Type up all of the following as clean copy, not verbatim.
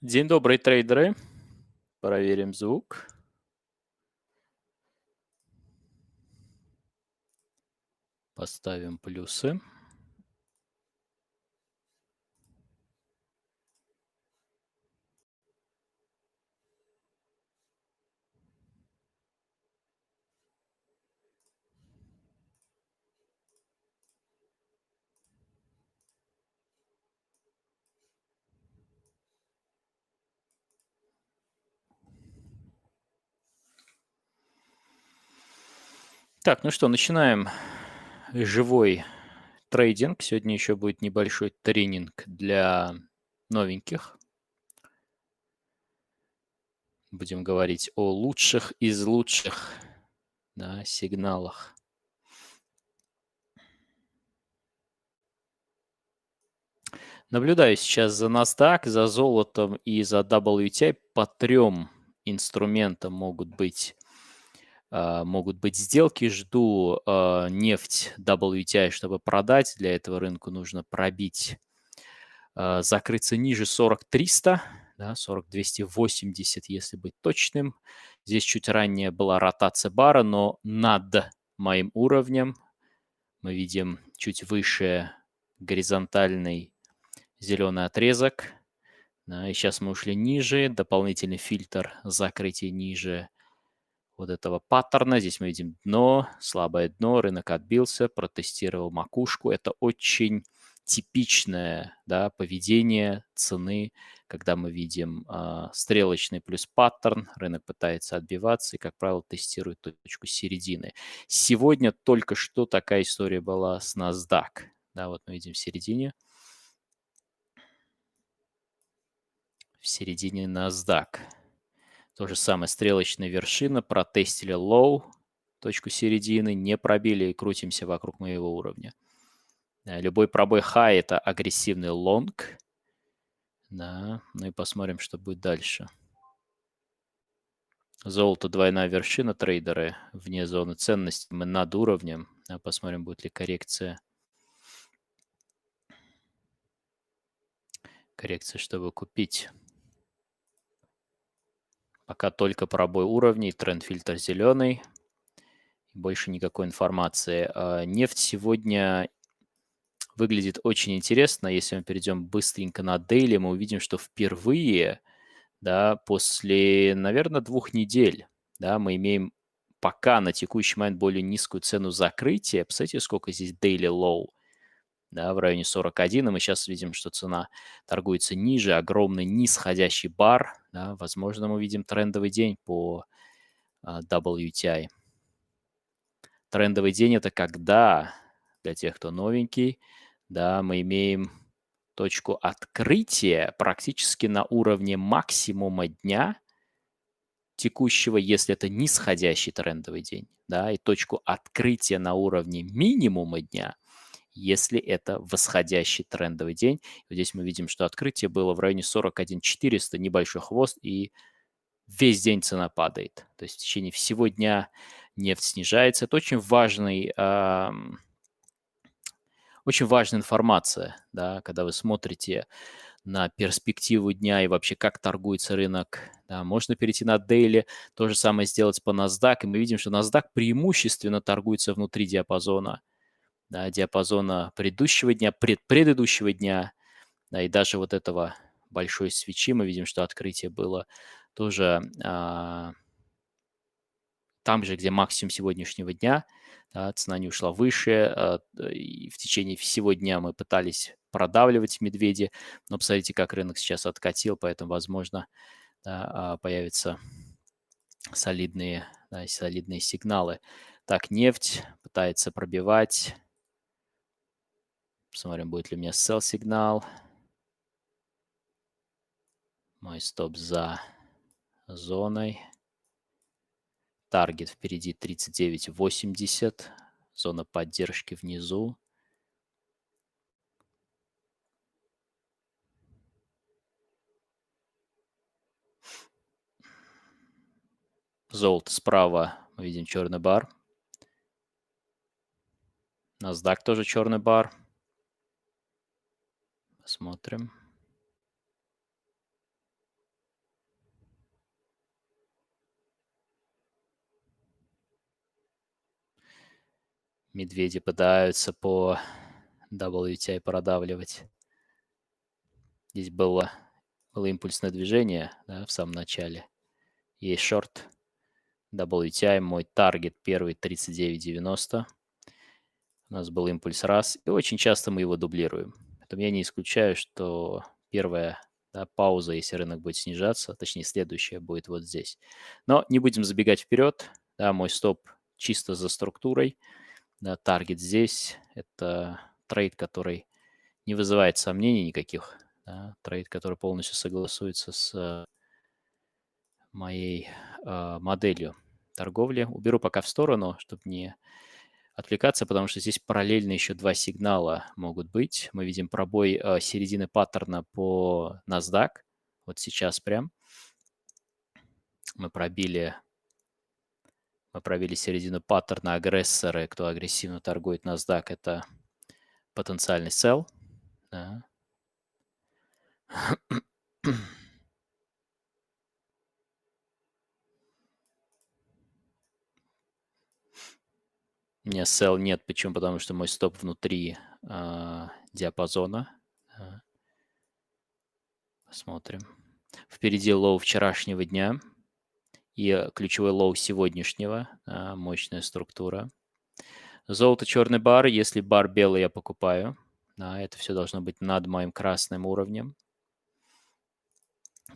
День добрый, трейдеры. Проверим звук. Поставим плюсы. Так, ну что, начинаем живой трейдинг. Сегодня еще будет небольшой тренинг для новеньких. Будем говорить о лучших из лучших, да, сигналах. Наблюдаю сейчас за NASDAQ, за золотом и за WTI. По трем инструментам могут быть сделки. Жду нефть WTI, чтобы продать. Для этого рынку нужно пробить, закрыться ниже 40-300, да, 40-280, если быть точным. Здесь чуть ранее была ротация бара, но над моим уровнем мы видим чуть выше горизонтальный зеленый отрезок. Да, и сейчас мы ушли ниже, дополнительный фильтр закрытия ниже вот этого паттерна. Здесь мы видим дно, слабое дно, рынок отбился, протестировал макушку. Это очень типичное, да, поведение цены, когда мы видим стрелочный плюс паттерн, рынок пытается отбиваться и, как правило, тестирует точку середины. Сегодня только что такая история была с NASDAQ. Да, вот мы видим в середине NASDAQ. То же самое, стрелочная вершина, протестили low, точку середины, не пробили и крутимся вокруг моего уровня. Любой пробой high – это агрессивный long. Да, ну и посмотрим, что будет дальше. Золото двойная вершина, трейдеры вне зоны ценности, мы над уровнем. Посмотрим, будет ли коррекция. Коррекция, чтобы купить. Пока только пробой уровней, тренд-фильтр зеленый. Больше никакой информации. Нефть сегодня выглядит очень интересно. Если мы перейдем быстренько на дейли, мы увидим, что впервые, да, после, наверное, 2 недель, да, мы имеем пока на текущий момент более низкую цену закрытия. Посмотрите, сколько здесь daily low, да, в районе 41, и мы сейчас видим, что цена торгуется ниже, огромный нисходящий бар, да, возможно, мы видим трендовый день по WTI. Трендовый день – это когда, для тех, кто новенький, да, мы имеем точку открытия практически на уровне максимума дня текущего, если это нисходящий трендовый день, да, и точку открытия на уровне минимума дня, если это восходящий трендовый день. Вот здесь мы видим, что открытие было в районе 41 400, небольшой хвост, и весь день цена падает. То есть в течение всего дня нефть снижается. Это очень очень важная информация, да, когда вы смотрите на перспективу дня и вообще как торгуется рынок. Да, можно перейти на дейли, то же самое сделать по NASDAQ, и мы видим, что NASDAQ преимущественно торгуется внутри диапазона, да, диапазона предыдущего дня, предыдущего дня, да, и даже вот этого большой свечи мы видим, что открытие было тоже там же, где максимум сегодняшнего дня, да, цена не ушла выше, и в течение всего дня мы пытались продавливать медведи, но посмотрите, как рынок сейчас откатил, поэтому, возможно, да, появятся солидные сигналы. Так, нефть пытается пробивать. Посмотрим, будет ли у меня sell-сигнал. Мой стоп за зоной. Таргет впереди 39.80. Зона поддержки внизу. Золото справа, мы видим черный бар. NASDAQ тоже черный бар. Посмотрим. Медведи пытаются по WTI продавливать. Здесь было импульсное движение, да, в самом начале. Есть шорт. WTI, мой таргет первый 39.90. У нас был импульс раз, и очень часто мы его дублируем. Поэтому я не исключаю, что первая, да, пауза, если рынок будет снижаться, точнее следующая будет вот здесь. Но не будем забегать вперед. Да, мой стоп чисто за структурой. Да, таргет здесь. Это трейд, который не вызывает сомнений никаких. Да, трейд, который полностью согласуется с моей моделью торговли. Уберу пока в сторону, чтобы не отвлекаться, потому что здесь параллельно еще два сигнала могут быть. Мы видим пробой середины паттерна по NASDAQ. Вот сейчас прям мы пробили, мы пробили середину паттерна. Агрессоры, кто агрессивно торгует NASDAQ, это потенциальный sell. Да. У меня sell нет. Почему? Потому что мой стоп внутри диапазона. Да. Посмотрим. Впереди лоу вчерашнего дня и ключевой лоу сегодняшнего. Мощная структура. Золото, черный бар. Если бар белый, я покупаю. Да, это все должно быть над моим красным уровнем.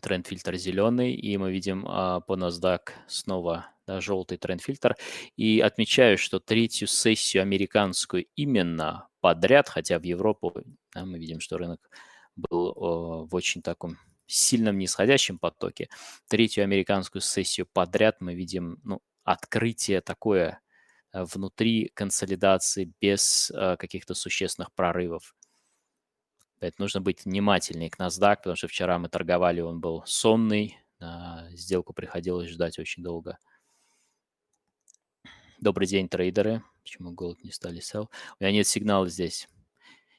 Тренд-фильтр зеленый. И мы видим по NASDAQ снова, да, желтый тренд-фильтр. И отмечаю, что третью сессию американскую именно подряд, хотя в Европу, да, мы видим, что рынок был в очень таком сильном нисходящем потоке. Третью американскую сессию подряд мы видим, ну, открытие такое внутри консолидации без каких-то существенных прорывов. Поэтому нужно быть внимательнее к NASDAQ, потому что вчера мы торговали, он был сонный, сделку приходилось ждать очень долго. Добрый день, трейдеры. Почему голод не стали sell? У меня нет сигнала здесь.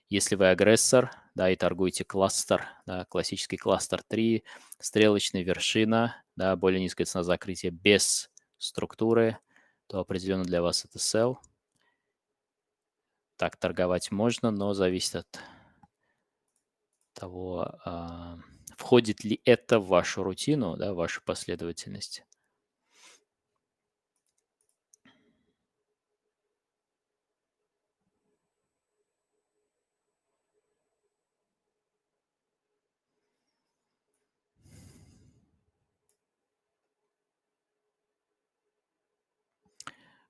Если вы агрессор, да, и торгуете кластер, да, классический кластер 3, стрелочная вершина, да, более низкая цена закрытия без структуры, то определенно для вас это sell. Так торговать можно, но зависит от того, входит ли это в вашу рутину, да, в вашу последовательность.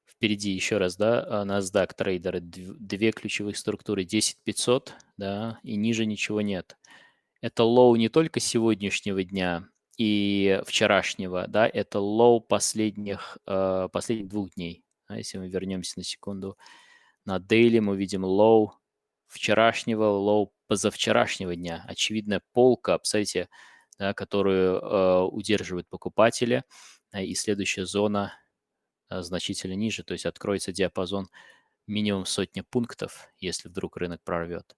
Впереди еще раз, да, NASDAQ трейдеры, две ключевых структуры 10500, да, и ниже ничего нет. Это лоу не только сегодняшнего дня и вчерашнего, да, это лоу последних 2 дней. Если мы вернемся на секунду на дейли, мы видим лоу вчерашнего, лоу позавчерашнего дня. Очевидная полка, посмотрите, да, которую удерживают покупатели, и следующая зона значительно ниже, то есть откроется диапазон минимум сотни пунктов, если вдруг рынок прорвет.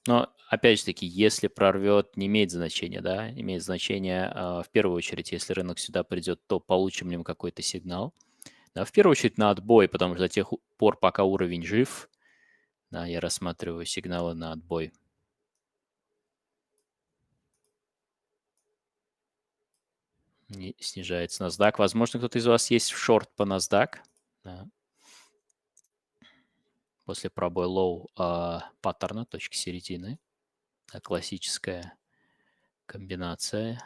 Но опять же таки, если прорвет, не имеет значения, да, имеет значение в первую очередь, если рынок сюда придет, то получим ли мы какой-то сигнал. Да, в первую очередь на отбой, потому что до тех пор, пока уровень жив, да, я рассматриваю сигналы на отбой. Не снижается NASDAQ. Возможно, кто-то из вас есть в шорт по NASDAQ. Да. После пробоя лоу паттерна, точки середины. Да, классическая комбинация.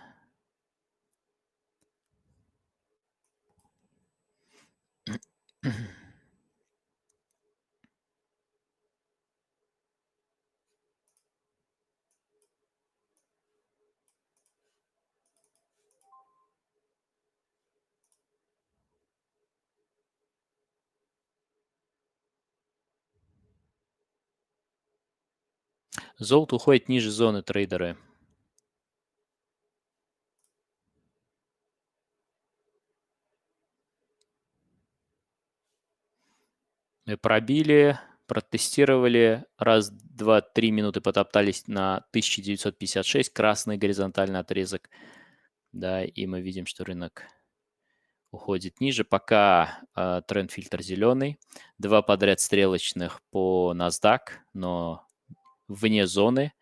Золото уходит ниже зоны трейдеры. Мы пробили, протестировали, раз, два, 3 минуты потоптались на 1956, красный горизонтальный отрезок, да, и мы видим, что рынок уходит ниже, пока тренд-фильтр зеленый, 2 подряд стрелочных по NASDAQ, но вне зоны,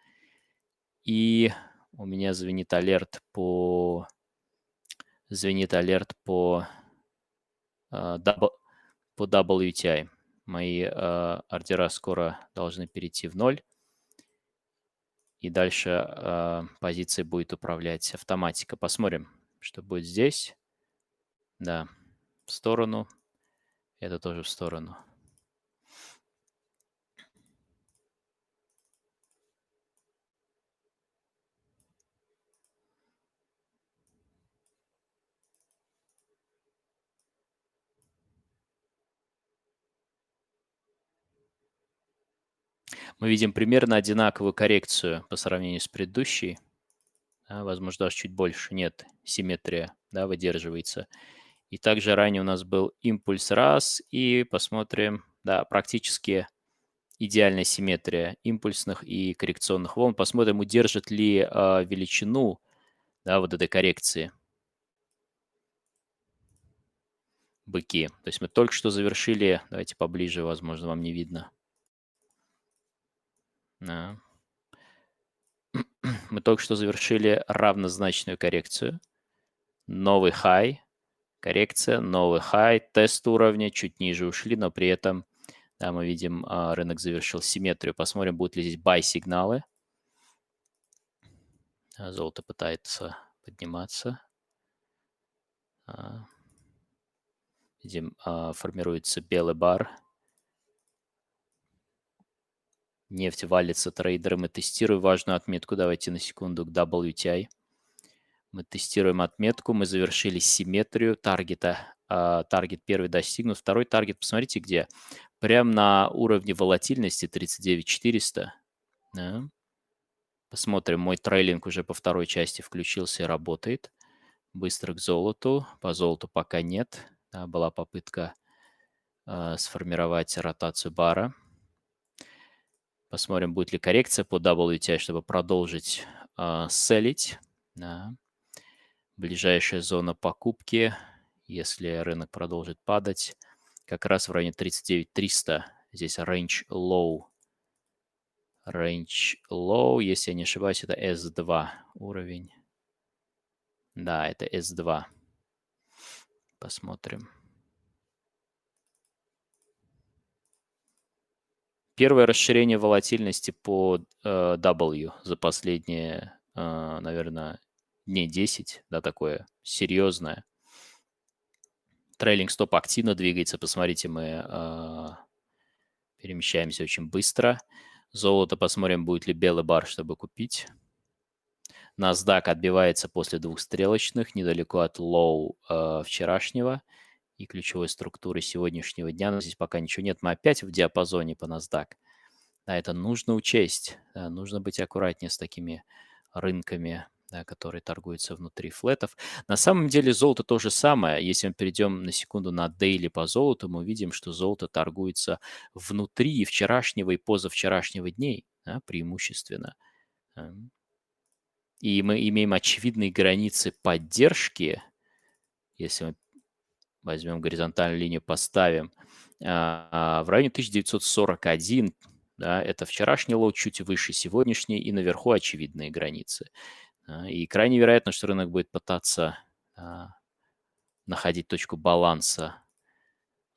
и у меня звенит алерт по по WTI. Мои ордера скоро должны перейти в ноль. И дальше позицией будет управлять автоматика. Посмотрим, что будет здесь. Да, в сторону. Это тоже в сторону. Мы видим примерно одинаковую коррекцию по сравнению с предыдущей. Да, возможно, даже чуть больше. Нет, симметрия, да, выдерживается. И также ранее у нас был импульс раз. И посмотрим, да, практически идеальная симметрия импульсных и коррекционных волн. Посмотрим, удержит ли величину, да, вот этой коррекции быки. То есть мы только что завершили, давайте поближе, возможно, вам не видно. Да. Мы только что завершили равнозначную коррекцию. Новый хай, коррекция, новый хай, тест уровня, чуть ниже ушли, но при этом, да, мы видим, рынок завершил симметрию. Посмотрим, будут ли здесь buy-сигналы. Золото пытается подниматься. Видим, формируется белый бар. Нефть валится, трейдеры. Мы тестируем важную отметку. Давайте на секунду к WTI. Мы тестируем отметку. Мы завершили симметрию таргета. Таргет первый достигнут. Второй таргет, посмотрите, где. Прямо на уровне волатильности 39400. Да. Посмотрим, мой трейлинг уже по второй части включился и работает. Быстро к золоту. По золоту пока нет. Да, была попытка сформировать ротацию бара. Посмотрим, будет ли коррекция по WTI, чтобы продолжить селить. Да. Ближайшая зона покупки, если рынок продолжит падать, как раз в районе 39300. Здесь range low. Range low, если я не ошибаюсь, это S2 уровень. Да, это S2. Посмотрим. Первое расширение волатильности по W за последние, наверное, дней 10, да, такое серьезное. Трейлинг стоп активно двигается. Посмотрите, мы перемещаемся очень быстро. Золото посмотрим, будет ли белый бар, чтобы купить. NASDAQ отбивается после двух стрелочных, недалеко от лоу вчерашнего и ключевой структуры сегодняшнего дня. Но здесь пока ничего нет. Мы опять в диапазоне по NASDAQ. Да, это нужно учесть. Да, нужно быть аккуратнее с такими рынками, да, которые торгуются внутри флетов. На самом деле золото то же самое. Если мы перейдем на секунду на дейли по золоту, мы увидим, что золото торгуется внутри вчерашнего и позавчерашнего дней, да, преимущественно. И мы имеем очевидные границы поддержки. Если мы возьмем горизонтальную линию, поставим в районе 1941. Да, это вчерашний лоу, чуть выше сегодняшний, и наверху очевидные границы. И крайне вероятно, что рынок будет пытаться находить точку баланса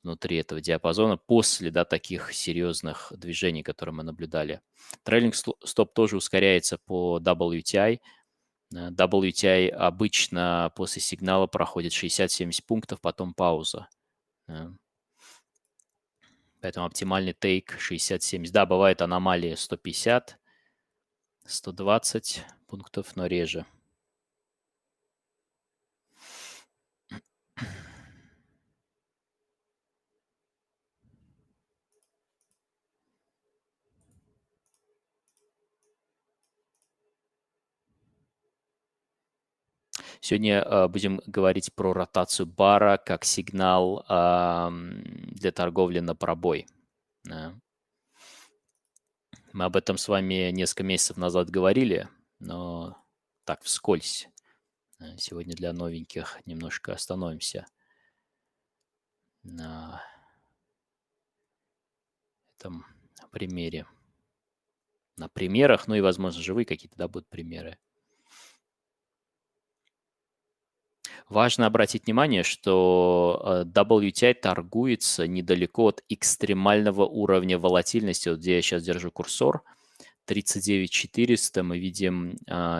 внутри этого диапазона после, да, таких серьезных движений, которые мы наблюдали. Трейлинг стоп тоже ускоряется по WTI. WTI обычно после сигнала проходит 60-70 пунктов, потом пауза. Поэтому оптимальный тейк 60-70. Да, бывает аномалии 150, 120 пунктов, но реже. Сегодня будем говорить про ротацию бара как сигнал для торговли на пробой. Да. Мы об этом с вами несколько месяцев назад говорили, но так, вскользь. Сегодня для новеньких немножко остановимся на этом примере. На примерах, ну и, возможно, живые какие-то, да, будут примеры. Важно обратить внимание, что WTI торгуется недалеко от экстремального уровня волатильности. Вот где я сейчас держу курсор, 39400, мы видим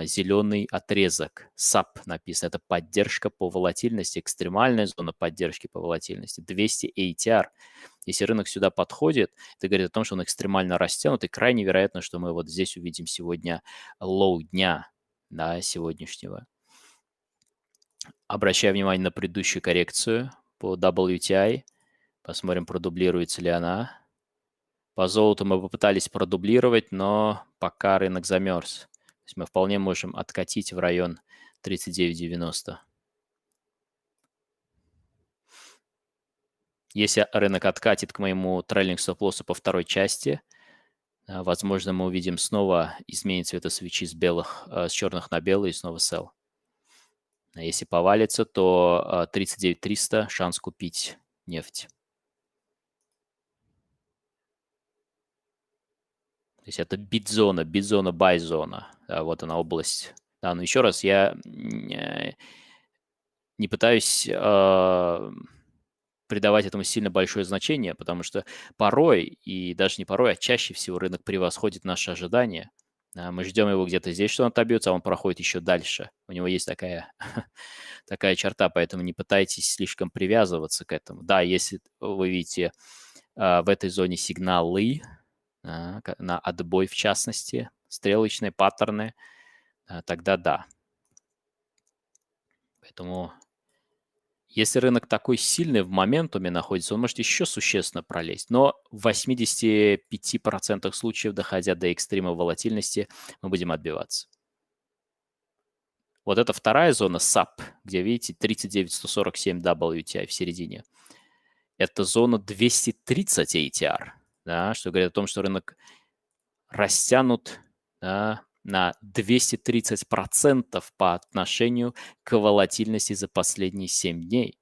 зеленый отрезок. SAP написано. Это поддержка по волатильности, экстремальная зона поддержки по волатильности. 200 ATR. Если рынок сюда подходит, это говорит о том, что он экстремально растянут, и крайне вероятно, что мы вот здесь увидим сегодня лоу дня, да, сегодняшнего. Обращаю внимание на предыдущую коррекцию по WTI. Посмотрим, продублируется ли она. По золоту мы попытались продублировать, но пока рынок замерз. То есть мы вполне можем откатить в район 39.90. Если рынок откатит к моему трейлинг стоп-лоссу по второй части, возможно, мы увидим снова изменить цвета свечи с черных на белый и снова sell. А если повалится, то 39.300 шанс купить нефть. То есть это бит-зона, бай-зона. Да, вот она область. Да, но еще раз, я не пытаюсь придавать этому сильно большое значение, потому что порой, и даже не порой, а чаще всего рынок превосходит наши ожидания. Мы ждем его где-то здесь, что он отобьется, а он проходит еще дальше. У него есть такая, такая черта, поэтому не пытайтесь слишком привязываться к этому. Да, если вы видите в этой зоне сигналы, на отбой в частности, стрелочные паттерны, тогда да. Поэтому если рынок такой сильный в моментуме находится, он может еще существенно пролезть. Но в 85% случаев, доходя до экстрима волатильности, мы будем отбиваться. Вот это вторая зона SAP, где, видите, 39147 WTI в середине. Это зона 230 ATR, да, что говорит о том, что рынок растянут, да, на 230% по отношению к волатильности за последние 7 дней.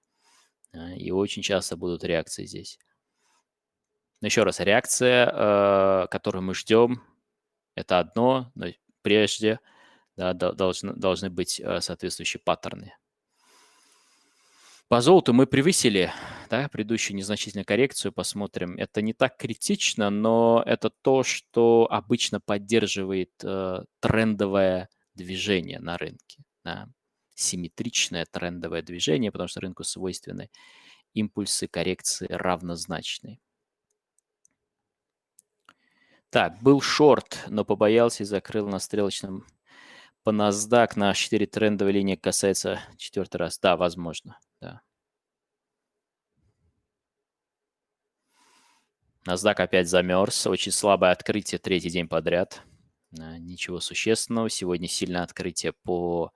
И очень часто будут реакции здесь. Но еще раз, реакция, которую мы ждем, это одно, но прежде да, должны быть соответствующие паттерны. По золоту мы превысили, да, предыдущую незначительную коррекцию, посмотрим. Это не так критично, но это то, что обычно поддерживает трендовое движение на рынке. Да. Симметричное трендовое движение, потому что рынку свойственны импульсы коррекции равнозначные. Так, был шорт, но побоялся и закрыл на стрелочном по NASDAQ на 4 трендовой линии касается четвертый раз. Да, возможно, да. NASDAQ опять замерз. Очень слабое открытие третий день подряд. Ничего существенного. Сегодня сильное открытие по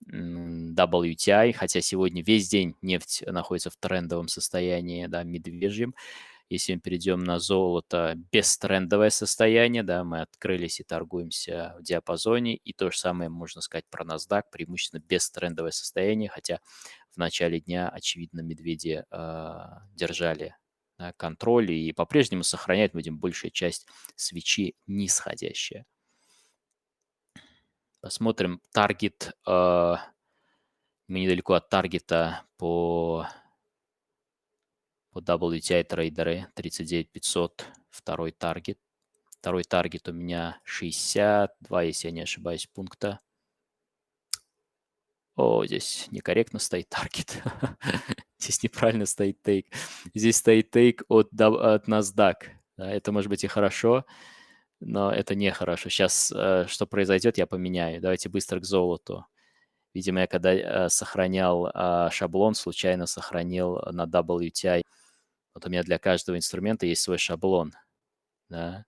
WTI, хотя сегодня весь день нефть находится в трендовом состоянии, да, медвежьем. Если мы перейдем на золото, бестрендовое состояние, да, мы открылись и торгуемся в диапазоне, и то же самое можно сказать про NASDAQ, преимущественно бестрендовое состояние, хотя в начале дня, очевидно, медведи держали контроль и по-прежнему сохраняют, мы видим, большая часть свечи нисходящая. Посмотрим таргет. Мы недалеко от таргета по WTI трейдеры 39500, второй таргет. Второй таргет у меня 62, если я не ошибаюсь, пункта. О, здесь некорректно стоит таргет. Здесь неправильно стоит тейк. Здесь стоит тейк от NASDAQ. Да, это может быть и хорошо, но это нехорошо. Сейчас что произойдет, я поменяю. Давайте быстро к золоту. Видимо, я когда сохранял шаблон, случайно сохранил на WTI. Вот у меня для каждого инструмента есть свой шаблон. Да.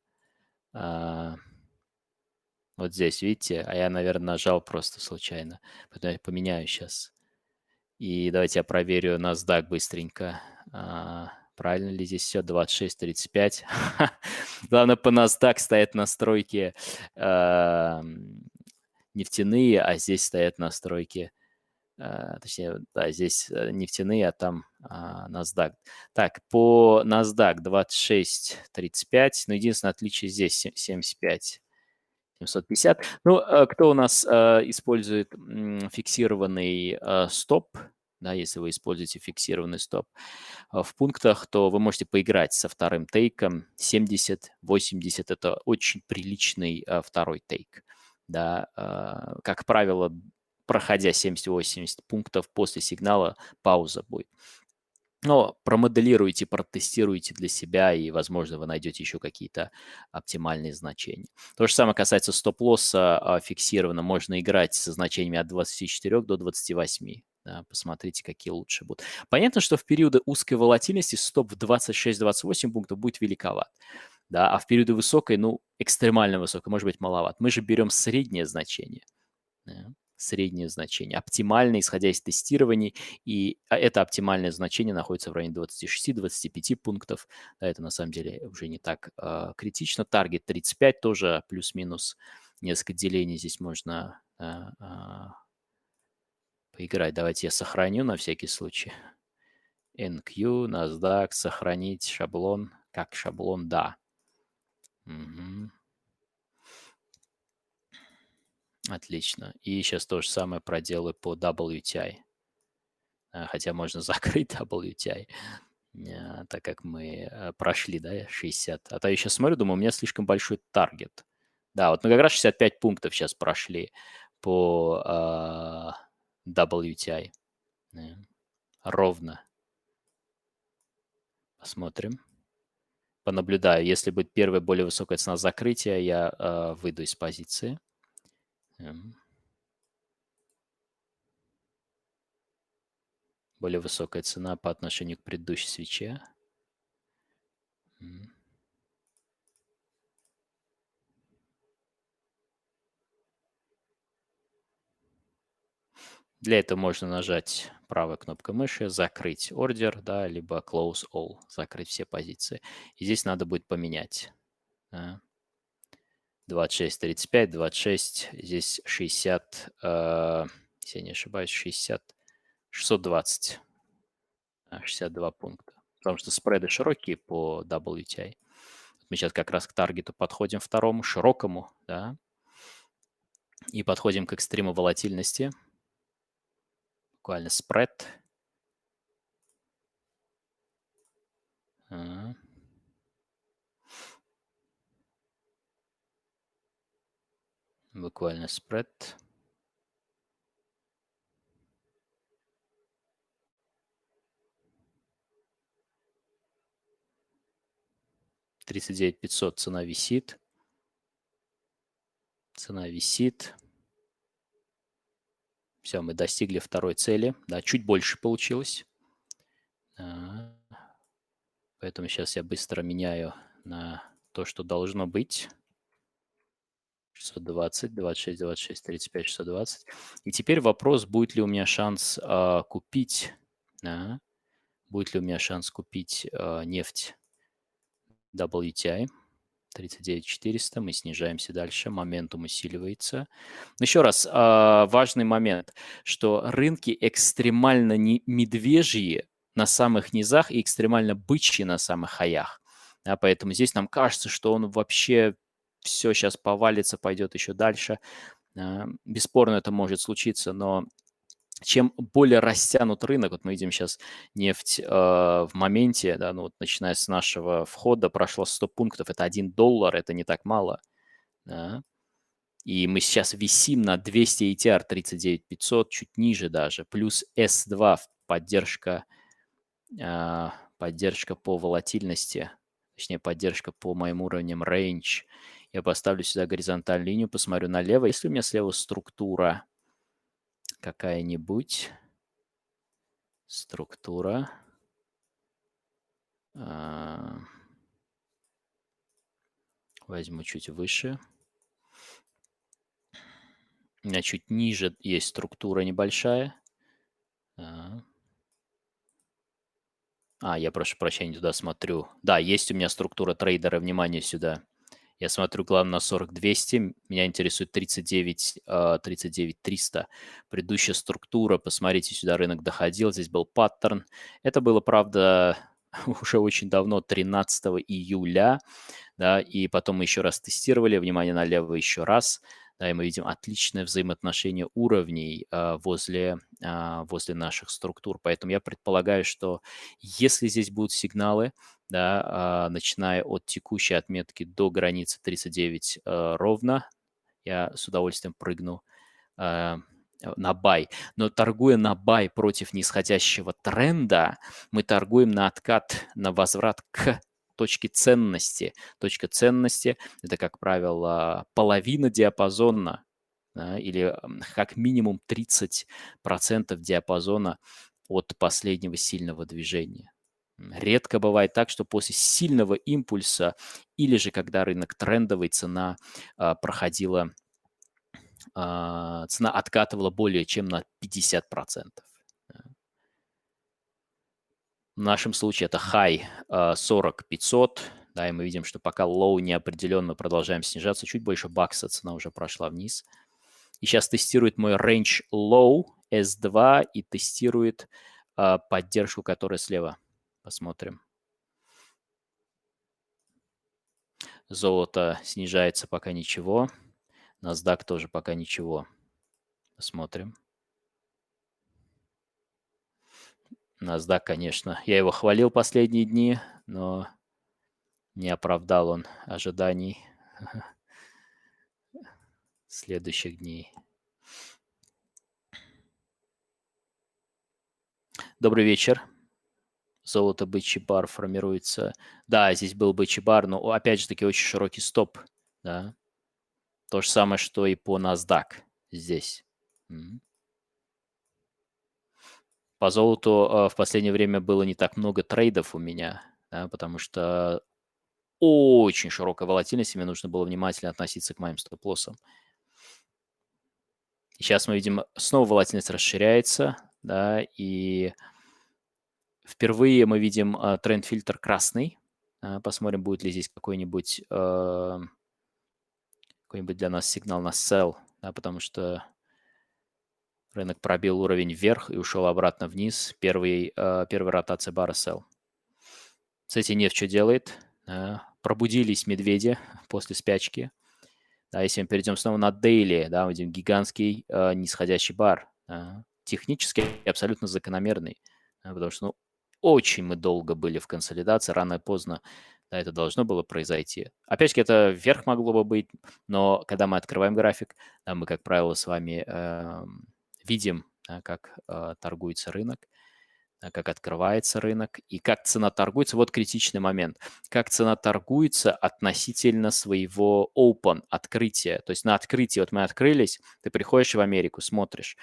Вот здесь, видите? А я, наверное, нажал просто случайно. Поэтому я поменяю сейчас. И давайте я проверю NASDAQ быстренько. правильно ли здесь все? 26.35. Главное, по NASDAQ стоят настройки нефтяные, а здесь стоят настройки, точнее, да, здесь нефтяные, а там NASDAQ. Так, по NASDAQ 26.35, но единственное отличие здесь 75. 750. Ну, кто у нас использует фиксированный стоп, да, если вы используете фиксированный стоп в пунктах, то вы можете поиграть со вторым тейком. 70-80 – это очень приличный второй тейк. Да, как правило, проходя 70-80 пунктов после сигнала, пауза будет. Но промоделируйте, протестируйте для себя, и, возможно, вы найдете еще какие-то оптимальные значения. То же самое касается стоп-лосса фиксированно. Можно играть со значениями от 24 до 28. Да, посмотрите, какие лучше будут. Понятно, что в периоды узкой волатильности стоп в 26-28 пунктов будет великоват. Да, а в периоды высокой, ну, экстремально высокой, может быть, маловат. Мы же берем среднее значение. Да, среднее значение, оптимальное, исходя из тестирований, и это оптимальное значение находится в районе 26-25 пунктов. Да, это на самом деле уже не так критично. Таргет 35 тоже плюс-минус несколько делений здесь можно поиграть. Давайте я сохраню на всякий случай. NQ, NASDAQ, сохранить шаблон. Как шаблон, да. Угу. Отлично. И сейчас то же самое проделаю по WTI. Хотя можно закрыть WTI, так как мы прошли, да, 60. А то я сейчас смотрю, думаю, у меня слишком большой таргет. Да, вот мы как раз 65 пунктов сейчас прошли по WTI. Ровно. Посмотрим. Понаблюдаю. Если будет первая более высокая цена закрытия, я выйду из позиции. Более высокая цена по отношению к предыдущей свече. Для этого можно нажать правой кнопкой мыши, закрыть ордер, да, либо close all, закрыть все позиции. И здесь надо будет поменять. Да. 26.35, 26, здесь 60, если я не ошибаюсь, 60, 620, 62 пункта. Потому что спреды широкие по WTI. Мы сейчас как раз к таргету подходим второму, широкому, да, и подходим к экстриму волатильности. Буквально спред. Буквально спред. $39 500 цена висит. Цена висит. Все, мы достигли второй цели. Да, чуть больше получилось. Поэтому сейчас я быстро меняю на то, что должно быть. 620, 26, 26, 35, 620. И теперь вопрос, будет ли у меня шанс купить, будет ли у меня шанс купить нефть WTI. 39 400, мы снижаемся дальше, моментум усиливается. Еще раз, важный момент, что рынки экстремально медвежьи на самых низах и экстремально бычьи на самых хаях. Да, поэтому здесь нам кажется, что он вообще все сейчас повалится, пойдет еще дальше. Бесспорно это может случиться, но чем более растянут рынок, вот мы видим сейчас нефть в моменте, да, ну вот начиная с нашего входа прошло 100 пунктов, это $1, это не так мало, да. И мы сейчас висим на 200 ATR 39 500, чуть ниже даже, плюс S2 поддержка, поддержка по волатильности, точнее поддержка по моим уровням range. Я поставлю сюда горизонтальную линию, посмотрю налево. Если у меня слева структура какая-нибудь, структура. Возьму чуть выше. У меня чуть ниже есть структура небольшая. Я прошу прощения, туда смотрю. Да, есть у меня структура трейдера, внимание сюда. Я смотрю, главное, на 4200, меня интересует 39, 300. Предыдущая структура, посмотрите, сюда рынок доходил, здесь был паттерн. Это было, правда, уже очень давно, 13 июля, да, и потом мы еще раз тестировали, внимание налево еще раз, да, и мы видим отличное взаимоотношение уровней возле наших структур. Поэтому я предполагаю, что если здесь будут сигналы, да, начиная от текущей отметки до границы 39 ровно, я с удовольствием прыгну на бай. Но торгуя на бай против нисходящего тренда, мы торгуем на откат, на возврат к точке ценности. Точка ценности – это, как правило, половина диапазона, да, или как минимум 30% диапазона от последнего сильного движения. Редко бывает так, что после сильного импульса или же когда рынок трендовый, цена откатывала более чем на 50%. В нашем случае это high 40-500, да, и мы видим, что пока low не определен, мы продолжаем снижаться. Чуть больше бакса цена уже прошла вниз. И сейчас тестирует мой range low S2 и тестирует поддержку, которая слева. Посмотрим. Золото снижается пока ничего. NASDAQ тоже пока ничего. Посмотрим. NASDAQ, конечно, я его хвалил последние дни, но не оправдал он ожиданий следующих дней. Добрый вечер. Золото бычий бар формируется. Да, здесь был бычий бар, но опять же таки очень широкий стоп. Да. То же самое, что и по NASDAQ здесь. По золоту в последнее время было не так много трейдов у меня, да, потому что очень широкая волатильность, и мне нужно было внимательно относиться к моим стоп-лоссам. Сейчас мы видим, снова волатильность расширяется, да, и впервые мы видим тренд-фильтр красный. Посмотрим, будет ли здесь какой-нибудь для нас сигнал на sell, да, потому что рынок пробил уровень вверх и ушел обратно вниз. Первая ротация бара sell. Кстати, нефть что делает? Пробудились медведи после спячки. Да, если мы перейдем снова на daily, да, мы видим гигантский нисходящий бар. Технически абсолютно закономерный, потому что очень мы долго были в консолидации, рано и поздно это должно было произойти. Опять-таки, это вверх могло бы быть, но когда мы открываем график, мы, как правило, с вами видим, как торгуется рынок, как открывается рынок и как цена торгуется. Вот критичный момент. Как цена торгуется относительно своего open, открытия. То есть на открытии, вот мы открылись, ты приходишь в Америку, смотришь.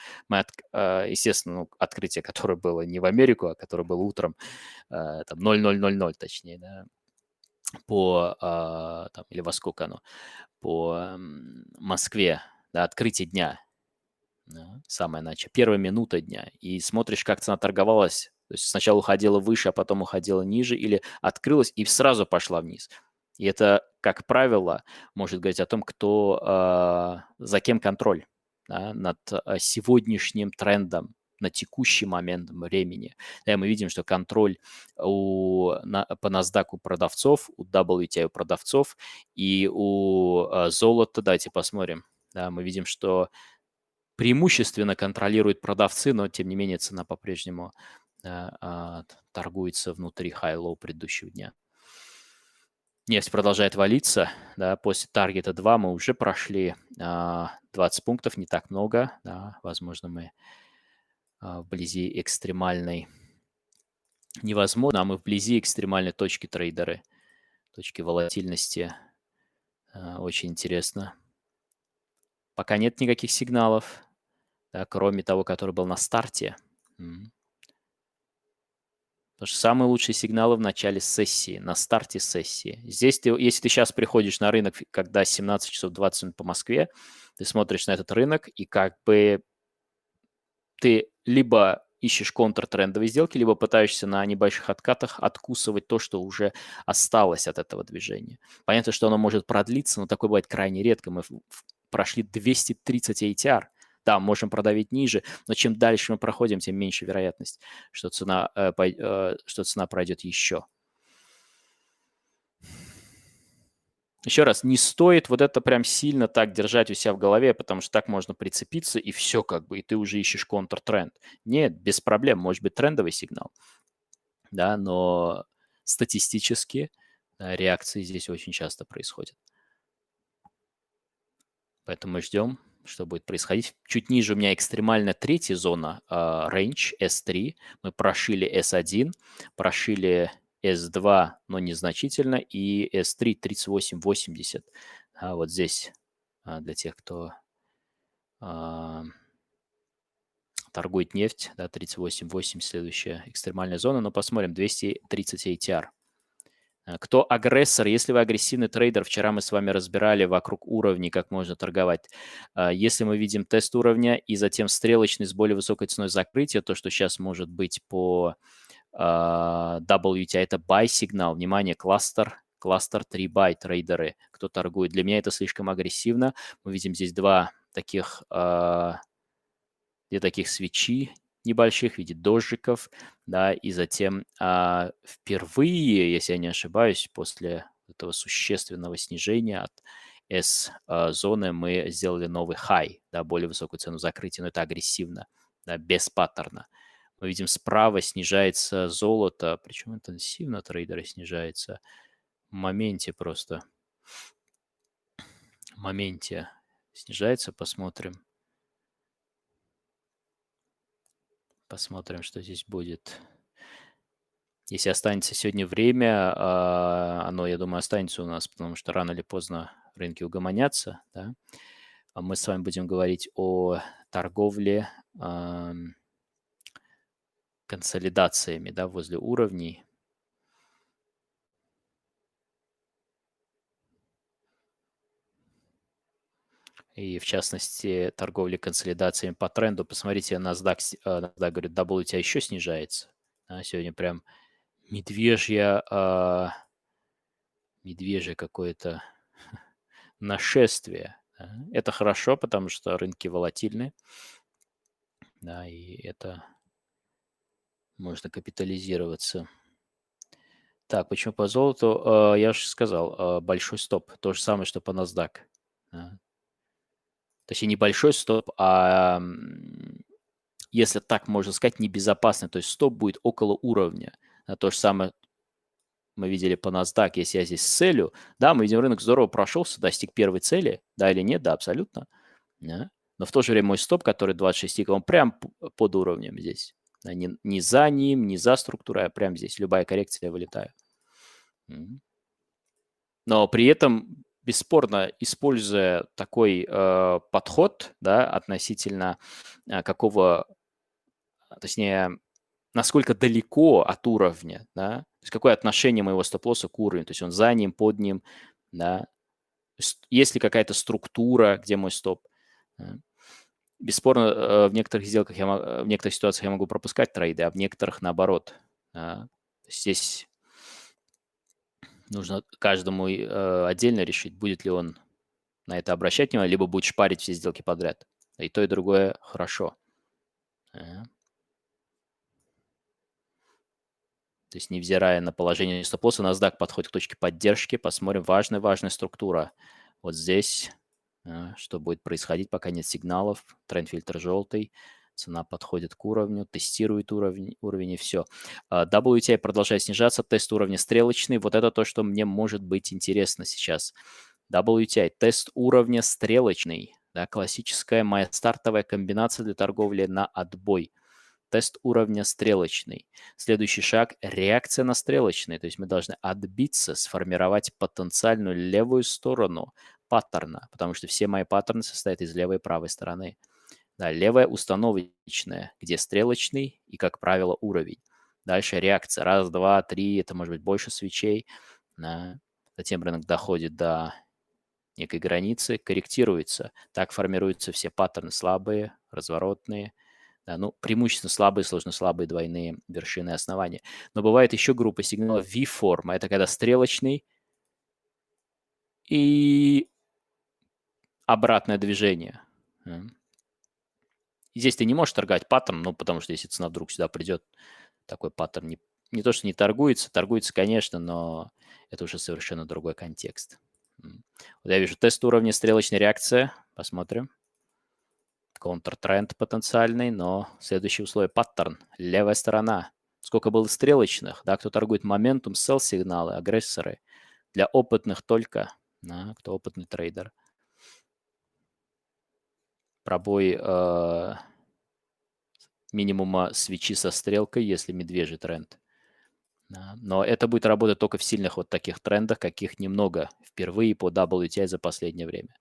Естественно, открытие, которое было не в Америку, а которое было утром, там 00:00 точнее, да, или во сколько оно, по Москве, да, открытие дня. Да, самое начало, первая минута дня, и смотришь, как цена торговалась. То есть сначала уходила выше, а потом уходила ниже, или открылась и сразу пошла вниз. И это, как правило, может говорить о том, за кем контроль, да, над сегодняшним трендом, на текущий момент времени. Да, мы видим, что контроль по NASDAQ у продавцов, у WTI у продавцов и у золота, давайте посмотрим. Да, мы видим, что преимущественно контролируют продавцы, но тем не менее цена по-прежнему торгуется внутри high-low предыдущего дня. Нефть продолжает валиться. Да, после таргета 2 мы уже прошли 20 пунктов, не так много. Да, возможно, мы вблизи экстремальной... Невозможно, а мы вблизи экстремальной точки трейдеры, точки волатильности. Очень интересно. Пока нет никаких сигналов. Да, кроме того, который был на старте. Потому что самые лучшие сигналы в начале сессии, на старте сессии. Здесь, если ты сейчас приходишь на рынок, когда 17 часов 20 минут по Москве, ты смотришь на этот рынок, и как бы ты либо ищешь контртрендовые сделки, либо пытаешься на небольших откатах откусывать то, что уже осталось от этого движения. Понятно, что оно может продлиться, но такое бывает крайне редко. Мы прошли 230 ATR. Да, можем продавить ниже, но чем дальше мы проходим, тем меньше вероятность, что цена пройдет еще. Еще раз, не стоит вот это прям сильно так держать у себя в голове, потому что так можно прицепиться, и все как бы, и ты уже ищешь контртренд. Нет, без проблем, может быть трендовый сигнал, да, но статистически реакции здесь очень часто происходят. Поэтому мы ждем, что будет происходить. Чуть ниже у меня экстремальная третья зона, range S3. Мы прошили S1, прошили S2, но незначительно, и S3 38.80. Вот здесь для тех, кто торгует нефть, да, 38.8 следующая экстремальная зона, но посмотрим, 230 ATR. Кто агрессор? Если вы агрессивный трейдер, вчера мы с вами разбирали вокруг уровней, как можно торговать. Если мы видим тест уровня и затем стрелочный с более высокой ценой закрытия, то, что сейчас может быть по WTI, это buy сигнал. Внимание, кластер 3 buy трейдеры, кто торгует. Для меня это слишком агрессивно. Мы видим здесь две таких свечи небольших в виде дождиков, да, и затем впервые, если я не ошибаюсь, после этого существенного снижения от S-зоны мы сделали новый high, да, более высокую цену закрытия, но это агрессивно, да, без паттерна. Мы видим, справа снижается золото, причем интенсивно трейдеры снижается в моменте просто. В моменте снижается, посмотрим. Посмотрим, что здесь будет. Если останется сегодня время, оно, я думаю, останется у нас, потому что рано или поздно рынки угомонятся, да. Мы с вами будем говорить о торговле консолидациями, да, возле уровней. И, в частности, торговли консолидациями по тренду. Посмотрите, NASDAQ говорит, WTI еще снижается. Да, сегодня прям медвежье какое-то нашествие. Да. Это хорошо, потому что рынки волатильны. Да, и это можно капитализироваться. Так, почему по золоту? Я же сказал, большой стоп. То же самое, что по NASDAQ. Да. Точнее, не большой стоп, а, если так можно сказать, небезопасный. То есть стоп будет около уровня. То же самое мы видели по NASDAQ, если я здесь с целью. Да, мы видим, рынок здорово прошелся, достиг первой цели. Да или нет? Да, абсолютно. Да. Но в то же время мой стоп, который 26 тиков, он прям под уровнем здесь. Да, не за ним, не за структурой, а прям здесь. Любая коррекция, я вылетаю. Но при этом, бесспорно, используя такой подход, да, относительно точнее, насколько далеко от уровня, да, то есть какое отношение моего стоп-лосса к уровню, то есть он за ним, под ним, да, есть ли какая-то структура, где мой стоп. Да. Бесспорно, в некоторых сделках, в некоторых ситуациях я могу пропускать трейды, а в некоторых наоборот. Да. Здесь нужно каждому отдельно решить, будет ли он на это обращать внимание, либо будет шпарить все сделки подряд. И то, и другое хорошо. То есть, невзирая на положение стоп-лосса, NASDAQ подходит к точке поддержки. Посмотрим, важная структура. Вот здесь, что будет происходить, пока нет сигналов. Тренд-фильтр желтый. Цена подходит к уровню, тестирует уровень и все. WTI продолжает снижаться. Тест уровня стрелочный. Вот это то, что мне может быть интересно сейчас. WTI, тест уровня стрелочный. Да, классическая моя стартовая комбинация для торговли на отбой. Тест уровня стрелочный. Следующий шаг – реакция на стрелочный. То есть мы должны отбиться, сформировать потенциальную левую сторону паттерна, потому что все мои паттерны состоят из левой и правой стороны. Да, левая установочная, где стрелочный и, как правило, уровень. Дальше реакция. Раз, два, три, это может быть больше свечей. Да. Затем рынок доходит до некой границы, корректируется. Так формируются все паттерны слабые, разворотные. Да, ну, преимущественно слабые, сложно слабые двойные вершины основания. Но бывает еще группа сигналов V-форма. Это когда стрелочный и обратное движение. И здесь ты не можешь торговать паттерн, ну, потому что если цена вдруг сюда придет, такой паттерн не то, что не торгуется, торгуется, конечно, но это уже совершенно другой контекст. Вот я вижу тест уровня, стрелочная реакция. Посмотрим. Контртренд потенциальный, но следующее условие – паттерн. Левая сторона. Сколько было стрелочных, да, кто торгует моментум, sell-сигналы, агрессоры. Для опытных только, да, кто опытный трейдер. Пробой минимума свечи со стрелкой, если медвежий тренд. Да. Но это будет работать только в сильных вот таких трендах, каких немного впервые по WTI за последнее время.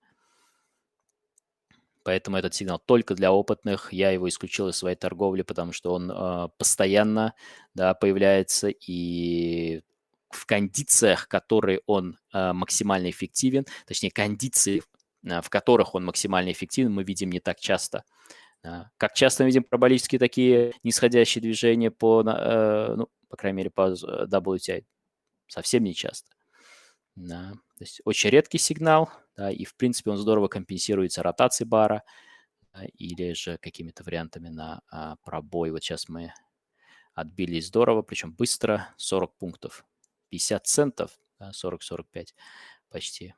Поэтому этот сигнал только для опытных. Я его исключил из своей торговли, потому что он постоянно, да, появляется и в кондициях, которые он максимально эффективен, точнее кондиции, в которых он максимально эффективен, мы видим не так часто. Как часто мы видим параболические такие нисходящие движения ну, по крайней мере, по WTI? Совсем не часто. Да. То есть очень редкий сигнал, да, и, в принципе, он здорово компенсируется ротацией бара или же какими-то вариантами на пробой. Вот сейчас мы отбились здорово, причем быстро, 40 пунктов, 50 центов, да, 40-45 почти.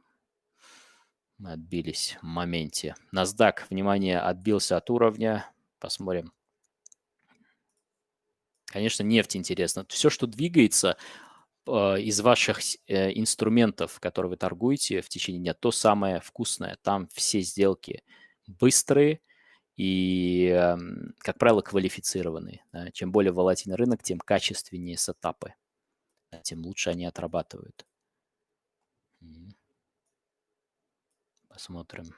Мы отбились в моменте. NASDAQ, внимание, отбился от уровня. Посмотрим. Конечно, нефть интересно. Все, что двигается из ваших инструментов, которые вы торгуете в течение дня, то самое вкусное. Там все сделки быстрые и, как правило, квалифицированные. Да. Чем более волатильный рынок, тем качественнее сетапы, тем лучше они отрабатывают. Посмотрим.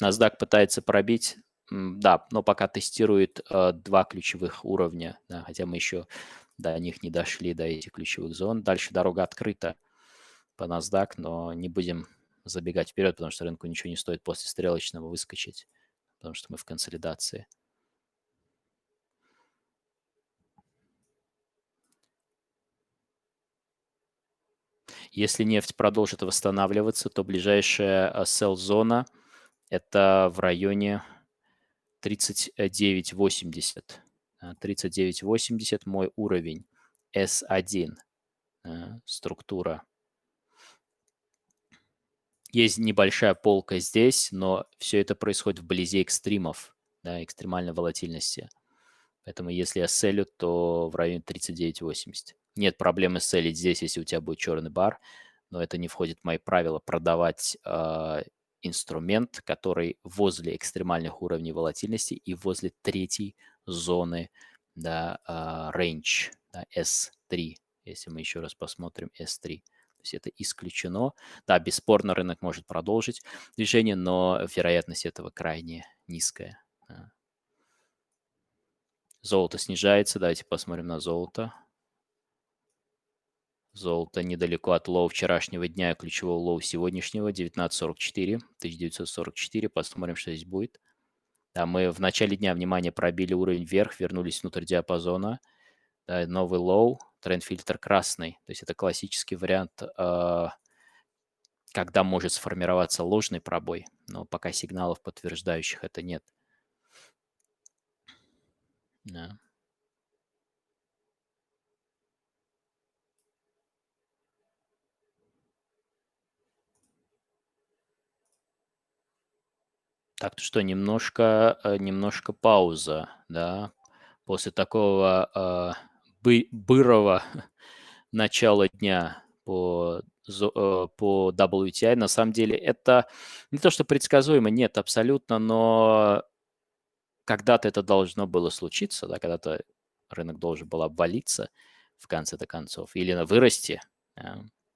NASDAQ пытается пробить, да, но пока тестирует два ключевых уровня, да, хотя мы еще до них не дошли, до этих ключевых зон. Дальше дорога открыта по NASDAQ, но не будем забегать вперед, потому что рынку ничего не стоит после стрелочного выскочить, потому что мы в консолидации. Если нефть продолжит восстанавливаться, то ближайшая sell-зона – это в районе 39.80. 39.80 – мой уровень. S1 структура. Есть небольшая полка здесь, но все это происходит вблизи экстримов, да, экстремальной волатильности. Поэтому если я селю, то в районе 39.80. Нет проблемы селить здесь, если у тебя будет черный бар, но это не входит в мои правила продавать инструмент, который возле экстремальных уровней волатильности и возле третьей зоны, да, range, да, S3. Если мы еще раз посмотрим S3. То есть это исключено. Да, бесспорно рынок может продолжить движение, но вероятность этого крайне низкая. Да. Золото снижается. Давайте посмотрим на золото. Золото недалеко от лоу вчерашнего дня и ключевого лоу сегодняшнего, 1944, 1944. Посмотрим, что здесь будет. Да, мы в начале дня, внимание, пробили уровень вверх, вернулись внутрь диапазона. Да, новый лоу, тренд-фильтр красный. То есть это классический вариант, когда может сформироваться ложный пробой, но пока сигналов, подтверждающих это, нет. Да. Так, что немножко пауза, да, после такого бырого начала дня по WTI. На самом деле это не то, что предсказуемо, нет, абсолютно, но когда-то это должно было случиться, да, когда-то рынок должен был обвалиться в конце-то концов или вырасти,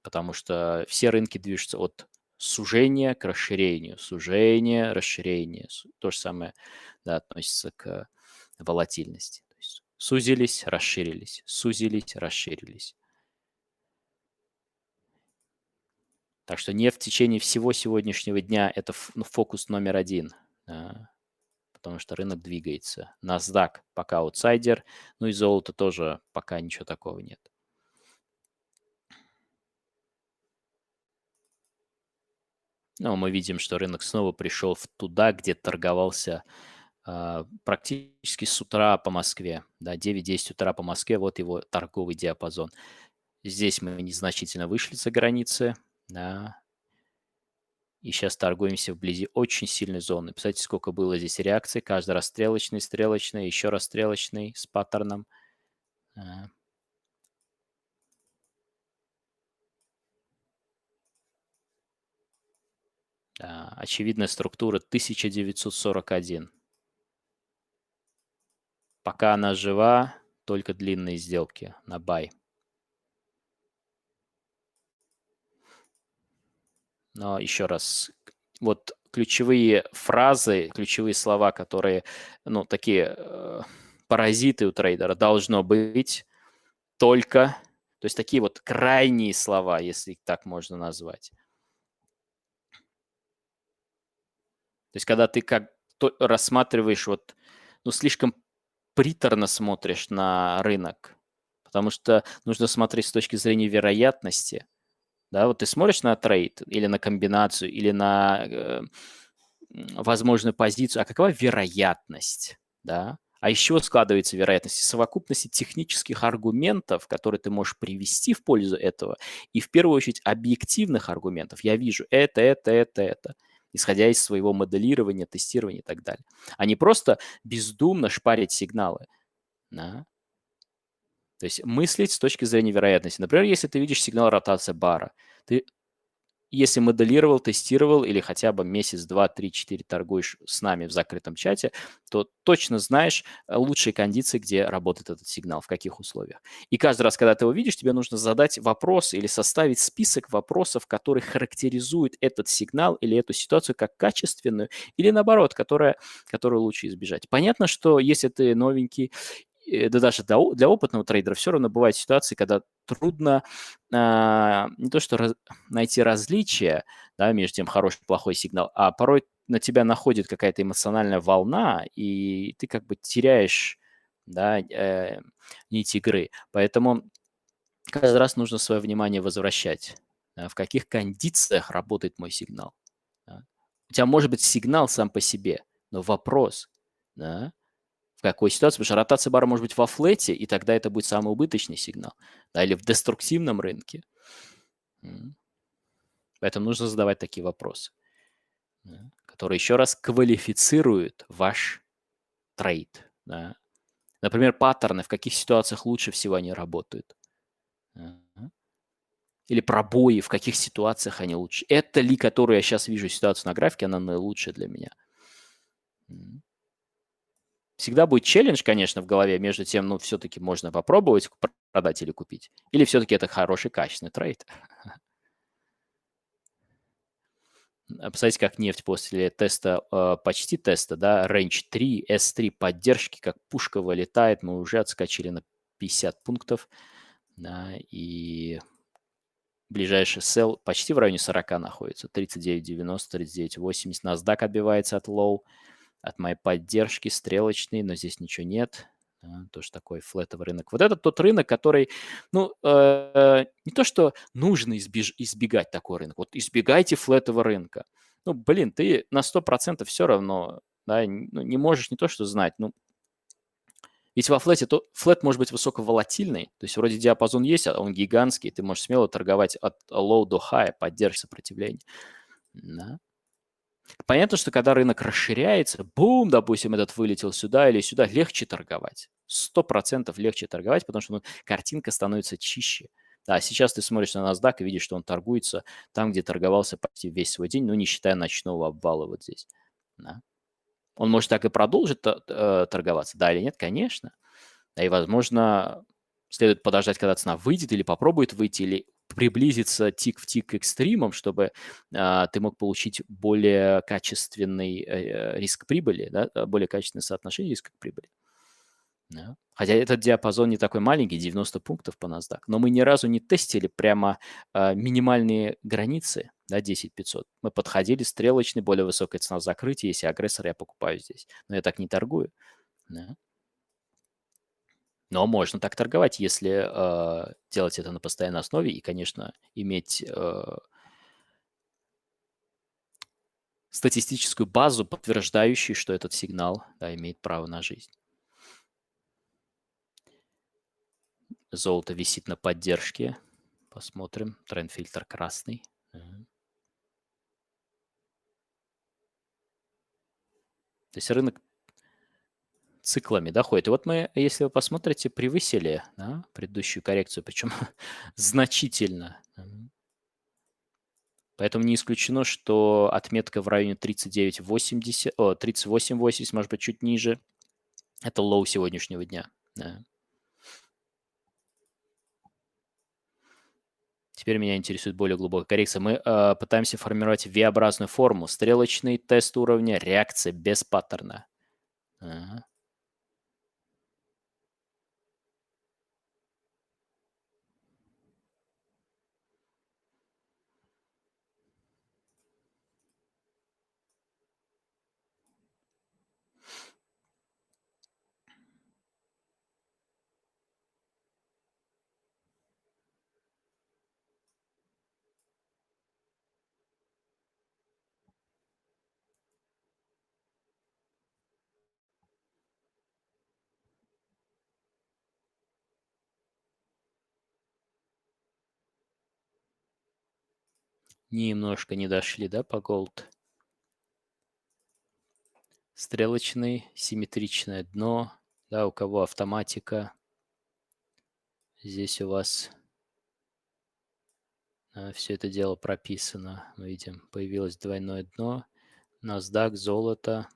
потому что все рынки движутся от сужения к расширению, сужение, расширение. То же самое, да, относится к волатильности. То есть сузились, расширились. Так что нефть в течение всего сегодняшнего дня – это фокус номер один. потому что рынок двигается. NASDAQ пока аутсайдер, ну и золото тоже пока ничего такого нет. Но мы видим, что рынок снова пришел туда, где торговался практически с утра по Москве. Да, 9-10 утра по Москве, вот его торговый диапазон. Здесь мы незначительно вышли за границы, да, и сейчас торгуемся вблизи очень сильной зоны. Представляете, сколько было здесь реакций, каждый раз стрелочный, стрелочный, еще раз стрелочный с паттерном. Да, очевидная структура 1941. Пока она жива, только длинные сделки на buy. Но еще раз, вот ключевые фразы, ключевые слова, которые, ну, такие паразиты у трейдера, должно быть только, то есть такие вот крайние слова, если их так можно назвать. То есть когда ты как рассматриваешь вот, ну, слишком приторно смотришь на рынок, потому что нужно смотреть с точки зрения вероятности. Да, вот ты смотришь на трейд или на комбинацию, или на возможную позицию, а какова вероятность, да? А из чего складывается вероятность? Из совокупности технических аргументов, которые ты можешь привести в пользу этого, и в первую очередь объективных аргументов. Я вижу это, исходя из своего моделирования, тестирования и так далее. А не просто бездумно шпарить сигналы. Да? То есть мыслить с точки зрения вероятности. Например, если ты видишь сигнал ротации бара, ты, если моделировал, тестировал или хотя бы месяц, 2, 3, 4 торгуешь с нами в закрытом чате, то точно знаешь лучшие кондиции, где работает этот сигнал, в каких условиях. И каждый раз, когда ты его видишь, тебе нужно задать вопрос или составить список вопросов, которые характеризуют этот сигнал или эту ситуацию как качественную, или наоборот, которую лучше избежать. Понятно, что если ты новенький, да даже для опытного трейдера все равно бывают ситуации, когда трудно не то что найти различия, да, между тем хороший и плохой сигнал, а порой на тебя находит какая-то эмоциональная волна, и ты как бы теряешь, да, нить игры. Поэтому каждый раз нужно свое внимание возвращать. В каких кондициях работает мой сигнал. Да. У тебя может быть сигнал сам по себе, но вопрос, да, в какой ситуации, потому что ротация бара может быть во флете, и тогда это будет самый убыточный сигнал, да, или в деструктивном рынке. Поэтому нужно задавать такие вопросы, да, которые еще раз квалифицируют ваш трейд. Да. Например, паттерны, в каких ситуациях лучше всего они работают. Или пробои, в каких ситуациях они лучше. Это ли, которую я сейчас вижу ситуацию на графике, она наилучшая для меня. Всегда будет челлендж, конечно, в голове между тем, ну, все-таки можно попробовать продать или купить. Или все-таки это хороший, качественный трейд. Представляете, как нефть после теста, почти теста, да, range 3, S3 поддержки, как пушка вылетает, мы уже отскочили на 50 пунктов, да, и ближайший sell почти в районе 40 находится, 39.90, 39.80, NASDAQ отбивается от low, от моей поддержки, стрелочный, но здесь ничего нет. Тоже такой флетовый рынок. Вот это тот рынок, который, ну, не то, что нужно избегать такой рынок. Вот избегайте флетового рынка. Ну, блин, ты на 100% все равно, да, ну, не можешь не то, что знать, ну, ведь во флете то флет может быть высоковолатильный, то есть вроде диапазон есть, а он гигантский, ты можешь смело торговать от low до high, поддерживать сопротивление. Да. Понятно, что когда рынок расширяется, бум, допустим, этот вылетел сюда или сюда, легче торговать. 100% легче торговать, потому что картинка становится чище. Да, сейчас ты смотришь на NASDAQ и видишь, что он торгуется там, где торговался почти весь свой день, ну, не считая ночного обвала вот здесь. Да. Он может так и продолжить торговаться, да или нет? Конечно. Да, и, возможно, следует подождать, когда цена выйдет или попробует выйти, или приблизиться тик в тик к экстримам, чтобы ты мог получить более качественный риск прибыли, да, более качественное соотношение риска к прибыли. Да. Хотя этот диапазон не такой маленький, 90 пунктов по NASDAQ, но мы ни разу не тестили прямо минимальные границы, да, 10 500. Мы подходили стрелочный, более высокая цена закрытия, если агрессор, я покупаю здесь. Но я так не торгую. Да. Но можно так торговать, если делать это на постоянной основе и, конечно, иметь статистическую базу, подтверждающую, что этот сигнал, да, имеет право на жизнь. Золото висит на поддержке. Посмотрим. Тренд-фильтр красный. Мгм. То есть рынок циклами, да, ходит. И вот мы, если вы посмотрите, превысили, да, предыдущую коррекцию, причем значительно. Мгм. Поэтому не исключено, что отметка в районе 39,80, 38,80, может быть, чуть ниже. Это лоу сегодняшнего дня. Да. Теперь меня интересует более глубокая коррекция. Мы пытаемся формировать V-образную форму. Стрелочный тест уровня, реакция без паттерна. Ага. Немножко не дошли, да, по голд. Стрелочный, симметричное дно. Да, у кого автоматика. Здесь у вас все это дело прописано. Мы видим, появилось двойное дно. NASDAQ, золото.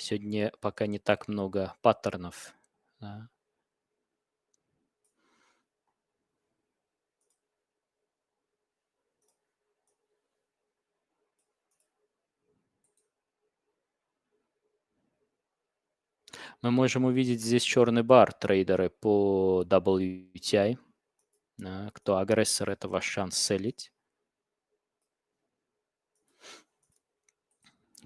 Сегодня пока не так много паттернов. Да. Мы можем увидеть здесь черный бар, трейдеры по WTI. Кто агрессор, это ваш шанс селить.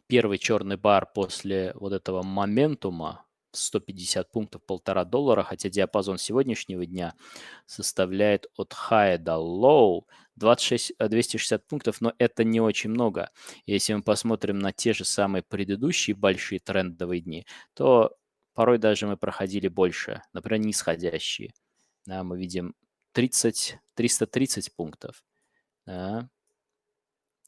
Первый черный бар после вот этого моментума 150 пунктов, $1,5, хотя диапазон сегодняшнего дня составляет от high до low 260 пунктов, но это не очень много. Если мы посмотрим на те же самые предыдущие большие трендовые дни, то порой даже мы проходили больше, например, нисходящие. Да, мы видим 330 пунктов, да,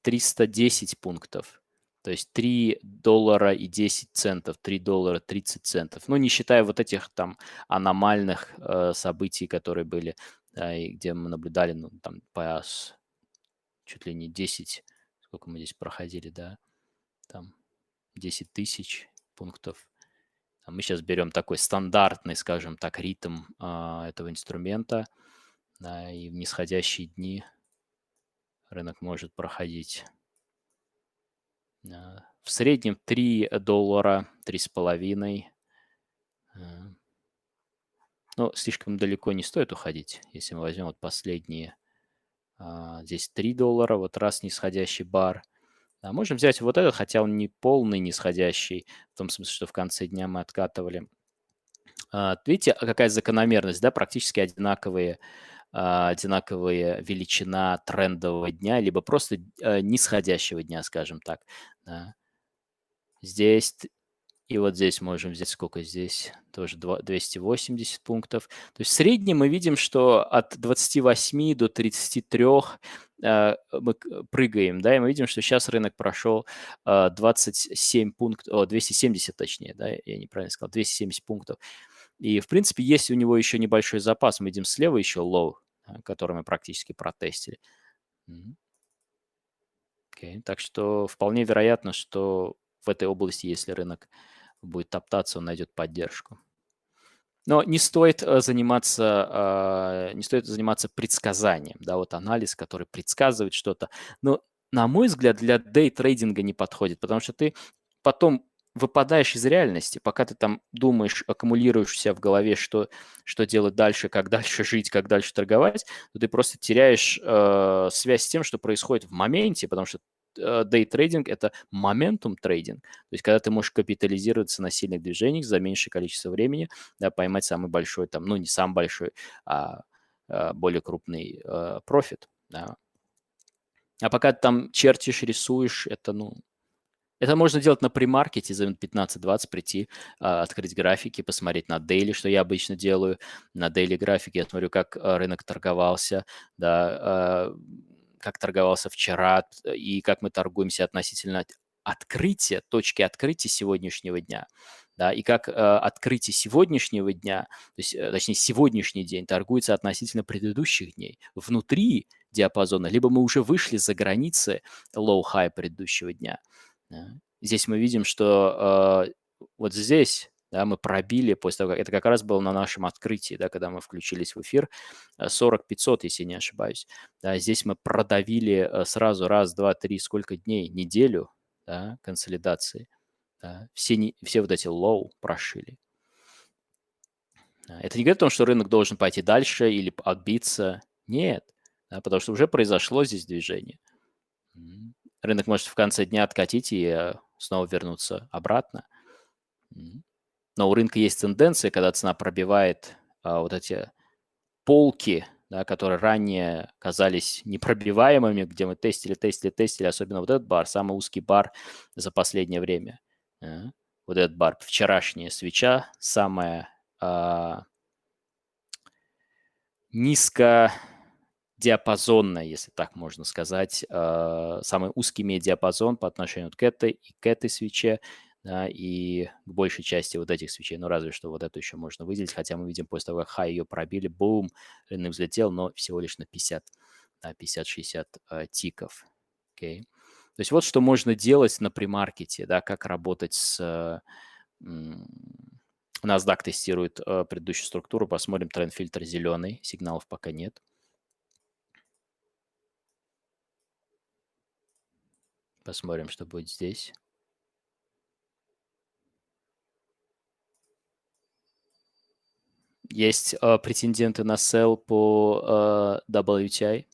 310 пунктов. То есть $3.10, $3.30. Ну, не считая вот этих там аномальных событий, которые были, да, и где мы наблюдали, ну, там, чуть ли не 10, сколько мы здесь проходили, да, там 10 тысяч пунктов. А мы сейчас берем такой стандартный, скажем так, ритм этого инструмента, да, и в нисходящие дни рынок может проходить в среднем $3, $3,5. Но слишком далеко не стоит уходить. Если мы возьмем вот последние, здесь $3, вот раз нисходящий бар. Можем взять вот этот, хотя он не полный нисходящий, в том смысле, что в конце дня мы откатывали. Видите, какая закономерность, да, практически одинаковая величина трендового дня, либо просто нисходящего дня, скажем так. Да. Здесь и вот здесь можем взять, сколько здесь, тоже 280 пунктов. То есть в среднем мы видим, что от 28 до 33 мы прыгаем, да, и мы видим, что сейчас рынок прошел 27 пунктов, 270 точнее, да, я неправильно сказал, 270 пунктов. И, в принципе, есть у него еще небольшой запас. Мы видим слева еще лоу, который мы практически протестили. Окей. Так что вполне вероятно, что в этой области, если рынок будет топтаться, он найдет поддержку. Но не стоит заниматься предсказанием, да, вот анализ, который предсказывает что-то. Но, на мой взгляд, для дейтрейдинга не подходит, потому что ты потом выпадаешь из реальности, пока ты там думаешь, аккумулируешь у себя в голове, что делать дальше, как дальше жить, как дальше торговать, то ты просто теряешь связь с тем, что происходит в моменте, потому что дейтрейдинг – это моментум трейдинг, то есть когда ты можешь капитализироваться на сильных движениях за меньшее количество времени, да, поймать самый большой, там, ну не самый большой, а более крупный профит. Да. А пока ты там чертишь, рисуешь, это можно делать на премаркете за минут 15-20, прийти, открыть графики, посмотреть на дейли, что я обычно делаю. На дейли графике я смотрю, как рынок торговался, да, как торговался вчера и как мы торгуемся относительно открытия, точки открытия сегодняшнего дня. Да, и как открытие сегодняшнего дня, то есть, точнее, сегодняшний день торгуется относительно предыдущих дней. Внутри диапазона, либо мы уже вышли за границы low-high предыдущего дня. Да. Здесь мы видим, что вот здесь, да, мы пробили после того, как это как раз было на нашем открытии, да, когда мы включились в эфир, 40-500, если не ошибаюсь. Да, здесь мы продавили сразу раз, два, три, сколько дней, неделю, да, консолидации. Да, все вот эти low прошили. Да, это не говорит о том, что рынок должен пойти дальше или отбиться. Нет, да, потому что уже произошло здесь движение. Рынок может в конце дня откатить и снова вернуться обратно. Но у рынка есть тенденция, когда цена пробивает вот эти полки, да, которые ранее казались непробиваемыми, где мы тестили, особенно вот этот бар, самый узкий бар за последнее время. Вот этот бар, вчерашняя свеча, самая низкодиапазонная, если так можно сказать, самый узкий медиапазон по отношению к этой свече, да, и к большей части вот этих свечей, ну, разве что вот эту еще можно выделить, хотя мы видим, после того, как хай ее пробили, бум, рынок взлетел, но всего лишь на 50-60 тиков. Okay. То есть вот что можно делать на премаркете, да, как работать с... NASDAQ тестирует предыдущую структуру, посмотрим, тренд-фильтр зеленый, сигналов пока нет. Посмотрим, что будет здесь. Есть претенденты на sell по WTI.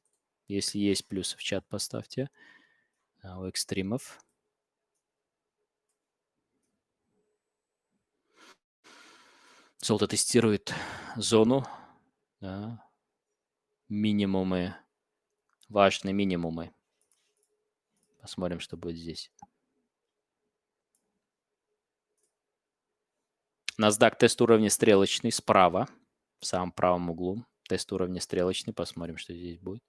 Если есть плюсы в чат, поставьте. У экстримов. Золото тестирует зону. Да. Минимумы. Важные минимумы. Посмотрим, что будет здесь. NASDAQ тест уровня стрелочный справа. В самом правом углу. Тест уровня стрелочный. Посмотрим, что здесь будет.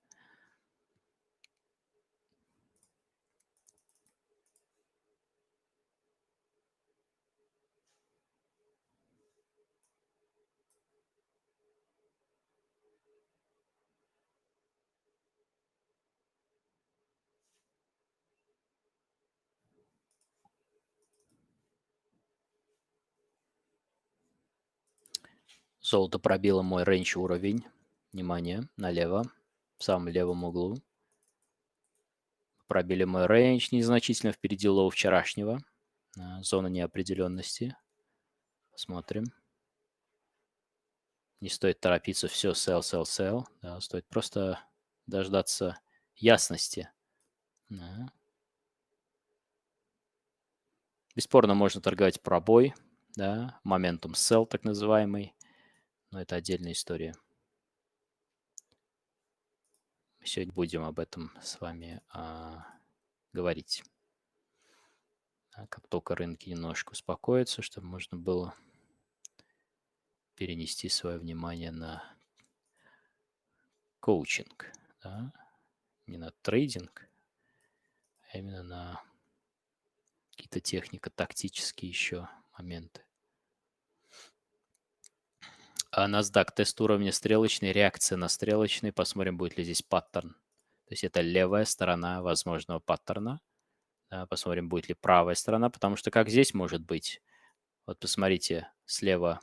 Золото пробило мой рейндж уровень. Внимание, налево, в самом левом углу. Пробили мой рейндж незначительно впереди лоу вчерашнего. Зона неопределенности. Посмотрим. Не стоит торопиться, все, sell. Да, стоит просто дождаться ясности. Да. Бесспорно, можно торговать пробой, да, моментум sell так называемый, но это отдельная история. Мы сегодня будем об этом с вами говорить. Как только рынки немножко успокоятся, чтобы можно было перенести свое внимание на коучинг, да? Не на трейдинг, а именно на какие-то технико-тактические еще моменты. А NASDAQ тест уровня стрелочный, реакция на стрелочный. Посмотрим, будет ли здесь паттерн. То есть это левая сторона возможного паттерна. Да, посмотрим, будет ли правая сторона, потому что как здесь может быть? Вот посмотрите, слева,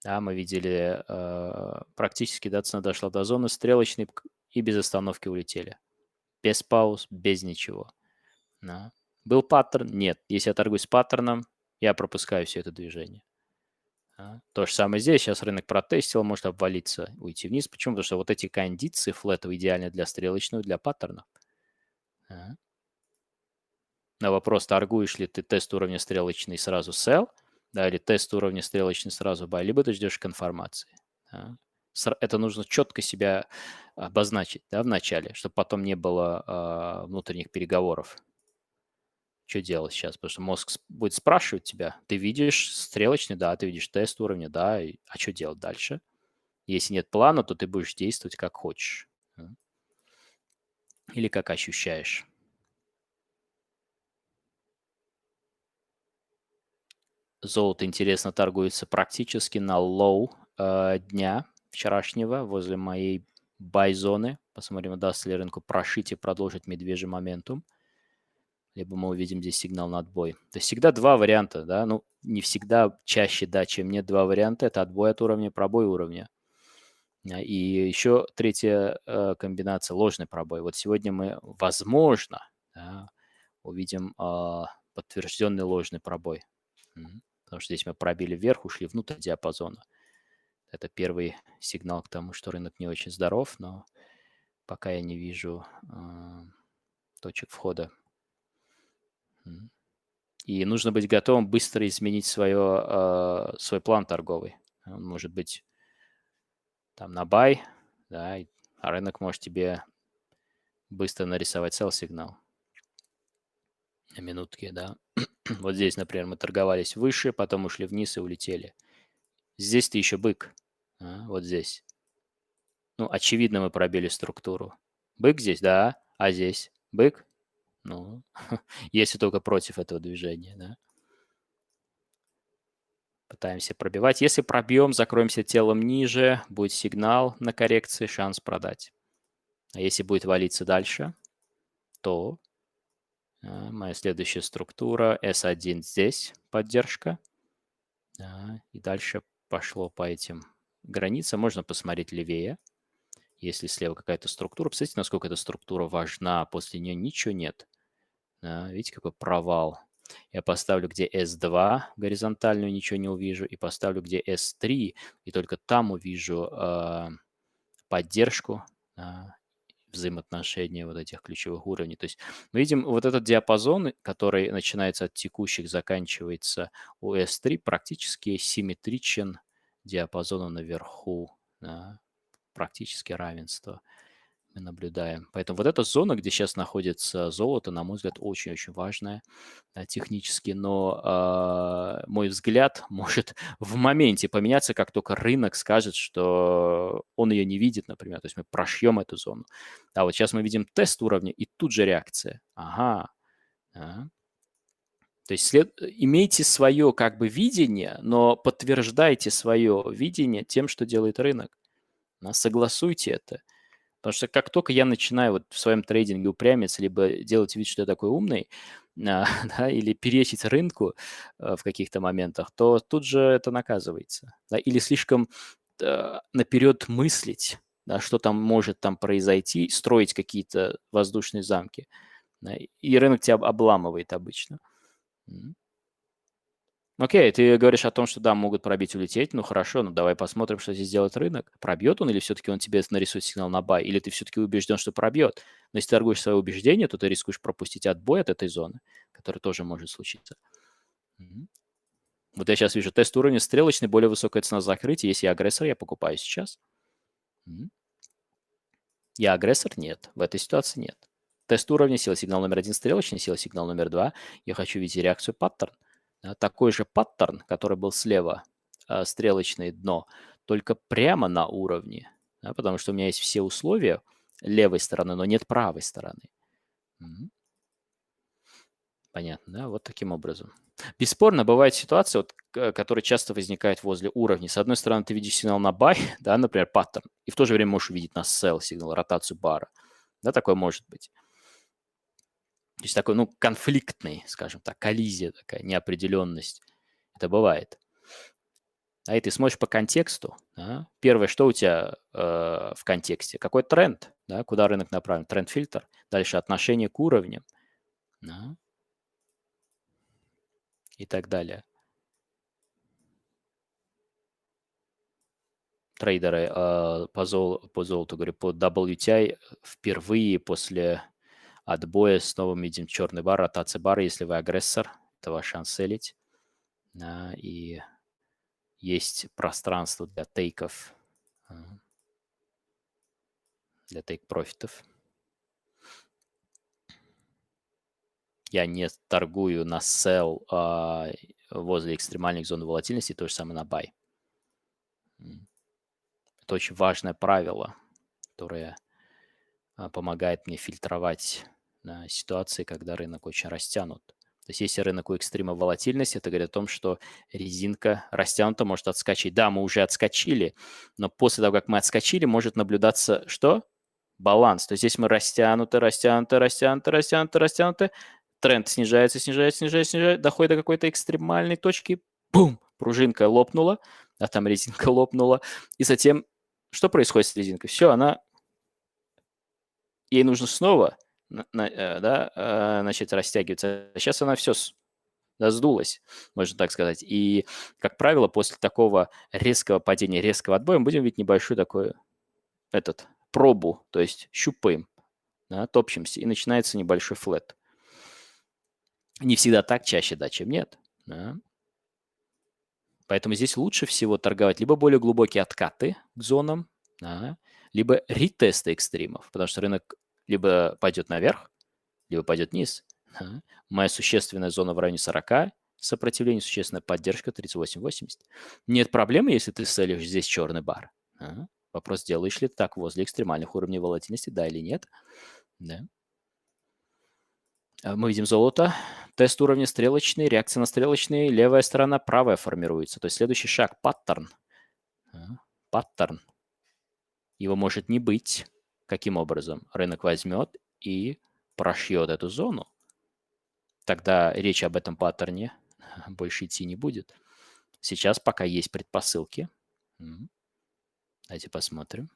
да, мы видели практически, да, цена дошла до зоны стрелочной и без остановки улетели. Без пауз, без ничего. Да. Был паттерн? Нет. Если я торгую с паттерном, я пропускаю все это движение. То же самое здесь. Сейчас рынок протестил, может обвалиться, уйти вниз. Почему? Потому что вот эти кондиции флетовые идеальны для стрелочного, для паттерна. На вопрос, торгуешь ли ты тест уровня стрелочный сразу sell, да, или тест уровня стрелочный сразу buy, либо ты ждешь конформации. Да. Это нужно четко себя обозначить, да, в начале, чтобы потом не было внутренних переговоров. Что делать сейчас? Потому что мозг будет спрашивать тебя, ты видишь стрелочный, да, ты видишь тест уровня, да, а что делать дальше? Если нет плана, то ты будешь действовать как хочешь. Да. Или как ощущаешь. Золото, интересно, торгуется практически на лоу дня вчерашнего возле моей buy-зоны. Посмотрим, удастся ли рынку прошить и продолжить медвежий моментум. Либо мы увидим здесь сигнал на отбой. То есть всегда два варианта, да, ну, не всегда, чаще, да, чем нет, два варианта. Это отбой от уровня, пробой уровня. И еще третья комбинация – ложный пробой. Вот сегодня мы, возможно, да, увидим подтвержденный ложный пробой. Потому что здесь мы пробили вверх, ушли внутрь диапазона. Это первый сигнал к тому, что рынок не очень здоров, но пока я не вижу точек входа. И нужно быть готовым быстро изменить свой план торговый. Он может быть там на buy, да, а рынок может тебе быстро нарисовать sell-сигнал на минутке, да. Вот здесь, например, мы торговались выше, потом ушли вниз и улетели. Здесь ты еще бык, вот здесь. Ну, очевидно, мы пробили структуру. Бык здесь, да, а здесь бык? Ну, если только против этого движения, да. Пытаемся пробивать. Если пробьем, закроемся телом ниже, будет сигнал на коррекции, шанс продать. А если будет валиться дальше, то моя следующая структура S1 здесь, поддержка. И дальше пошло по этим границам. Можно посмотреть левее. Если слева какая-то структура, представьте, насколько эта структура важна, после нее ничего нет. Видите, какой провал. Я поставлю, где S2 горизонтальную, ничего не увижу, и поставлю, где S3, и только там увижу поддержку, взаимоотношения вот этих ключевых уровней. То есть мы видим вот этот диапазон, который начинается от текущих, заканчивается у S3, практически симметричен диапазону наверху, да, практически равенство мы наблюдаем. Поэтому вот эта зона, где сейчас находится золото, на мой взгляд, очень-очень важная технически, но мой взгляд может в моменте поменяться, как только рынок скажет, что он ее не видит, например. То есть мы прошьем эту зону. А вот сейчас мы видим тест уровня, и тут же реакция. Ага. То есть имейте свое как бы видение, но подтверждайте свое видение тем, что делает рынок. Согласуйте это. Потому что как только я начинаю вот в своем трейдинге упрямиться, либо делать вид, что я такой умный, да, или перечить рынку в каких-то моментах, то тут же это наказывается. Да, или слишком наперед мыслить, да, что там может там произойти, строить какие-то воздушные замки. Да, и рынок тебя обламывает обычно. Окей, ты говоришь о том, что да, могут пробить, улететь. Ну хорошо, ну давай посмотрим, что здесь делает рынок. Пробьет он или все-таки он тебе нарисует сигнал на buy, или ты все-таки убежден, что пробьет. Но если ты торгуешь свое убеждение, то ты рискуешь пропустить отбой от этой зоны, который тоже может случиться. Вот я сейчас вижу тест уровня стрелочный, более высокая цена закрытия. Если я агрессор, я покупаю сейчас. Я агрессор? Нет. В этой ситуации нет. Тест уровня, сила сигнал номер 1 стрелочный, сила сигнал номер 2. Я хочу видеть реакцию паттерн. Такой же паттерн, который был слева, стрелочное дно, только прямо на уровне, да, потому что у меня есть все условия левой стороны, но нет правой стороны. Понятно, да? Вот таким образом. Бесспорно, бывает ситуация, вот, которая часто возникает возле уровней. С одной стороны, ты видишь сигнал на buy, да, например, паттерн, и в то же время можешь увидеть на sell сигнал, ротацию бара. Да, такое может быть. То есть такой, ну, конфликтный, скажем так, коллизия такая, неопределенность. Это бывает. И ты смотришь по контексту. Да? Первое, что у тебя в контексте? Какой тренд? Да? Куда рынок направлен? Тренд-фильтр. Дальше отношение к уровням. Да? и так далее. Трейдеры по золоту, говорю, по WTI впервые после отбоя снова видим черный бар, ротация бара. Если вы агрессор, это ваш шанс селить. Да, и есть пространство для тейков, для тейк-профитов. Я не торгую на sell возле экстремальных зон волатильности, то же самое на buy. Это очень важное правило, которое помогает мне фильтровать ситуации, когда рынок очень растянут. То есть если рынок у экстрима волатильности, это говорит о том, что резинка растянута, может отскочить. Да, мы уже отскочили, но после того, как мы отскочили, может наблюдаться что? Баланс. То есть здесь мы растянуты, тренд снижается, доходит до какой-то экстремальной точки, бум, пружинка лопнула, а там резинка лопнула, и затем что происходит с резинкой? Все, ей нужно снова начать растягиваться. Сейчас она все сдулась, можно так сказать. И, как правило, после такого резкого падения, резкого отбоя мы будем видеть небольшую такую пробу, то есть щупаем, топчемся, и начинается небольшой флет. Не всегда так, чаще да, чем нет. Да. Поэтому здесь лучше всего торговать либо более глубокие откаты к зонам, да, либо ретесты экстримов, потому что рынок либо пойдет наверх, либо пойдет вниз. Да. Моя существенная зона в районе 40, сопротивление, существенная поддержка 38-80. Нет проблемы, если ты селишь здесь черный бар. Да. Вопрос, делаешь ли ты так возле экстремальных уровней волатильности, да или нет. Да. Мы видим золото, тест уровня стрелочный, реакция на стрелочный, левая сторона, правая формируется. То есть следующий шаг – паттерн. Паттерн. Его может не быть. Каким образом? Рынок возьмет и прошьет эту зону. Тогда речь об этом паттерне больше идти не будет. Сейчас пока есть предпосылки. Давайте посмотрим.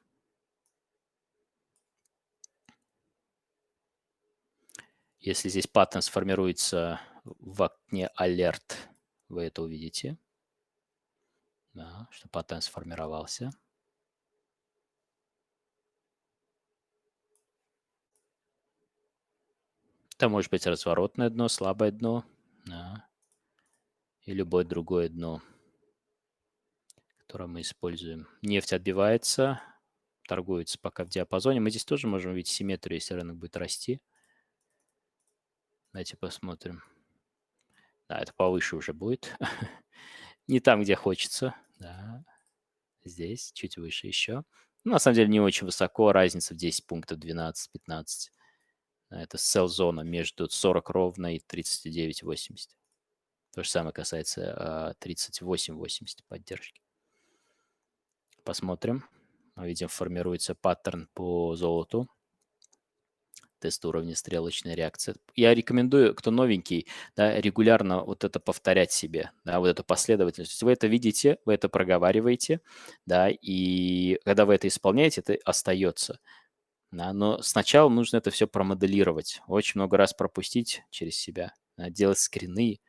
Если здесь паттерн сформируется в окне алерт, вы это увидите. Да, что паттерн сформировался. Это может быть разворотное дно, слабое дно, да, и любое другое дно, которое мы используем. Нефть отбивается, торгуется пока в диапазоне. Мы здесь тоже можем увидеть симметрию, если рынок будет расти. Давайте посмотрим. Да, это повыше уже будет. Не там, где хочется. Да. Здесь, чуть выше еще. Ну, на самом деле не очень высоко. Разница в 10 пунктов, 12-15. Это sell-зона между 40 ровно и 39,80. То же самое касается 38,80 поддержки. Посмотрим. Мы видим, формируется паттерн по золоту. Тест уровня стрелочная реакция. Я рекомендую, кто новенький, да, регулярно вот это повторять себе, да, вот эту последовательность. Вы это видите, вы это проговариваете, да, и когда вы это исполняете, это остается. Да, но сначала нужно это все промоделировать, очень много раз пропустить через себя, да, делать скрины,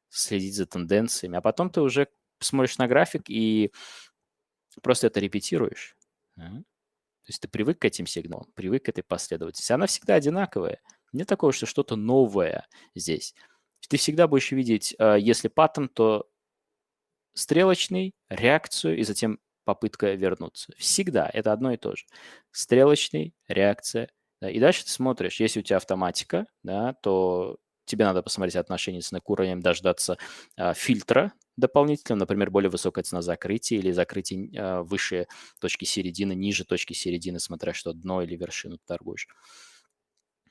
следить за тенденциями, а потом ты уже смотришь на график и просто это репетируешь. Да. То есть ты привык к этим сигналам, привык к этой последовательности. Она всегда одинаковая. Нет такого, что что-то новое здесь. Ты всегда будешь видеть, если паттерн, то стрелочный, реакцию и затем попытка вернуться. Всегда это одно и то же. Стрелочный, реакция. Да, и дальше ты смотришь, если у тебя автоматика, да, то тебе надо посмотреть отношения с уровнем, дождаться фильтра дополнительного, например, более высокая цена закрытия или закрытие выше точки середины, ниже точки середины, смотря что дно или вершину ты торгуешь.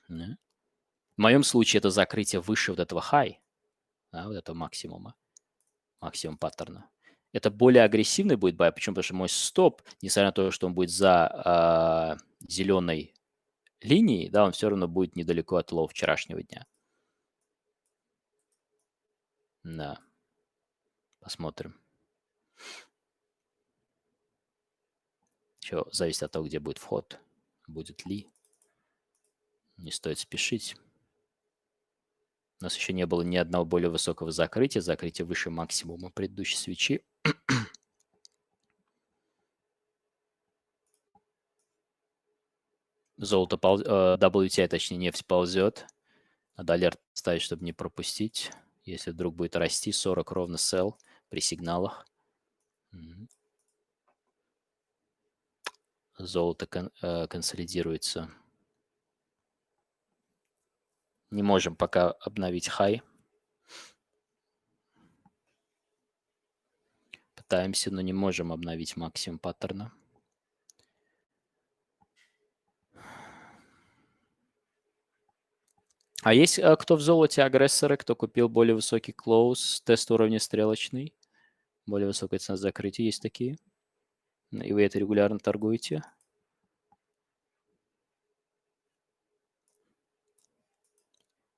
Да. В моем случае это закрытие выше вот этого high, да, вот этого максимума, максимум паттерна. Это более агрессивный будет бай. Почему? Потому что мой стоп, несмотря на то, что он будет за зеленой линией, да, он все равно будет недалеко от лоу вчерашнего дня. Да. Посмотрим. Еще зависит от того, где будет вход. Будет ли. Не стоит спешить. У нас еще не было ни одного более высокого закрытия, закрытие выше максимума предыдущей свечи. Золото WTI, точнее нефть ползет. Надо алерт ставить, чтобы не пропустить. Если вдруг будет расти, 40 ровно sell при сигналах. Золото консолидируется. Не можем пока обновить хай. Пытаемся, но не можем обновить максимум паттерна. А есть кто в золоте агрессоры, кто купил более высокий клоуз, тест уровня стрелочный, более высокая цена закрытия, есть такие? И вы это регулярно торгуете?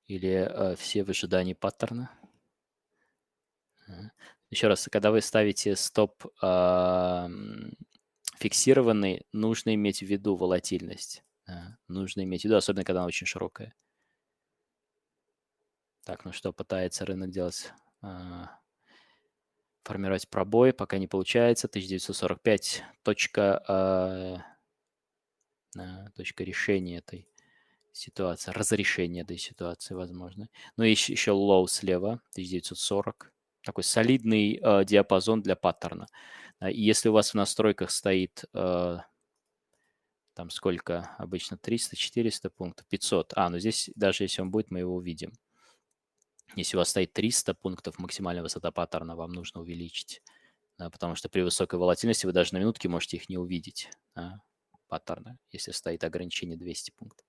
Или все в ожидании паттерна? Еще раз, когда вы ставите стоп фиксированный, нужно иметь в виду волатильность. Нужно иметь в виду, особенно когда она очень широкая. Так, ну что пытается рынок делать? Формировать пробой, пока не получается. 1945 точка решения этой ситуации, разрешения этой ситуации, возможно. Ну и еще лоу слева, 1940. Такой солидный диапазон для паттерна. И если у вас в настройках стоит там сколько обычно, 300, 400 пунктов, 500. Ну здесь даже если он будет, мы его увидим. Если у вас стоит 300 пунктов, максимальная высота паттерна вам нужно увеличить. Потому что при высокой волатильности вы даже на минутке можете их не увидеть, паттерны, если стоит ограничение 200 пунктов.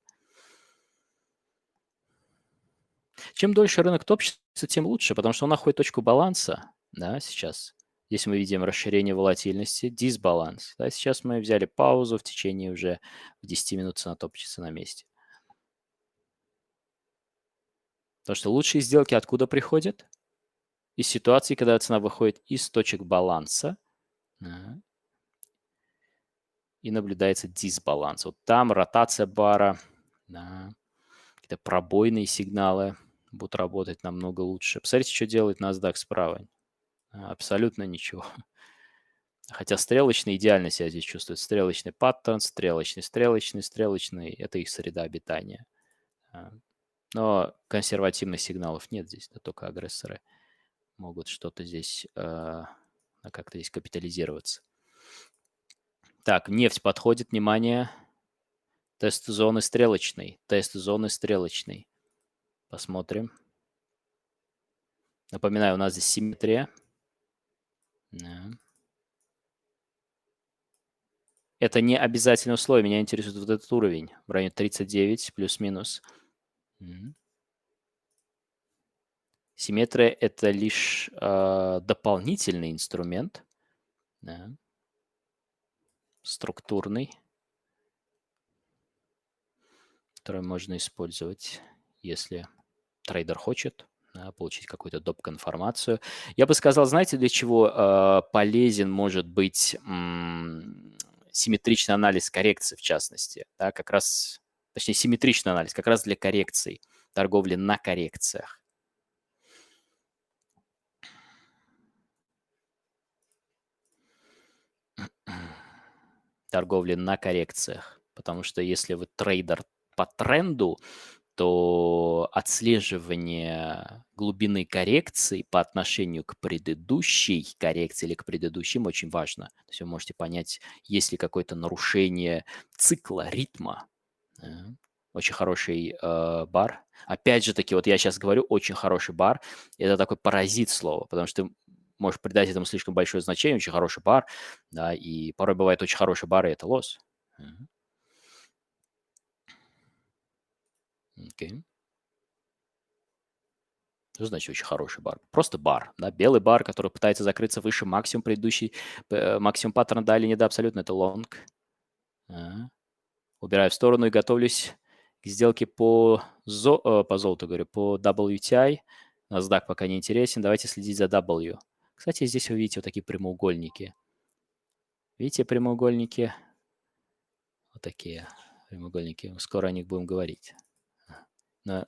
Чем дольше рынок топчется, тем лучше, потому что он находит точку баланса, сейчас. Здесь мы видим расширение волатильности, дисбаланс. Сейчас мы взяли паузу, в течение уже 10 минут цена топчется на месте. Потому что лучшие сделки откуда приходят? Из ситуации, когда цена выходит из точек баланса и наблюдается дисбаланс. Вот там ротация бара, какие-то пробойные сигналы будут работать намного лучше. Посмотрите, что делает NASDAQ справа. Абсолютно ничего. Хотя стрелочный идеально себя здесь чувствует. Стрелочный паттерн, стрелочный. Это их среда обитания. Но консервативных сигналов нет здесь, только агрессоры могут что-то здесь, как-то здесь капитализироваться. Так, нефть подходит, внимание. Тест зоны стрелочный. Посмотрим. Напоминаю, у нас здесь симметрия. Это не обязательное условие. Меня интересует вот этот уровень в районе 39 плюс-минус. Симметрия – это лишь дополнительный инструмент, структурный, который можно использовать, если трейдер хочет получить какую-то доп-конформацию. Я бы сказал, знаете, для чего полезен может быть симметричный анализ коррекции, в частности, как раз, точнее, симметричный анализ, как раз для коррекций, торговли на коррекциях. Торговли на коррекциях, потому что если вы трейдер по тренду, то отслеживание глубины коррекции по отношению к предыдущей коррекции или к предыдущим очень важно. То есть вы можете понять, есть ли какое-то нарушение цикла, ритма. Очень хороший бар. Опять же таки, вот я сейчас говорю, очень хороший бар. Это такой паразит слова, потому что ты можешь придать этому слишком большое значение, очень хороший бар, и порой бывает очень хороший бар, и это лосс. Окей. Что значит очень хороший бар? Просто бар, белый бар, который пытается закрыться выше максимум предыдущий, максимум паттерна, да или не, да, абсолютно, это лонг. Убираю в сторону и готовлюсь к сделке по золоту, говорю, по WTI. NASDAQ пока не интересен, давайте следить за W. Кстати, здесь вы видите вот такие прямоугольники. Видите прямоугольники? Вот такие прямоугольники. Скоро о них будем говорить.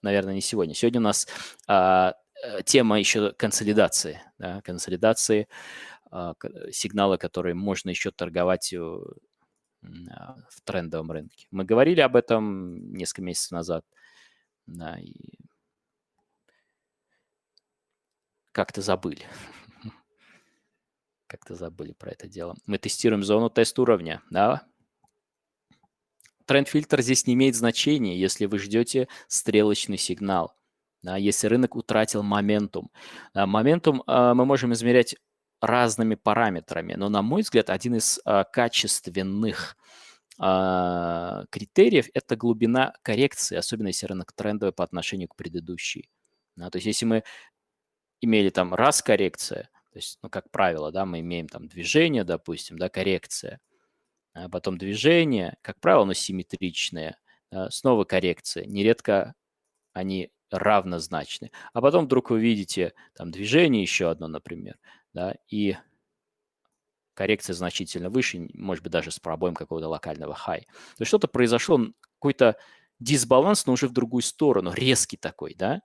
наверное, не сегодня. Сегодня у нас тема еще консолидации, да, консолидации, сигналы, которые можно еще торговать в трендовом рынке. Мы говорили об этом несколько месяцев назад, да, и как-то забыли. Как-то забыли про это дело. Мы тестируем зону тест-уровня, да. Тренд-фильтр здесь не имеет значения, если вы ждете стрелочный сигнал, да, если рынок утратил моментум. Моментум мы можем измерять разными параметрами, но, на мой взгляд, один из качественных критериев – это глубина коррекции, особенно если рынок трендовый по отношению к предыдущей. Да, то есть если мы имели там раз коррекция, то есть, ну, как правило, да, мы имеем там движение, допустим, да, коррекция, а потом движение, как правило, оно симметричное, снова коррекция, нередко они равнозначны. А потом вдруг вы видите там движение еще одно, например, да, и коррекция значительно выше, может быть, даже с пробоем какого-то локального хай. То есть что-то произошло, какой-то дисбаланс, но уже в другую сторону, резкий такой, да?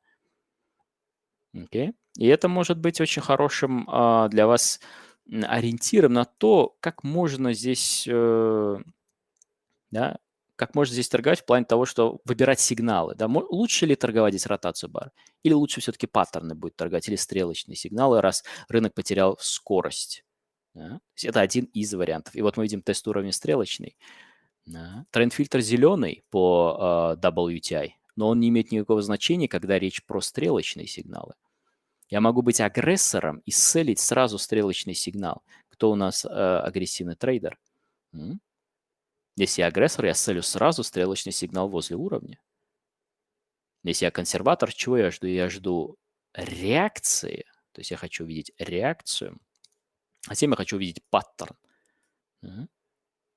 Okay. И это может быть очень хорошим для вас ориентиром на то, как можно здесь, да, как можно здесь торговать в плане того, что выбирать сигналы. Да? Лучше ли торговать здесь ротацию бара? Или лучше все-таки паттерны будет торговать, или стрелочные сигналы, раз рынок потерял скорость? Да? То есть это один из вариантов. И вот мы видим тест уровня стрелочный. Да. Тренд-фильтр зеленый по WTI, но он не имеет никакого значения, когда речь про стрелочные сигналы. Я могу быть агрессором и селить сразу стрелочный сигнал. Кто у нас агрессивный трейдер? Если я агрессор, я селю сразу стрелочный сигнал возле уровня. Если я консерватор, чего я жду? Я жду реакции, то есть я хочу увидеть реакцию, а затем я хочу увидеть паттерн.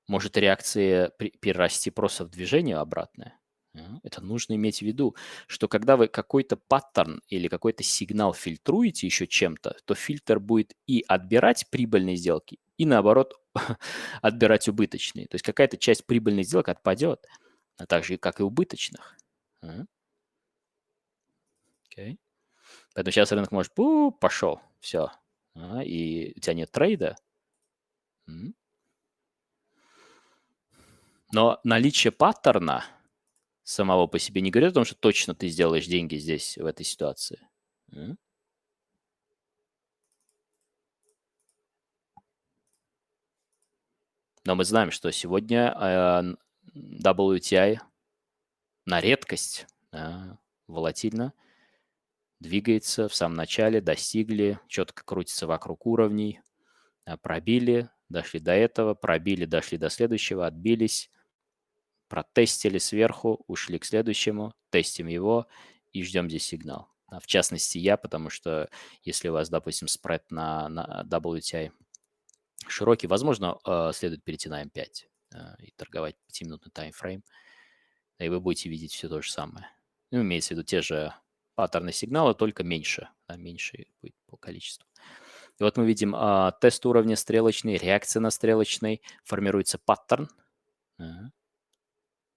Может реакция перерасти просто в движение обратное? Это нужно иметь в виду, что когда вы какой-то паттерн или какой-то сигнал фильтруете еще чем-то, то фильтр будет и отбирать прибыльные сделки, и наоборот отбирать убыточные. То есть какая-то часть прибыльных сделок отпадет, а так же, как и убыточных. Okay. Поэтому сейчас рынок может, пошел, все, и у тебя нет трейда. Но наличие паттерна самого по себе не говорит о том, что точно ты сделаешь деньги здесь, в этой ситуации. Но мы знаем, что сегодня WTI на редкость волатильно двигается в самом начале, достигли, четко крутится вокруг уровней, пробили, дошли до этого, пробили, дошли до следующего, отбились, протестили сверху, ушли к следующему, тестим его и ждем здесь сигнал. В частности, я, потому что если у вас, допустим, спред на WTI широкий, возможно, следует перейти на M5 и торговать 5-минутный таймфрейм, и вы будете видеть все то же самое. Ну, имеется в виду те же паттерны сигнала, только меньше, меньше будет по количеству. И вот мы видим тест уровня стрелочный, реакция на стрелочный, формируется паттерн.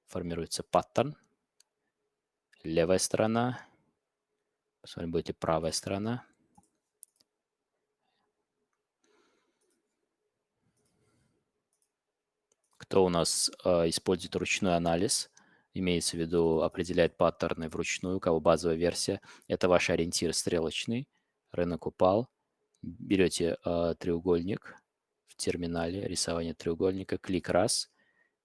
Формируется паттерн. Левая сторона. Посмотрим, будет ли правая сторона. Кто у нас использует ручной анализ, имеется в виду, определяет паттерны вручную, у кого базовая версия. Это ваш ориентир стрелочный. Рынок упал. Берете треугольник в терминале, рисование треугольника, клик раз,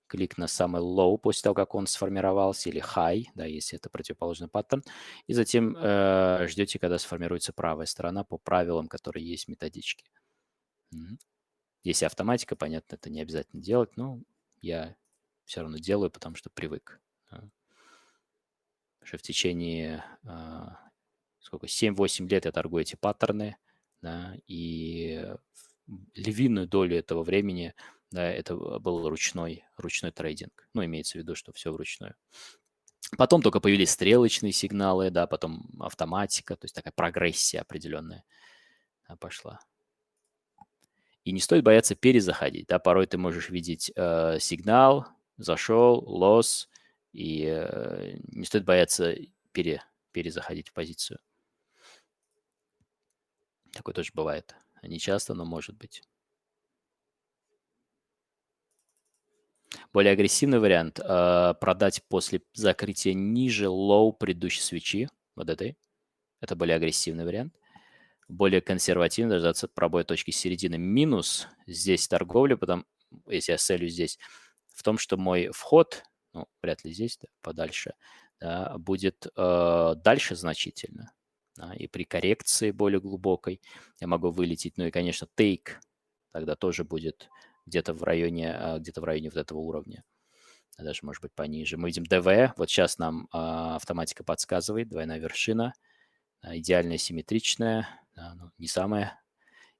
клик на самый low после того, как он сформировался, или high, да, если это противоположный паттерн, и затем ждете, когда сформируется правая сторона по правилам, которые есть в методичке. Если автоматика, понятно, это не обязательно делать, но я все равно делаю, потому что привык. Что в течение 7-8 лет я торгую эти паттерны, да, и львиную долю этого времени, да, это был ручной трейдинг. Ну, имеется в виду, что все вручную. Потом только появились стрелочные сигналы, да, потом автоматика, то есть такая прогрессия определенная пошла. И не стоит бояться перезаходить, да, порой ты можешь видеть сигнал, зашел, лосс, и не стоит бояться перезаходить в позицию. Такое тоже бывает. Не часто, но может быть. Более агрессивный вариант продать после закрытия ниже лоу предыдущей свечи, вот этой. Это более агрессивный вариант. Более консервативно дождаться пробоя точки середины. Минус здесь торговля, если я селю здесь, в том, что мой вход, ну, вряд ли здесь, да, подальше, да, будет дальше значительно. Да, и при коррекции более глубокой я могу вылететь. Ну и, конечно, тейк тогда тоже будет где-то в районе вот этого уровня. Даже, может быть, пониже. Мы видим ДВ. Вот сейчас нам автоматика подсказывает. Двойная вершина. Идеальная, симметричная. Да, ну, не самая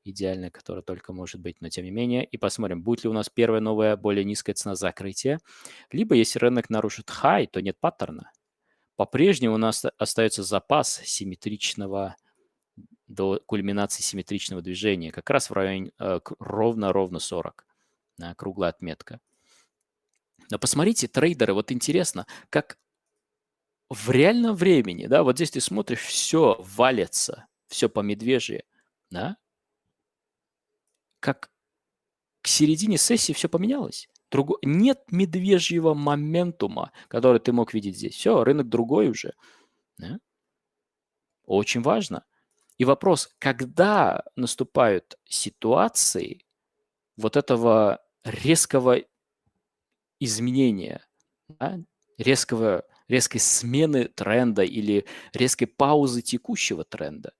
идеальная, которая только может быть, но тем не менее. И посмотрим, будет ли у нас первая новая, более низкая цена закрытия. Либо, если рынок нарушит хай, то нет паттерна. По-прежнему у нас остается запас симметричного до кульминации симметричного движения. Как раз в районе ровно 40. Да, круглая отметка. Но посмотрите, трейдеры, вот интересно, как в реальном времени, да, вот здесь ты смотришь, все валится, все по медвежье, да, как к середине сессии все поменялось. Нет медвежьего моментума, который ты мог видеть здесь. Все, рынок другой уже. Да? Очень важно. И вопрос, когда наступают ситуации вот этого резкого изменения, да, резкой смены тренда или резкой паузы текущего тренда.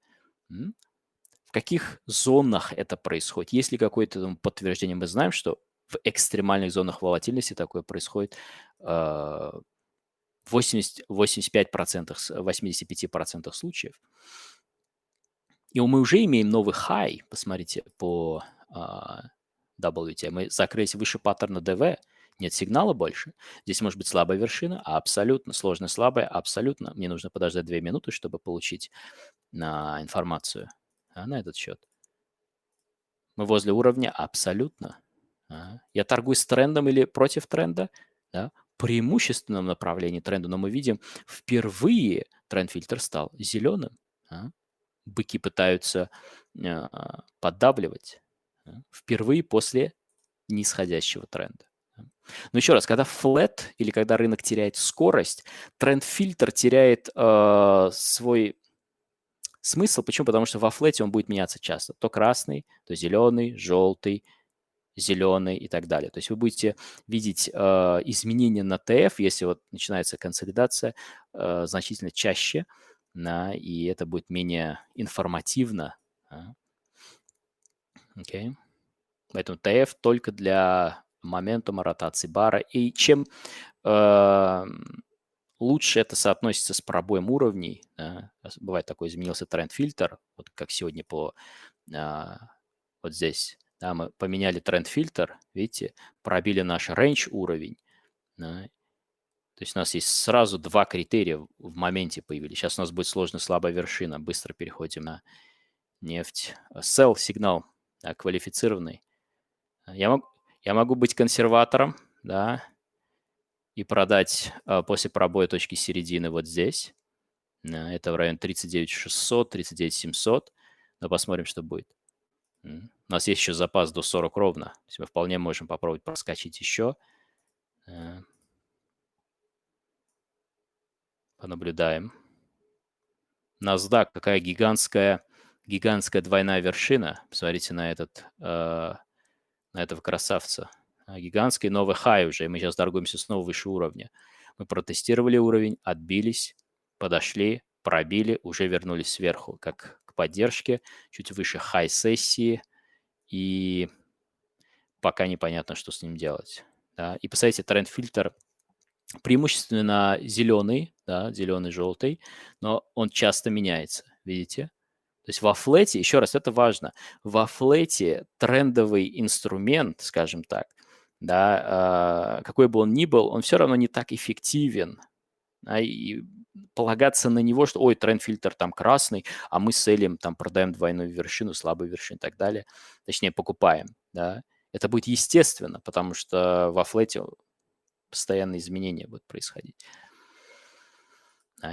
В каких зонах это происходит? Есть ли какое-то подтверждение? Мы знаем, что в экстремальных зонах волатильности такое происходит 85%, 85% случаев. И мы уже имеем новый хай, посмотрите, по WTI. Мы закрылись выше паттерна DV, нет сигнала больше. Здесь может быть слабая вершина, абсолютно. Сложная, слабая, абсолютно. Мне нужно подождать 2 минуты, чтобы получить информацию на этот счет. Мы возле уровня абсолютно. Я торгую с трендом или против тренда, да, преимущественном направлении тренда, но мы видим, впервые тренд-фильтр стал зеленым. Быки пытаются поддавливать впервые после нисходящего тренда. Но еще раз, когда флэт или когда рынок теряет скорость, тренд-фильтр теряет свой смысл. Почему? Потому что во флете он будет меняться часто. То красный, то зеленый, желтый, зеленый и так далее. То есть вы будете видеть изменения на ТФ, если вот начинается консолидация, значительно чаще, и это будет менее информативно. Okay. Поэтому ТФ только для моментума ротации бара. И чем лучше это соотносится с пробоем уровней, да, бывает такой, изменился тренд-фильтр, вот как сегодня вот здесь, да, мы поменяли тренд-фильтр, видите, пробили наш рейндж уровень, да, то есть у нас есть сразу 2 критерия в моменте появились. Сейчас у нас будет сложная слабая вершина, быстро переходим на нефть. Sell сигнал, да, квалифицированный. Я могу быть консерватором, да, и продать после пробоя точки середины вот здесь. Это в районе 39 600, 39 700. Но посмотрим, что будет. У нас есть еще запас до 40 ровно. То есть мы вполне можем попробовать проскочить еще. Понаблюдаем. NASDAQ, какая гигантская двойная вершина. Посмотрите на этого красавца. Гигантский новый хай уже, и мы сейчас торгуемся снова выше уровня. Мы протестировали уровень, отбились, подошли, пробили, уже вернулись сверху, как к поддержке, чуть выше хай сессии, и пока непонятно, что с ним делать. Да. И посмотрите, тренд-фильтр преимущественно зеленый, да, зеленый-желтый, но он часто меняется, видите? То есть во флете, еще раз, это важно, во флете трендовый инструмент, скажем так, да, какой бы он ни был, он все равно не так эффективен. Да, и полагаться на него, что, ой, тренд-фильтр там красный, а мы селим, там продаем двойную вершину, слабую вершину и так далее, точнее покупаем, да, это будет естественно, потому что во флете постоянные изменения будут происходить.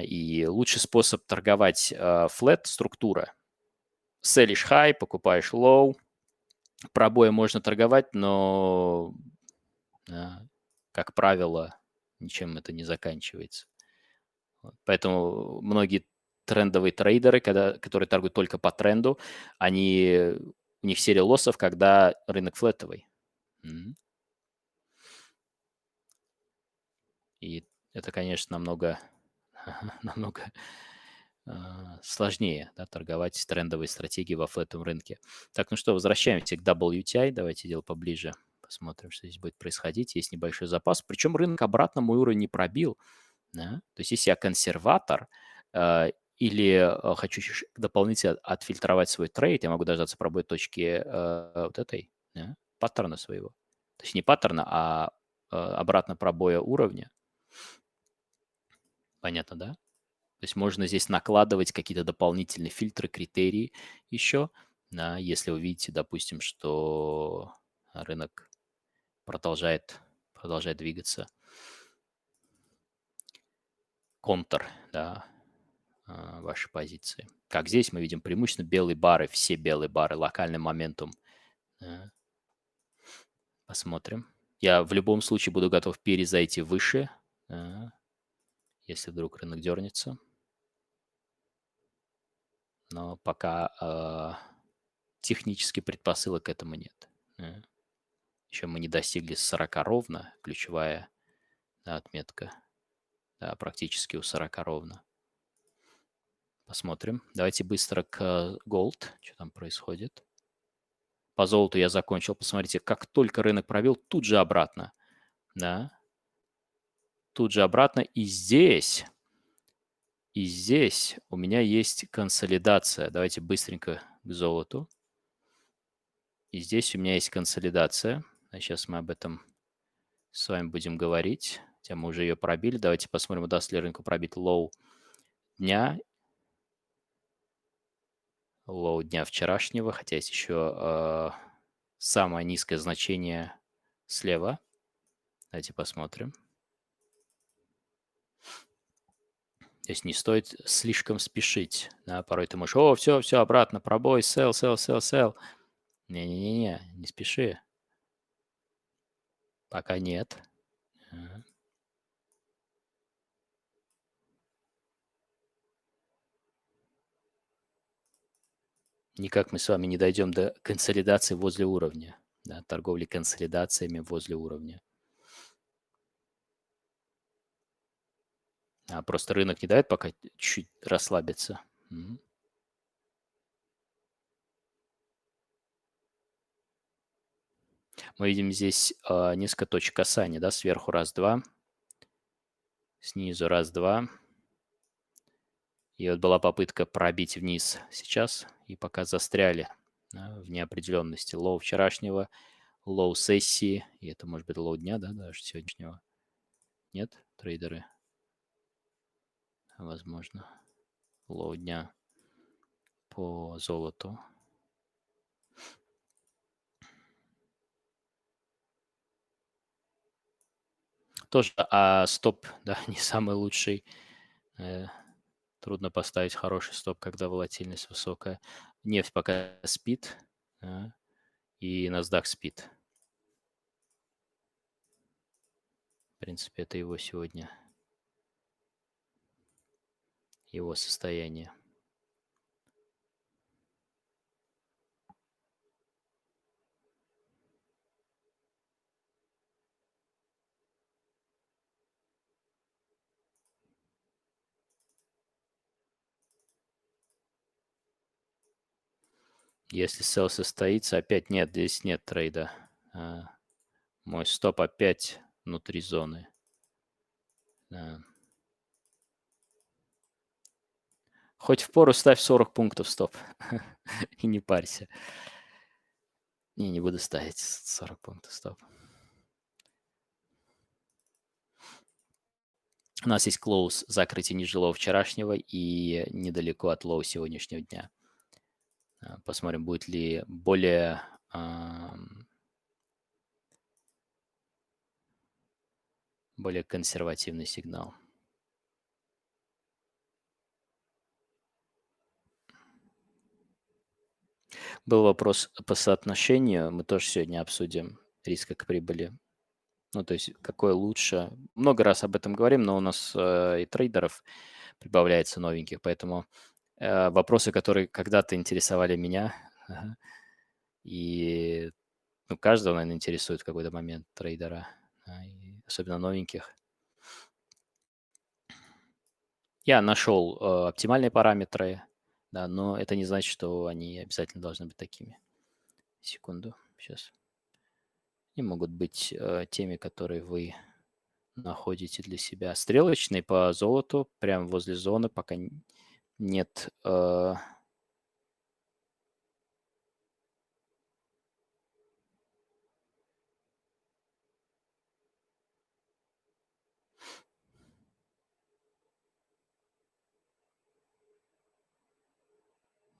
И лучший способ торговать flat – структура. Селишь high, покупаешь low. Пробоем можно торговать, но, как правило, ничем это не заканчивается. Поэтому многие трендовые трейдеры, которые торгуют только по тренду, у них серия лоссов, когда рынок флетовый. И это, конечно, намного сложнее, да, торговать трендовые стратегии во флетовом рынке. Так, ну что, возвращаемся к WTI. Давайте дело поближе. Посмотрим, что здесь будет происходить. Есть небольшой запас. Причем рынок обратно мой уровень не пробил. Да? То есть если я консерватор или хочу дополнительно отфильтровать свой трейд, я могу дождаться пробоя точки вот этой, паттерна своего. То есть не паттерна, а обратно пробоя уровня. Понятно, да? То есть можно здесь накладывать какие-то дополнительные фильтры, критерии еще, да, если вы видите, допустим, что рынок продолжает двигаться. Контр, да, вашей позиции. Как здесь мы видим преимущественно белые бары, все белые бары, локальный моментум. Посмотрим. Я в любом случае буду готов перезайти выше, если вдруг рынок дернется. Но пока технически предпосылок к этому нет. Еще мы не достигли 40 ровно, ключевая отметка. Да, практически у 40 ровно. Посмотрим. Давайте быстро к Gold. Что там происходит? По золоту я закончил. Посмотрите, как только рынок пробил, тут же обратно. Да. Тут же обратно. И здесь у меня есть консолидация. Давайте быстренько к золоту. И здесь у меня есть консолидация. Сейчас мы об этом с вами будем говорить. Хотя мы уже ее пробили. Давайте посмотрим, удастся ли рынку пробить лоу дня. Лоу дня вчерашнего. Хотя есть еще самое низкое значение слева. Давайте посмотрим. То есть не стоит слишком спешить. Да? Порой ты можешь, все, обратно, пробой, sell. Не-не-не, не спеши. Пока нет. Никак мы с вами не дойдем до консолидации возле уровня. Да? Торговли консолидациями возле уровня. Просто рынок не дает пока чуть расслабиться. Мы видим здесь несколько точек касания, да, сверху раз-два, снизу раз-два. И вот была попытка пробить вниз сейчас, и пока застряли, да, в неопределенности. Лоу вчерашнего, лоу сессии, и это может быть лоу дня, да, даже сегодняшнего. Нет, трейдеры? Возможно. Лоу дня по золоту. Тоже стоп, да, не самый лучший. Трудно поставить хороший стоп, когда волатильность высокая. Нефть пока спит, да, и NASDAQ спит. В принципе, это его сегодня, его состояние. Если sell состоится, опять нет, здесь нет трейда. Мой стоп опять внутри зоны. Да. Хоть впору ставь 40 пунктов стоп. И не парься. Не буду ставить 40 пунктов стоп. У нас есть close закрытие ниже лоу вчерашнего и недалеко от лоу сегодняшнего дня. Посмотрим, будет ли более консервативный сигнал. Был вопрос по соотношению. Мы тоже сегодня обсудим риска к прибыли. Ну, то есть какое лучше. Много раз об этом говорим, но у нас и трейдеров прибавляется новеньких, поэтому вопросы, которые когда-то интересовали меня, ага, и ну, каждого, наверное, интересует в какой-то момент трейдера, и особенно новеньких. Я нашел оптимальные параметры, да, но это не значит, что они обязательно должны быть такими. Секунду, сейчас. И могут быть теми, которые вы находите для себя. Стрелочный по золоту, прямо возле зоны, пока нет.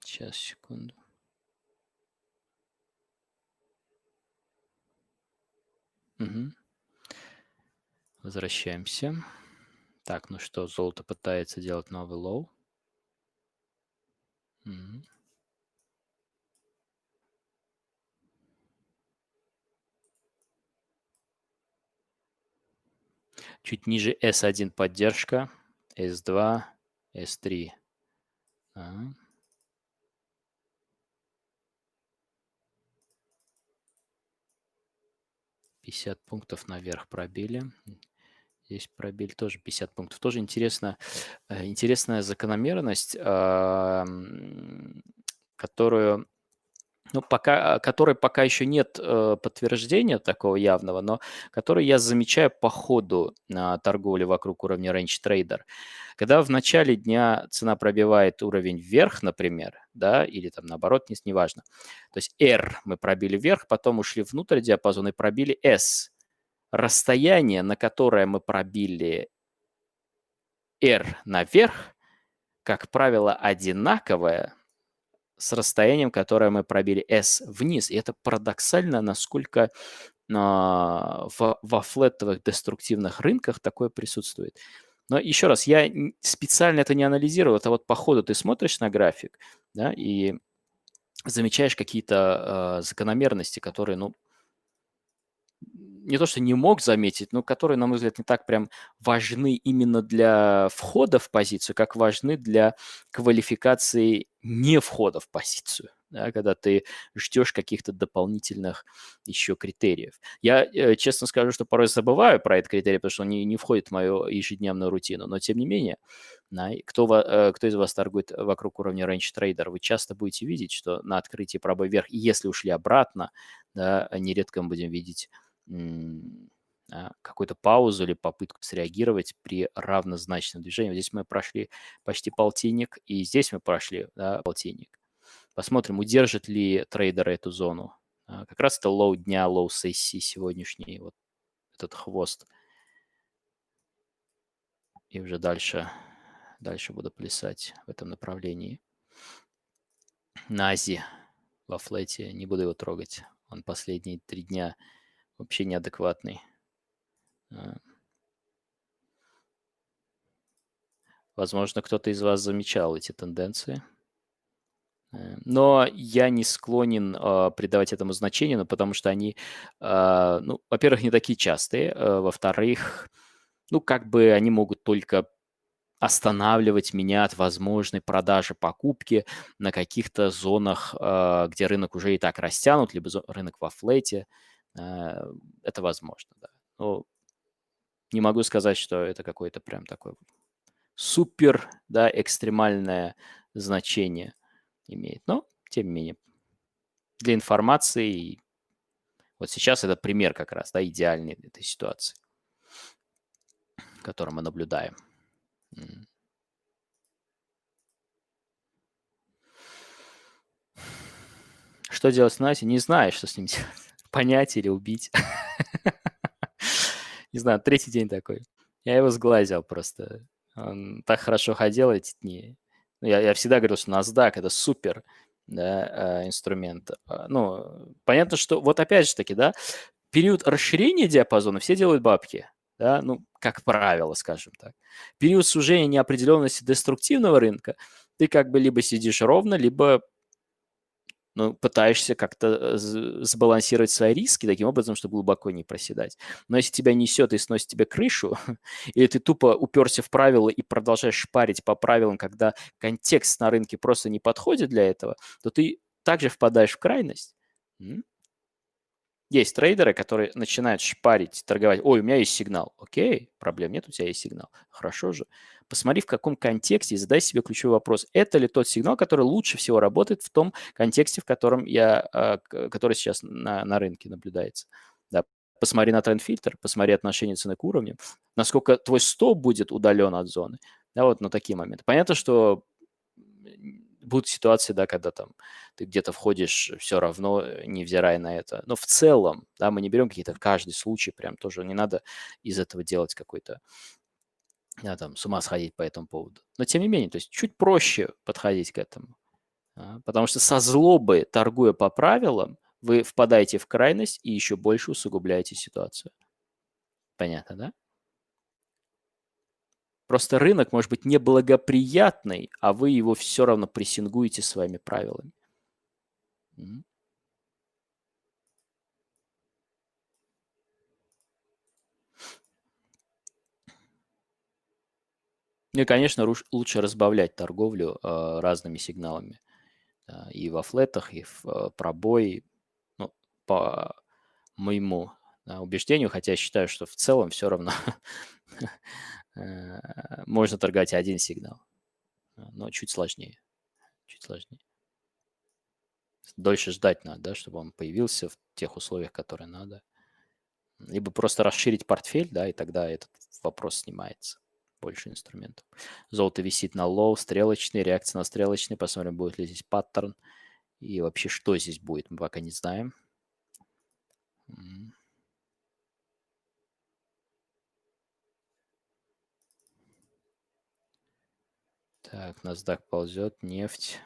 Сейчас, секунду. Угу. Возвращаемся. Так, ну что, золото пытается делать новый лоу. Угу. Чуть ниже S1 поддержка, S2, S3. Ага. 50 пунктов наверх пробили. Здесь пробили тоже 50 пунктов. Тоже интересно, интересная закономерность, которую, ну, которой пока еще нет подтверждения такого явного, но который я замечаю по ходу торговли вокруг уровня range trader. Когда в начале дня цена пробивает уровень вверх, например, да, или там наоборот, неважно. То есть R мы пробили вверх, потом ушли внутрь диапазона и пробили S. Расстояние, на которое мы пробили R наверх, как правило, одинаковое с расстоянием, которое мы пробили S вниз. И это парадоксально, насколько во флетовых деструктивных рынках такое присутствует. Но еще раз, я специально это не анализировал, это вот по ходу ты смотришь на график, да, и замечаешь какие-то закономерности, которые, ну, не то, что не мог заметить, но которые, на мой взгляд, не так прям важны именно для входа в позицию, как важны для квалификации не входа в позицию, да, когда ты ждешь каких-то дополнительных еще критериев. Я честно скажу, что порой забываю про этот критерий, потому что он не входит в мою ежедневную рутину, но тем не менее, да, кто из вас торгует вокруг уровня range trader, вы часто будете видеть, что на открытии пробой вверх, и если ушли обратно, да, нередко мы будем видеть какую-то паузу или попытку среагировать при равнозначном движении. Здесь мы прошли почти полтинник, и здесь мы прошли, да, полтинник. Посмотрим, удержит ли трейдеры эту зону. Как раз это лоу дня, лоу сессии сегодняшний, вот этот хвост. И уже дальше буду плясать в этом направлении. Нази во флете, не буду его трогать. Он последние 3 дня вообще неадекватный. Возможно, кто-то из вас замечал эти тенденции. Но я не склонен придавать этому значение, ну, потому что они, ну, во-первых, не такие частые, во-вторых, ну, как бы они могут только останавливать меня от возможной продажи, покупки на каких-то зонах, где рынок уже и так растянут, либо рынок во флете. Это возможно, да. Но не могу сказать, что это какое-то прям такое супер, да, экстремальное значение имеет. Но, тем не менее, для информации, вот сейчас это пример как раз, да, идеальный этой ситуации, которую мы наблюдаем. Что делать с Настей? Не знаю, что с ним делать. Понять или убить. Не знаю, 3-й день такой. Я его сглазил просто. Он так хорошо ходил эти дни. Я всегда говорил, что NASDAQ – это супер, да, инструмент. Ну, понятно, что вот опять же таки, да, период расширения диапазона все делают бабки, да, ну, как правило, скажем так. Период сужения неопределенности деструктивного рынка ты как бы либо сидишь ровно, либо Ну, пытаешься как-то сбалансировать свои риски таким образом, чтобы глубоко не проседать. Но если тебя несет и сносит тебе крышу, или ты тупо уперся в правила и продолжаешь шпарить по правилам, когда контекст на рынке просто не подходит для этого, то ты также впадаешь в крайность. Есть трейдеры, которые начинают шпарить, торговать. Ой, у меня есть сигнал. Окей, проблем нет, у тебя есть сигнал. Хорошо же. Посмотри, в каком контексте, и задай себе ключевой вопрос. Это ли тот сигнал, который лучше всего работает в том контексте, в котором который сейчас на рынке наблюдается. Да. Посмотри на тренд-фильтр, посмотри отношение цены к уровню, насколько твой стоп будет удален от зоны. Да, вот на такие моменты. Понятно, что будут ситуации, да, когда там ты где-то входишь все равно, невзирая на это. Но в целом, да, мы не берем какие-то каждый случай, прям тоже не надо из этого делать какой-то, да, там, с ума сходить по этому поводу. Но тем не менее, то есть чуть проще подходить к этому. Потому что со злобы, торгуя по правилам, вы впадаете в крайность и еще больше усугубляете ситуацию. Понятно, да? Просто рынок может быть неблагоприятный, а вы его все равно прессингуете своими правилами. Мгм. Ну и, конечно, лучше разбавлять торговлю разными сигналами. И во флетах, и в пробой. Ну, по моему убеждению, хотя я считаю, что в целом все равно можно торговать один сигнал, но чуть сложнее. Чуть сложнее. Дольше ждать надо, да, чтобы он появился в тех условиях, которые надо. Либо просто расширить портфель, да, и тогда этот вопрос снимается. Больше инструментов. Золото висит на лоу, стрелочный, реакция на стрелочный. Посмотрим, будет ли здесь паттерн. И вообще, что здесь будет, мы пока не знаем. Так, NASDAQ ползет, нефть.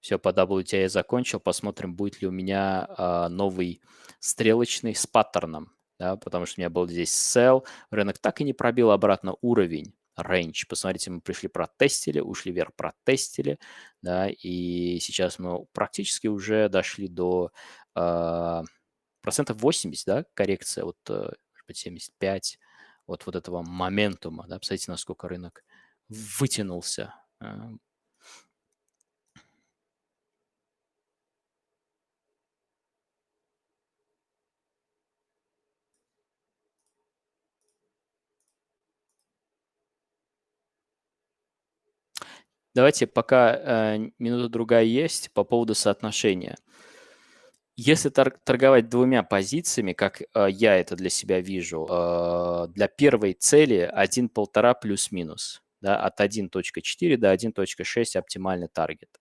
Все, по WTI я закончил. Посмотрим, будет ли у меня новый стрелочный с паттерном. Да, потому что у меня был здесь sell. Рынок так и не пробил обратно уровень. Range. Посмотрите, мы пришли, протестили, ушли вверх, протестили. Да, и сейчас мы практически уже дошли до процентов 80, да, коррекция, вот, может быть, 75 вот этого моментума. Да, посмотрите, насколько рынок вытянулся. Давайте, пока минута-другая есть, по поводу соотношения. Если торговать двумя позициями, как я это для себя вижу, для первой цели 1,5 плюс-минус, да, от 1.4 до 1.6 оптимальный таргет.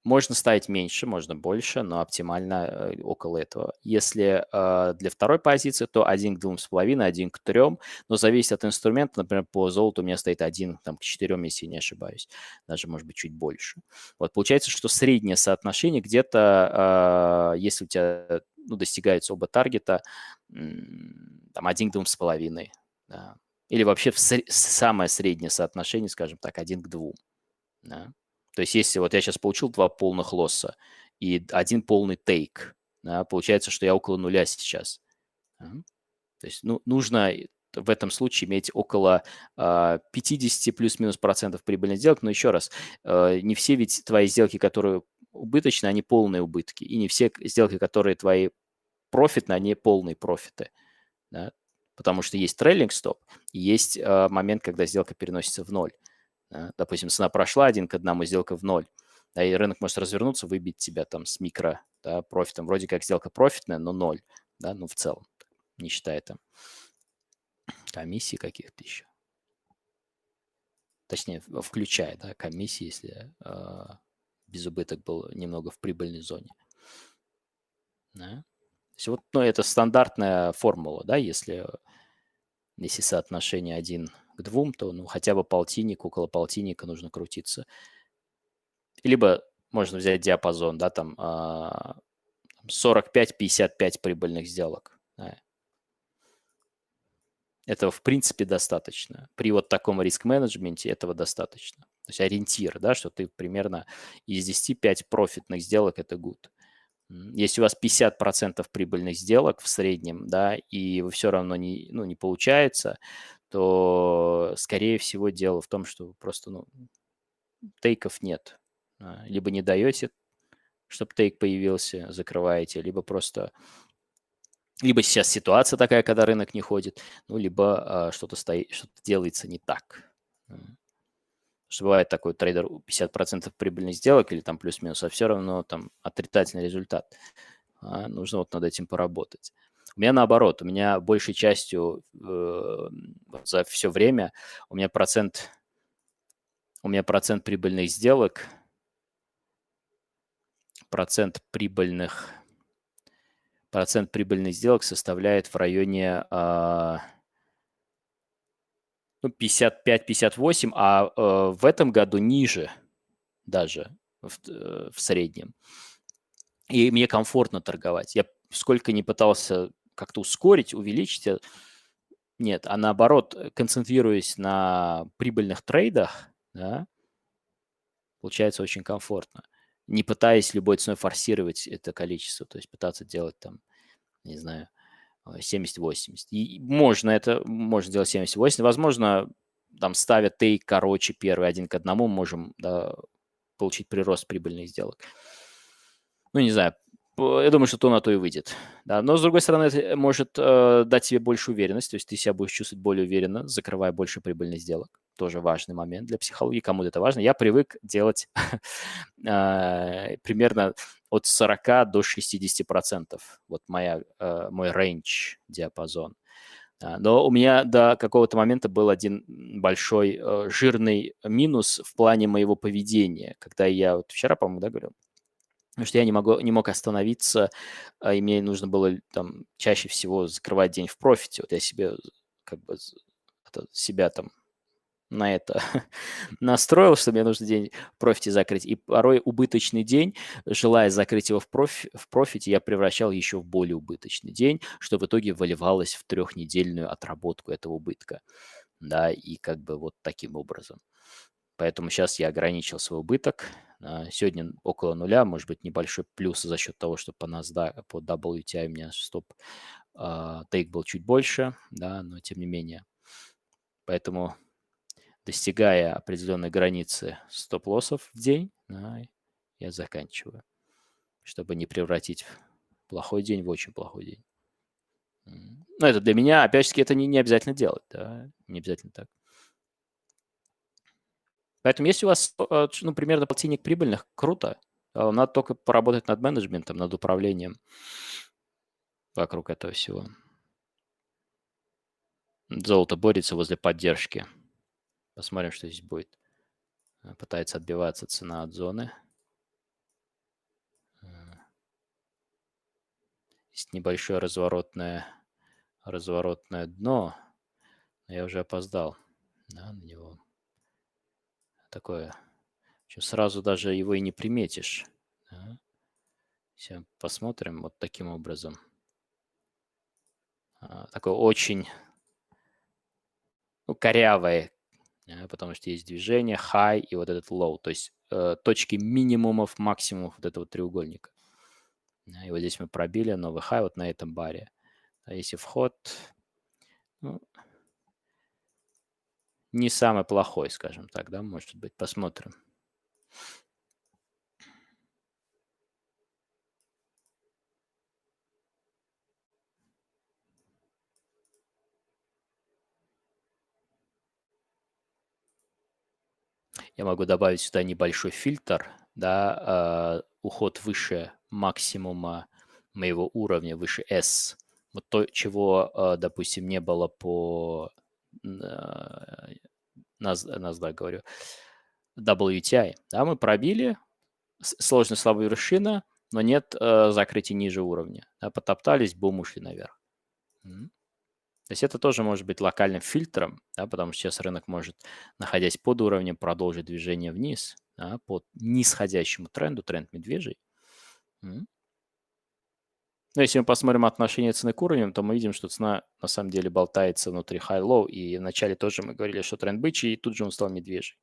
Можно ставить меньше, можно больше, но оптимально около этого. Если для второй позиции, то 1 к 2,5, 1 к 3, но зависит от инструмента. Например, по золоту у меня стоит 1 там, к 4, если не ошибаюсь. Даже, может быть, чуть больше. Вот, получается, что среднее соотношение где-то, если у тебя достигаются оба таргета, там 1 к 2,5. Да. Или вообще самое среднее соотношение, скажем так, 1 к 2. Да. То есть если вот я сейчас получил 2 полных лосса и 1 полный тейк, да, получается, что я около нуля сейчас. Да. То есть нужно в этом случае иметь около 50 плюс-минус процентов прибыльных сделок. Но еще раз, не все ведь твои сделки, которые убыточные, они полные убытки. И не все сделки, которые твои профитные, они полные профиты. Да. Потому что есть трейлинг стоп, и есть момент, когда сделка переносится в ноль. Допустим, цена прошла 1 к 1, сделка в ноль. Да, и рынок может развернуться, выбить тебя там с микро, да, профитом. Вроде как сделка профитная, но ноль. Да, ну в целом, не считая там комиссии каких-то еще. Точнее, включая, да, комиссии, если безубыток был немного в прибыльной зоне. Да. То есть вот, это стандартная формула, да, если соотношение 1 к 2, то хотя бы полтинник, около полтинника нужно крутиться. Либо можно взять диапазон, да, там 45-55 прибыльных сделок. Да. Этого, в принципе, достаточно. При вот таком риск-менеджменте этого достаточно. То есть ориентир, да, что ты примерно из 10 5 профитных сделок – это good. Если у вас 50% прибыльных сделок в среднем, да, и вы все равно не получается, то, скорее всего, дело в том, что вы просто, тейков нет. Либо не даете, чтобы тейк появился, закрываете, либо сейчас ситуация такая, когда рынок не ходит, либо что-то делается не так. Что бывает такой трейдер 50% прибыльных сделок или там плюс-минус, а все равно там отрицательный результат. Нужно вот над этим поработать. У меня наоборот, у меня большей частью за все время у меня процент прибыльных сделок, процент прибыльных сделок составляет в районе 55-58, а в этом году ниже даже в среднем. И мне комфортно торговать. Я сколько не пытался как-то ускорить, увеличить, нет, а наоборот, концентрируясь на прибыльных трейдах, да, получается очень комфортно. Не пытаясь любой ценой форсировать это количество, то есть пытаться делать там, не знаю, 70-80. И можно делать 70-80. Возможно, там ставя тейк короче первый 1 к 1, можем, да, получить прирост прибыльных сделок. Не знаю, я думаю, что то на то и выйдет. Да. Но, с другой стороны, это может дать тебе больше уверенности, то есть ты себя будешь чувствовать более уверенно, закрывая больше прибыльных сделок. Тоже важный момент для психологии, кому-то это важно. Я привык делать примерно от 40 до 60%. Вот мой рейндж, диапазон. Но у меня до какого-то момента был один большой жирный минус в плане моего поведения. Когда я вот вчера, по-моему, да, говорил, потому что я не мог остановиться, и мне нужно было там чаще всего закрывать день в профите. Вот я себе как бы себя там на это настроил, что мне нужно день в профите закрыть. И порой убыточный день, желая закрыть его в профите, я превращал еще в более убыточный день, что в итоге выливалось в 3-недельную отработку этого убытка. Да, и как бы вот таким образом. Поэтому сейчас я ограничил свой убыток. Сегодня около нуля, может быть, небольшой плюс за счет того, что по NASDAQ, по WTI у меня стоп-тейк был чуть больше, да, но тем не менее. Поэтому, достигая определенной границы стоп-лоссов в день, да, я заканчиваю, чтобы не превратить плохой день в очень плохой день. Но это для меня, опять же, это не обязательно делать, да, не обязательно так. Поэтому если у вас, примерно полтинник прибыльных, круто. Надо только поработать над менеджментом, над управлением вокруг этого всего. Золото борется возле поддержки. Посмотрим, что здесь будет. Пытается отбиваться цена от зоны. Есть небольшое разворотное дно. Но я уже опоздал, да, на него. Такое. В общем, сразу даже его и не приметишь. Да. Сейчас посмотрим вот таким образом. Такое очень корявое, потому что есть движение, high и вот этот low, то есть точки минимумов, максимумов вот этого треугольника. И вот здесь мы пробили новый high вот на этом баре. А если вход, не самый плохой, скажем так, да, может быть, посмотрим. Я могу добавить сюда небольшой фильтр, да, уход выше максимума моего уровня, выше S. Вот то, чего, допустим, не было по NASDAQ, говорю, WTI. Да, мы пробили, сложная слабая вершина, но нет закрытия ниже уровня. Да, потоптались, бум, ушли наверх. То есть это тоже может быть локальным фильтром, да, потому что сейчас рынок может, находясь под уровнем, продолжить движение вниз, да, по нисходящему тренду, тренд медвежий. Но если мы посмотрим отношение цены к уровням, то мы видим, что цена на самом деле болтается внутри high-low, и вначале тоже мы говорили, что тренд бычий, и тут же он стал медвежий.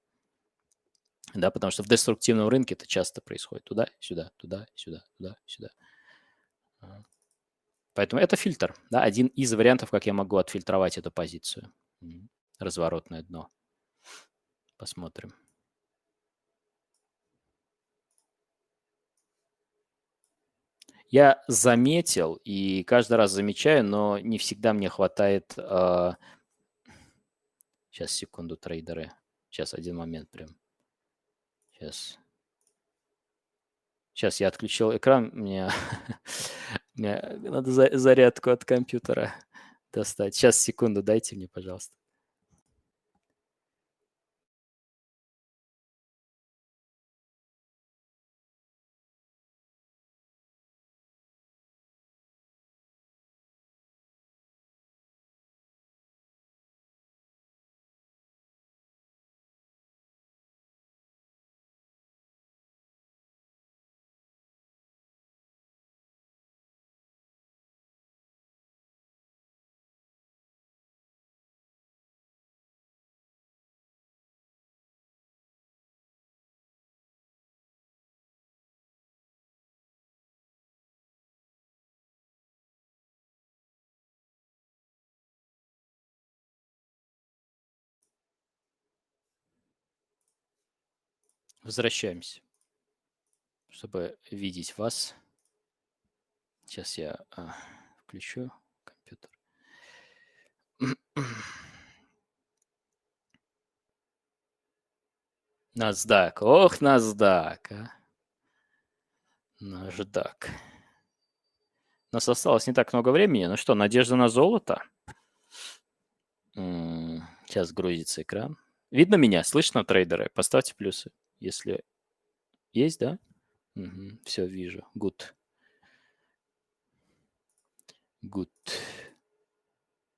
Да, потому что в деструктивном рынке это часто происходит. Туда, сюда, туда, сюда, туда, сюда. Поэтому это фильтр. Да, один из вариантов, как я могу отфильтровать эту позицию. Разворотное дно. Посмотрим. Я заметил и каждый раз замечаю, но не всегда мне хватает. Сейчас, секунду, трейдеры. Сейчас, один момент прям. Сейчас. Сейчас я отключил экран. Мне надо зарядку от компьютера достать. Сейчас, секунду, дайте мне, пожалуйста. Возвращаемся, чтобы видеть вас. Сейчас я включу компьютер. NASDAQ. Ох, NASDAQ. NASDAQ. У нас осталось не так много времени. Ну что, надежда на золото? Сейчас грузится экран. Видно меня? Слышно, трейдеры? Поставьте плюсы, если есть, да? Все, вижу. Good. Good.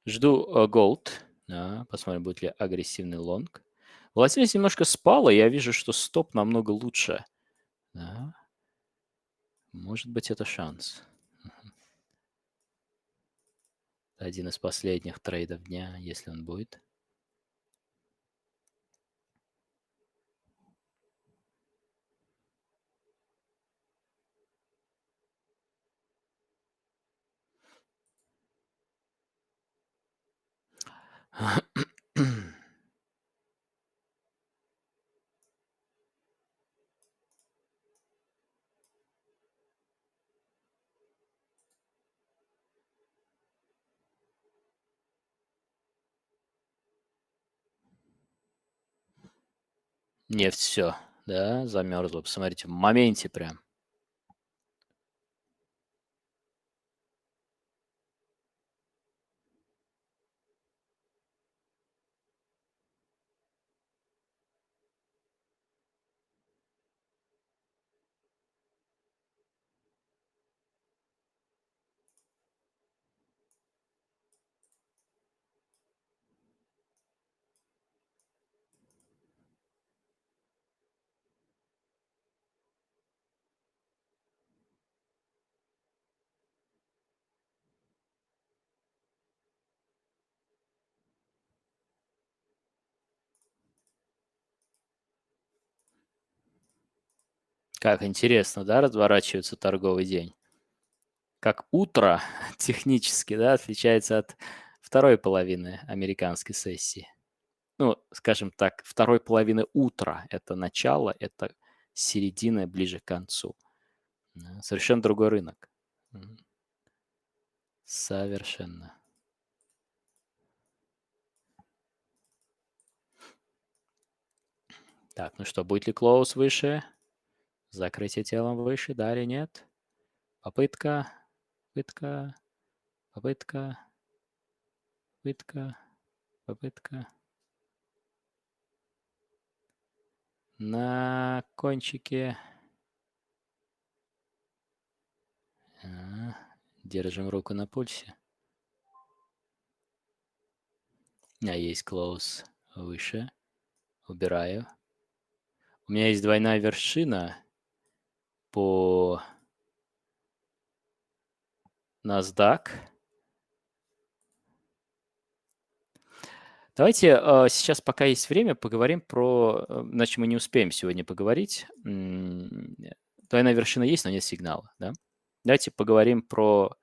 Жду gold. Да, посмотрим, будет ли агрессивный лонг. Волатильность немножко спала. Я вижу, что стоп намного лучше. Да. Может быть, это шанс. Один из последних трейдов дня, если он будет. Нефть все, да, замерзла. Посмотрите, в моменте прям. Как интересно, да, разворачивается торговый день. Как утро технически, да, отличается от второй половины американской сессии. Ну, скажем так, второй половины утра – это начало, это середина, ближе к концу. Да, совершенно другой рынок. Совершенно. Так, ну что, будет ли клоус выше? Закрытие телом выше, да или нет? Попытка, попытка, попытка, попытка, попытка. На кончике. Держим руку на пульсе. У меня есть close выше. Убираю. У меня есть двойная вершина по NASDAQ. Давайте сейчас, пока есть время, поговорим про... Иначе мы не успеем сегодня поговорить. Двойная вершина есть, но нет сигнала. Да? Давайте поговорим про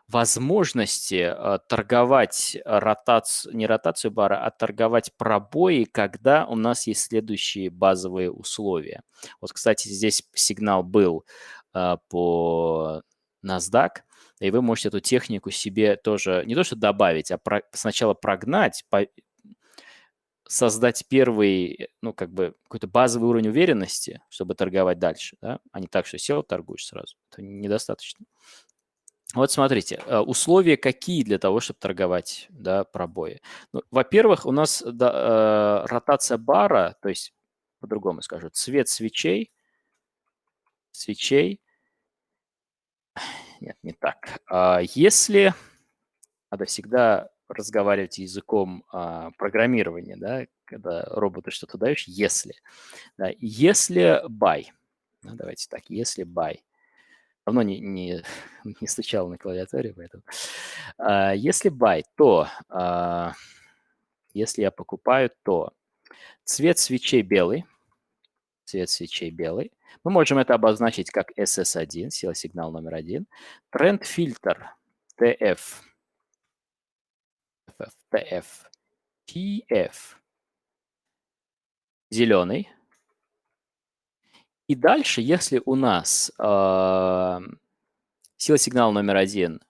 возможности торговать не ротацию бара, а торговать пробои, когда у нас есть следующие базовые условия. Вот, кстати, здесь сигнал был по NASDAQ, и вы можете эту технику себе тоже не то что добавить, а сначала прогнать, создать первый, ну, как бы какой-то базовый уровень уверенности, чтобы торговать дальше, да, а не так, что сел, торгуешь сразу. Это недостаточно. Вот смотрите, условия какие для того, чтобы торговать, да, пробои. Ну, во-первых, у нас ротация бара, то есть, по-другому скажу, цвет свечей, нет, не так. Если, надо всегда разговаривать языком программирования, да, когда роботу что-то даешь, если, да, если buy, ну, давайте так, если buy, давно не стучал на клавиатуре, поэтому. Если buy, то если я покупаю, то цвет свечей белый. Мы можем это обозначить как SS1, сигнал номер 1. Тренд-фильтр TF, TF, зеленый. И дальше, если у нас сигнал номер 1,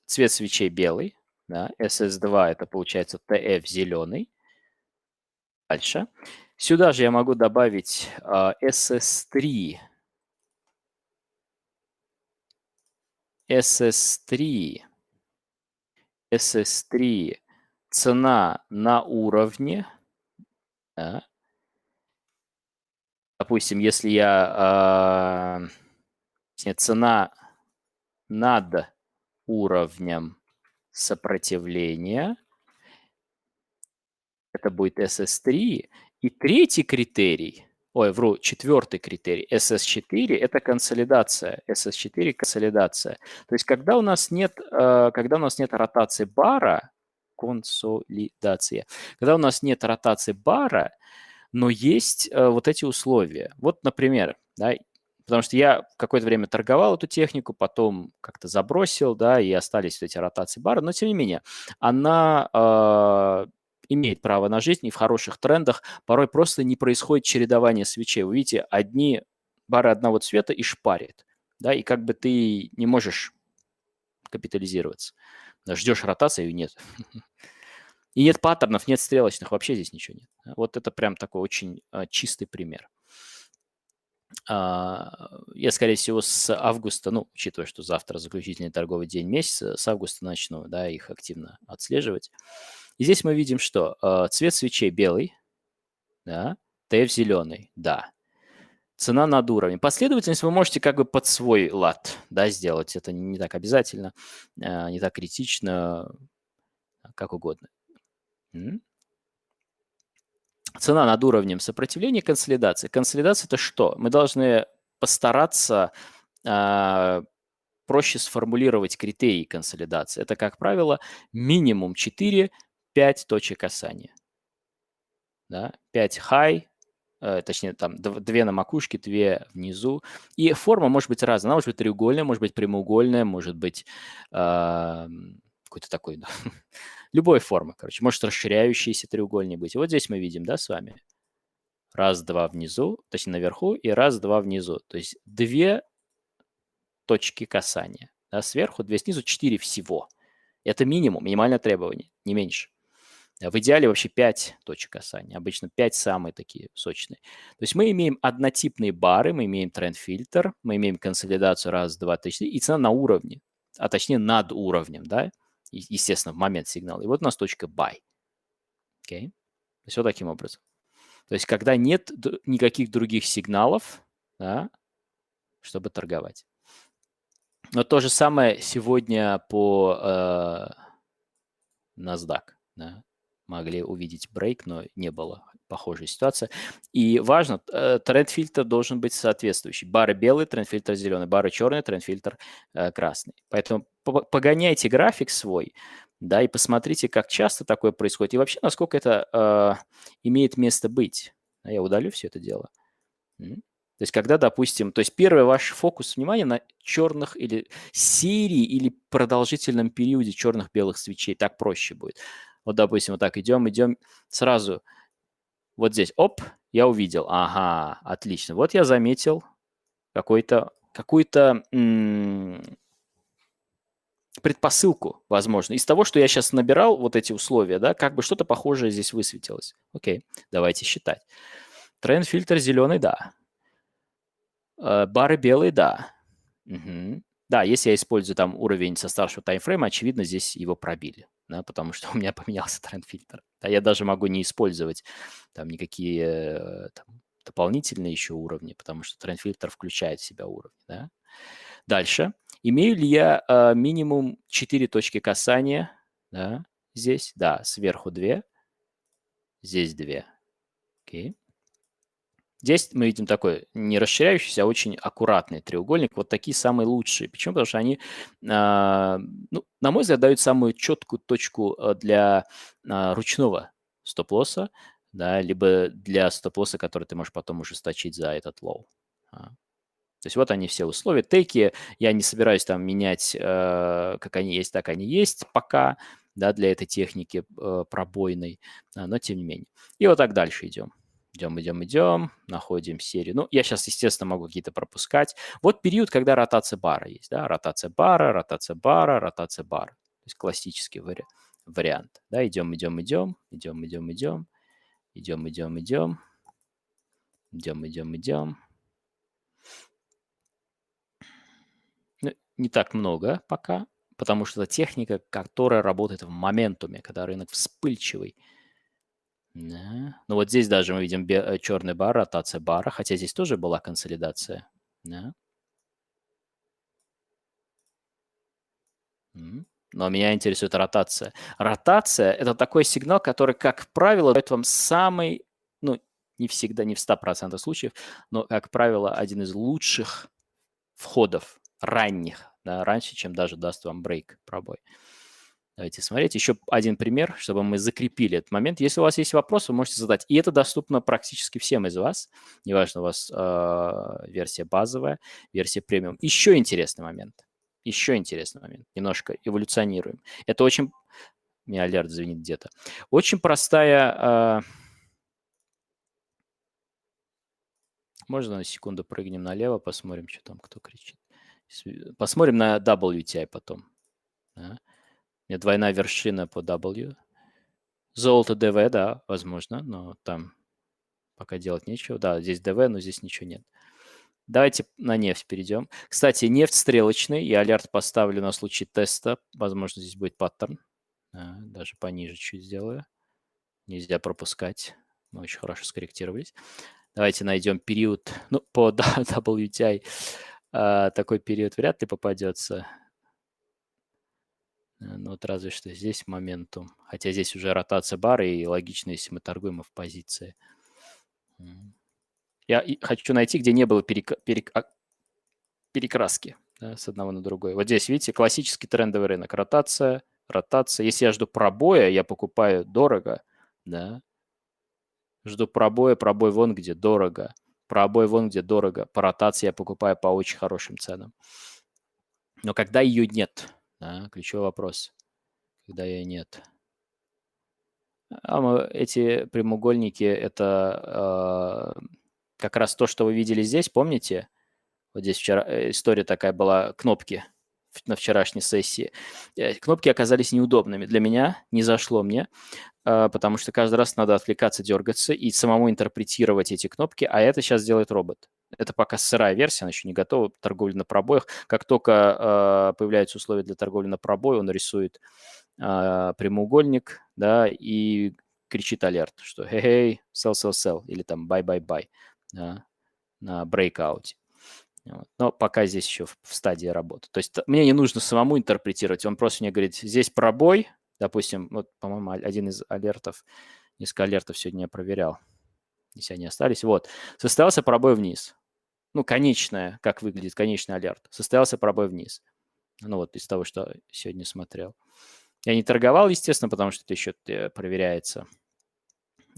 цвет свечей белый, да, SS2 это получается TF зеленый. Дальше. Сюда же я могу добавить SS3. SS3. Цена на уровне. Да. Допустим, если я... цена над уровнем сопротивления. Это будет SS3. И третий критерий, четвертый критерий, SS4 – это консолидация. SS4 – консолидация. То есть когда у нас нет ротации бара, консолидация, когда у нас нет ротации бара, но есть вот эти условия. Вот, например, да, потому что я какое-то время торговал эту технику, потом как-то забросил, да, и остались эти ротации бара, но тем не менее, она имеет право на жизнь, и в хороших трендах порой просто не происходит чередование свечей. Вы видите, одни бары одного цвета и шпарит, да, и как бы ты не можешь капитализироваться. Ждешь ротации, и нет. И нет паттернов, нет стрелочных, вообще здесь ничего нет. Вот это прям такой очень чистый пример. Я, скорее всего, с августа, ну, учитывая, что завтра заключительный торговый день месяца, с августа начну, да, их активно отслеживать. И здесь мы видим, что цвет свечей белый, да, ТФ зеленый, да. Цена над уровнем. Последовательность вы можете как бы под свой лад, да, сделать. Это не так обязательно, не так критично, как угодно. Цена над уровнем сопротивления, консолидации. Консолидация – это что? Мы должны постараться проще сформулировать критерии консолидации. Это, как правило, минимум 4-5 точек касания. Да? 5 high, точнее, там 2 на макушке, 2 внизу. И форма может быть разная. Она может быть треугольная, может быть прямоугольная, может быть какой-то такой, любой формы, короче. Может расширяющийся треугольник быть. И вот здесь мы видим, да, с вами. Раз, два внизу, точнее наверху, и раз, два внизу. То есть 2 точки касания. Да, сверху, 2 снизу, 4 всего. Это минимум, минимальное требование, не меньше. В идеале вообще 5 точек касания. Обычно 5 самые такие сочные. То есть мы имеем однотипные бары, мы имеем тренд-фильтр, мы имеем консолидацию раз, два, три, 4, и цена на уровне, а точнее над уровнем, да, естественно, в момент сигнала. И вот у нас точка buy. Okay? То есть вот таким образом. То есть когда нет никаких других сигналов, да, чтобы торговать. Но то же самое сегодня по NASDAQ. Да. Могли увидеть брейк, но не было похожей ситуации. И важно, тренд-фильтр должен быть соответствующий. Бары белый, тренд-фильтр зеленый, бары черный, тренд-фильтр красный. Поэтому погоняйте график свой, Да, и посмотрите, как часто такое происходит, и вообще, насколько это имеет место быть. Я удалю все это дело. То есть, когда, допустим, то есть первый ваш фокус внимания на черных или серии или продолжительном периоде черных-белых свечей, так проще будет. Вот, допустим, вот так идем, сразу вот здесь, оп, я увидел, ага, отлично. Вот я заметил какую-то предпосылку, возможно. Из того, что я сейчас набирал, вот эти условия, да, как бы что-то похожее здесь высветилось. Окей, давайте считать. Тренд-фильтр зеленый, да. Бары белые, да. Мгм. Да, если я использую там уровень со старшего таймфрейма, очевидно, здесь его пробили, да, потому что у меня поменялся тренд-фильтр. Да, я даже могу не использовать там никакие там, дополнительные еще уровни, потому что тренд-фильтр включает в себя уровни, да. Дальше. Имею ли я минимум 4 точки касания, да, здесь? Да, сверху 2, здесь 2. Окей. Здесь мы видим такой не расширяющийся, а очень аккуратный треугольник. Вот такие самые лучшие. Почему? Потому что они, ну, на мой взгляд, дают самую четкую точку для ручного стоп-лосса, да, либо для стоп-лосса, который ты можешь потом ужесточить за этот лоу. То есть вот они все условия. Теки я не собираюсь там менять, как они есть, так они есть пока, да, для этой техники пробойной, но тем не менее. И вот так дальше идем. Идем, находим серию. Ну, я сейчас, естественно, могу какие-то пропускать. Вот период, когда ротация бара есть, да, ротация бара, ротация бара, ротация бара. То есть классический вариант. Да, идем, идем. Ну, не так много пока, потому что это техника, которая работает в моментуме, когда рынок вспыльчивый. Да. Ну вот здесь даже мы видим черный бар, ротация бара, хотя здесь тоже была консолидация. Да. Но меня интересует ротация. Ротация – это такой сигнал, который, как правило, дает вам самый, ну, не всегда, не в 100% случаев, но, как правило, один из лучших входов ранних, да, раньше, чем даже даст вам брейк, пробой. Давайте смотреть. Еще один пример, чтобы мы закрепили этот момент. Если у вас есть вопрос, вы можете задать. И это доступно практически всем из вас. Неважно, у вас версия базовая, версия премиум. Еще интересный момент. Немножко эволюционируем. Это очень... Меня алерт звенит где-то. Очень простая... Можно на секунду прыгнем налево, посмотрим, что там, кто кричит. Посмотрим на WTI потом. Да. У меня двойная вершина по W. Золото ДВ, да, возможно, но там пока делать нечего. Да, здесь ДВ, но здесь ничего нет. Давайте на нефть перейдем. Кстати, нефть стрелочный. Я алерт поставлю на случай теста. Возможно, здесь будет паттерн. Даже пониже чуть сделаю. Нельзя пропускать. Мы очень хорошо скорректировались. Давайте найдем период. Ну, по WTI такой период вряд ли попадется. Ну, вот разве что здесь моментум. Хотя здесь уже ротация бара, и логично, если мы торгуем в позиции. Я хочу найти, где не было перекраски, да, с одного на другой. Вот здесь, видите, классический трендовый рынок. Ротация. Если я жду пробоя, я покупаю дорого. Да. Жду пробой вон где дорого. Пробой вон где дорого. По ротации я покупаю по очень хорошим ценам. Но когда ее нет? Да, ключевой вопрос. Когда ее нет? Эти прямоугольники – это как раз то, что вы видели здесь, помните? Вот здесь вчера история такая была, кнопки на вчерашней сессии. Кнопки оказались неудобными. Для меня не зашло мне, потому что каждый раз надо отвлекаться, дергаться и самому интерпретировать эти кнопки, а это сейчас делает робот. Это пока сырая версия, она еще не готова, торговля на пробоях. Как только появляются условия для торговли на пробой, он рисует прямоугольник, да, и кричит алерт, что «Hey, sell», или там «Buy», да, на брейкауте. Вот. Но пока здесь еще в стадии работы. То есть мне не нужно самому интерпретировать, он просто мне говорит, здесь пробой, допустим, вот, по-моему, один из алертов, несколько алертов сегодня я проверял, если они остались. Вот, состоялся пробой вниз. Ну, как выглядит конечный алерт. Состоялся пробой вниз. Ну, вот из того, что сегодня смотрел. Я не торговал, естественно, потому что это еще проверяется.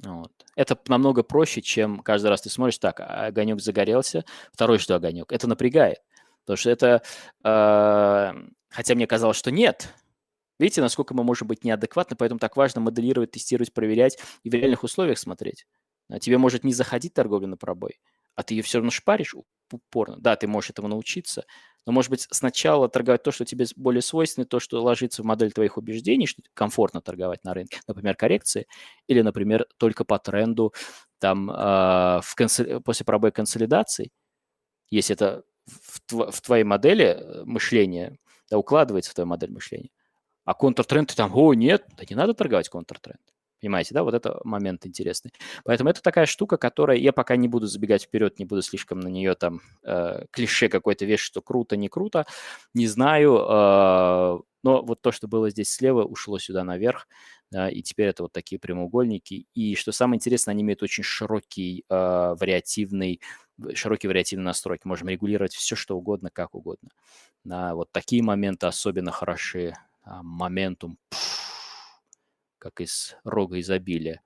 Вот. Это намного проще, чем каждый раз ты смотришь, так, огонек загорелся, второй жду огонек. Это напрягает, потому что это, хотя мне казалось, что нет. Видите, насколько мы можем быть неадекватны, поэтому так важно моделировать, тестировать, проверять и в реальных условиях смотреть. Тебе может не заходить торговля на пробой, а ты ее все равно шпаришь упорно. Да, ты можешь этому научиться, но, может быть, сначала торговать то, что тебе более свойственно, то, что ложится в модель твоих убеждений, что комфортно торговать на рынке, например, коррекции, или, например, только по тренду там после пробоя консолидации, если это в твоей модели мышления, да, укладывается в твою модель мышления. А контртренд ты там, нет, да не надо торговать контртренд. Понимаете, да, вот это момент интересный. Поэтому это такая штука, которая я пока не буду забегать вперед, не буду слишком на нее там клише какой-то вещь, что круто, не круто, не знаю. Но вот то, что было здесь слева, ушло сюда наверх, и теперь это вот такие прямоугольники. И что самое интересное, они имеют очень широкий вариативный настройки. Можем регулировать все, что угодно, как угодно. Вот такие моменты особенно хороши. Моментум, как из рога изобилия.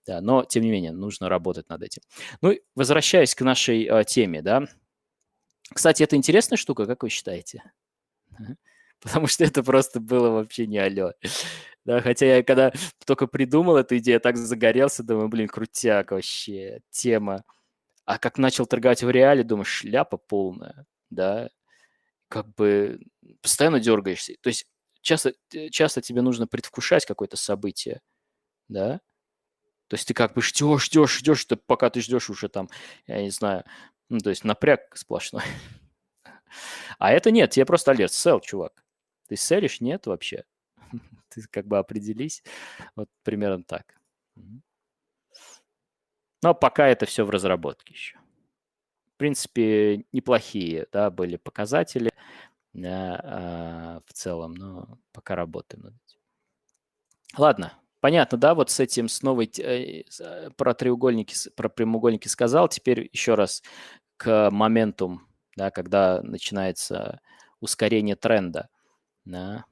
Да, но, тем не менее, нужно работать над этим. Ну, возвращаясь к нашей теме, да. Кстати, это интересная штука, как вы считаете? Потому что это просто было вообще не алё. Да, хотя я когда только придумал эту идею, я так загорелся, думаю, блин, крутяк вообще, тема. А как начал торговать в реале, думаю, шляпа полная, да. Как бы постоянно дергаешься. То есть часто тебе нужно предвкушать какое-то событие, да. То есть ты как бы ждешь, пока ты ждешь уже там, я не знаю, ну, то есть напряг сплошной. А это нет, тебе просто алерт, sell, чувак. Ты селишь? Нет вообще. Ты как бы определись. Вот примерно так. Но пока это все в разработке еще. В принципе, неплохие, да, были показатели, да, в целом, но пока работаем над этим. Ладно, понятно, да, вот с этим, с новой, про треугольники, про прямоугольники сказал. Теперь еще раз к моменту, да, когда начинается ускорение тренда, да,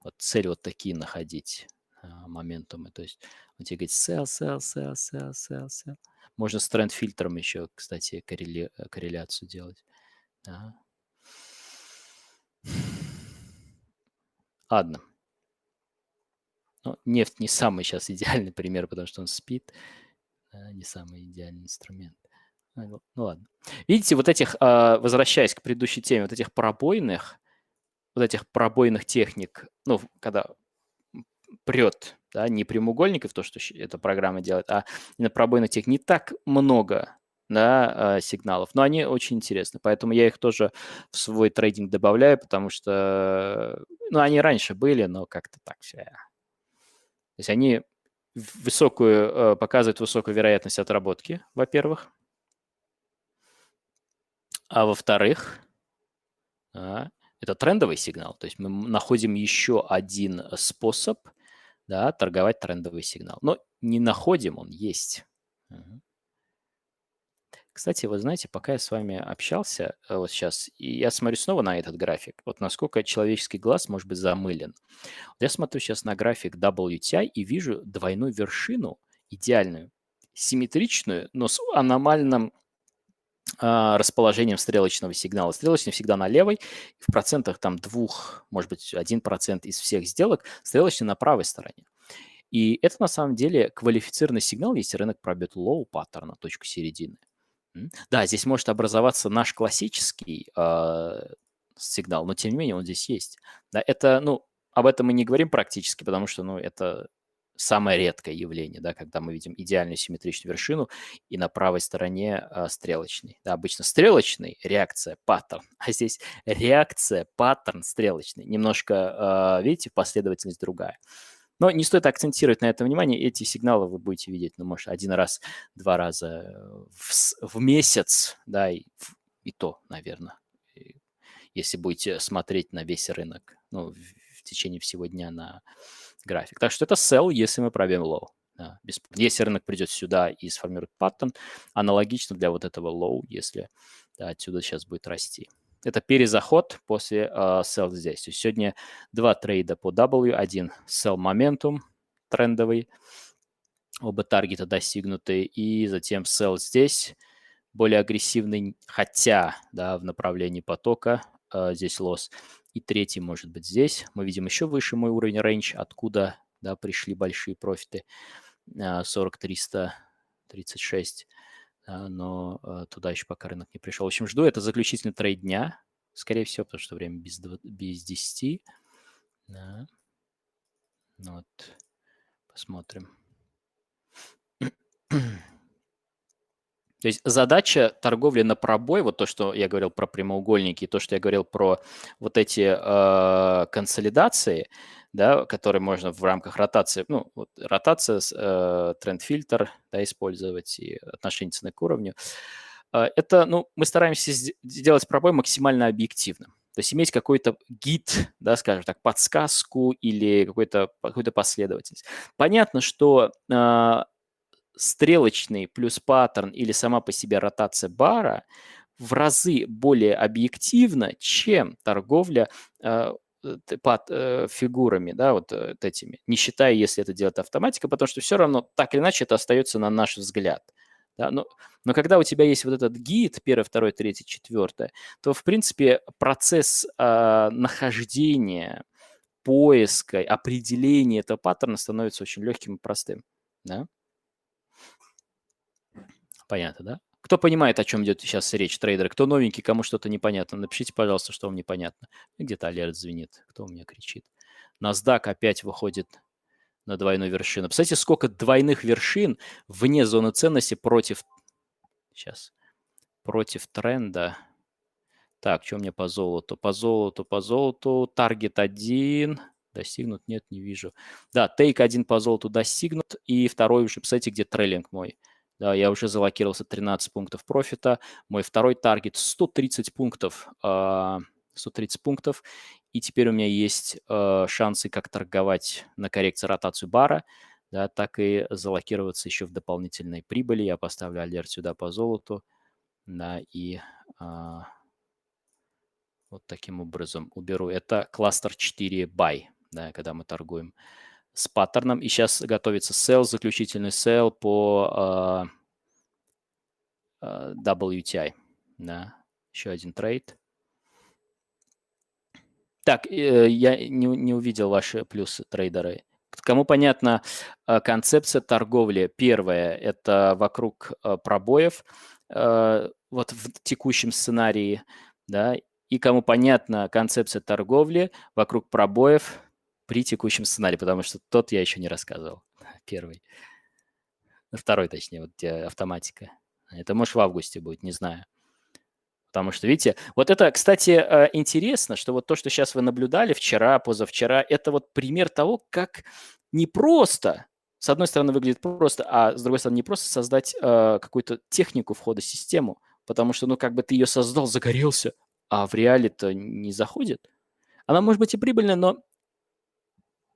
вот цель вот такие находить моментумы. То есть он тебе говорит sell, sell, sell, sell, sell, sell. Можно с тренд-фильтром еще, кстати, корреляцию делать. Да. Ладно. Ну, нефть не самый сейчас идеальный пример, потому что он спит. Не самый идеальный инструмент. Ну ладно. Видите, вот этих, возвращаясь к предыдущей теме, вот этих пробойных техник, ну, когда прет, да, не прямоугольников, то, что эта программа делает, а именно пробойных техник не так много, да, сигналов, но они очень интересны, поэтому я их тоже в свой трейдинг добавляю, потому что, ну, они раньше были, но как-то так все. То есть они показывают высокую вероятность отработки, во-первых, а во-вторых, это трендовый сигнал. То есть мы находим еще один способ, да, торговать трендовый сигнал. Но не находим, он есть. Кстати, вы знаете, пока я с вами общался вот сейчас, и я смотрю снова на этот график, вот насколько человеческий глаз может быть замылен. Вот я смотрю сейчас на график WTI и вижу двойную вершину, идеальную, симметричную, но с аномальным расположением стрелочного сигнала. Стрелочный всегда на левой, в процентах там 2, может быть, 1% из всех сделок стрелочный на правой стороне. И это на самом деле квалифицированный сигнал, если рынок пробьет лоу паттерна, точку середины. Да, здесь может образоваться наш классический сигнал, но тем не менее он здесь есть. Да, это, ну, об этом мы не говорим практически, потому что, ну, это самое редкое явление, да, когда мы видим идеальную симметричную вершину и на правой стороне стрелочный. Да, обычно стрелочный, реакция, паттерн, а здесь реакция, паттерн, стрелочный. Немножко, видите, последовательность другая. Но не стоит акцентировать на этом внимание. Эти сигналы вы будете видеть, ну, может, 1 раз, 2 раза в месяц, да, и то, наверное, если будете смотреть на весь рынок, ну, в течение всего дня на график. Так что это sell, если мы пробьем low. Да, если рынок придет сюда и сформирует паттерн, аналогично для вот этого low, если, да, отсюда сейчас будет расти. Это перезаход после sell здесь. То есть сегодня 2 трейда по W, один sell momentum трендовый, оба таргета достигнуты, и затем sell здесь, более агрессивный, хотя, да, в направлении потока здесь лосс. И третий может быть здесь. Мы видим еще выше мой уровень range, откуда, да, пришли большие профиты. 40-336, но туда еще пока рынок не пришел. В общем, жду. Это заключительный трейд дня, скорее всего, потому что время без 10. Да. Ну вот, посмотрим. То есть задача торговли на пробой, вот то, что я говорил про прямоугольники, то, что я говорил про вот эти консолидации, да, которые можно в рамках ротации, ну, вот ротация, тренд-фильтр, да, использовать и отношение цены к уровню. Это, ну, мы стараемся сделать пробой максимально объективным. То есть иметь какой-то гид, да, скажем так, подсказку или какую-то последовательность. Понятно, что стрелочный плюс паттерн или сама по себе ротация бара в разы более объективна, чем торговля фигурами, да, вот этими, не считая, если это делает автоматика, потому что все равно так или иначе это остается на наш взгляд. Да, но когда у тебя есть вот этот гид, 1, 2, 3, 4, то, в принципе, процесс нахождения, поиска, определения этого паттерна становится очень легким и простым. Да? Понятно, да? Кто понимает, о чем идет сейчас речь, трейдеры? Кто новенький, кому что-то непонятно? Напишите, пожалуйста, что вам непонятно. Где-то алерт звенит. Кто у меня кричит? NASDAQ опять выходит на двойную вершину. Представляете, сколько двойных вершин вне зоны ценности против... Сейчас. Против тренда. Так, что у меня по золоту? По золоту. Таргет 1. Достигнут? Нет, не вижу. Да, тейк 1 по золоту достигнут. И второй уже, представляете, где трейлинг мой. Да, я уже залокировался 13 пунктов профита. Мой второй таргет 130 пунктов. 130 пунктов. И теперь у меня есть шансы как торговать на коррекции ротацию бара, да, так и залокироваться еще в дополнительной прибыли. Я поставлю алерт сюда по золоту. Да, и вот таким образом уберу. Это кластер 4 buy, да, когда мы торгуем с паттерном. И сейчас готовится sell, заключительный sell по WTI. Да. Еще один трейд. Так, я не увидел ваши плюсы, трейдеры. Кому понятна концепция торговли? Первое – это вокруг пробоев, вот в текущем сценарии, да, и кому понятна концепция торговли вокруг пробоев при текущем сценарии, потому что тот я еще не рассказывал, первый. Второй, точнее, вот где автоматика. Это, может, в августе будет, не знаю. Потому что, видите, вот это, кстати, интересно, что вот то, что сейчас вы наблюдали вчера, позавчера, это вот пример того, как непросто, с одной стороны, выглядит просто, а с другой стороны, не просто создать какую-то технику входа в систему, потому что, ну, как бы ты ее создал, загорелся, а в реале-то не заходит. Она может быть и прибыльная, но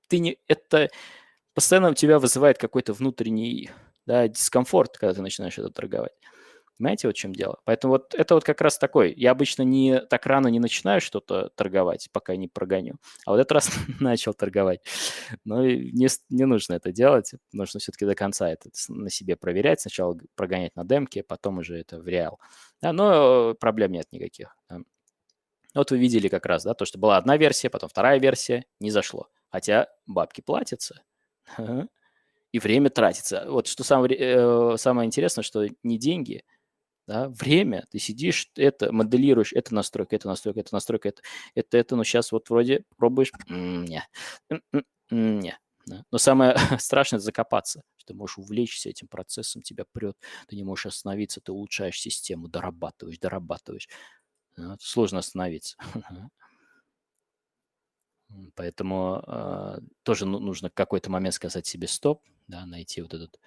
ты не, это постоянно у тебя вызывает какой-то внутренний, да, дискомфорт, когда ты начинаешь это торговать. Понимаете, вот в чем дело? Поэтому вот это вот как раз такой. Я обычно не так рано не начинаю что-то торговать, пока не прогоню. А вот этот раз начал торговать. Но не нужно это делать. Нужно все-таки до конца это на себе проверять. Сначала прогонять на демке, потом уже это в реал. Да, но проблем нет никаких. Да. Вот вы видели как раз, да, то, что была одна версия, потом вторая версия, не зашло. Хотя бабки платятся. И время тратится. Вот что самое интересное, что не деньги, да, время, ты сидишь, это моделируешь, это настройка, это настройка, это настройка, это, ну, сейчас вот вроде пробуешь, не, не. Да. Но самое страшное – это закопаться, что ты можешь увлечься этим процессом, тебя прет, ты не можешь остановиться, ты улучшаешь систему, дорабатываешь. Да, сложно остановиться. Поэтому тоже нужно в какой-то момент сказать себе стоп, да, найти вот этот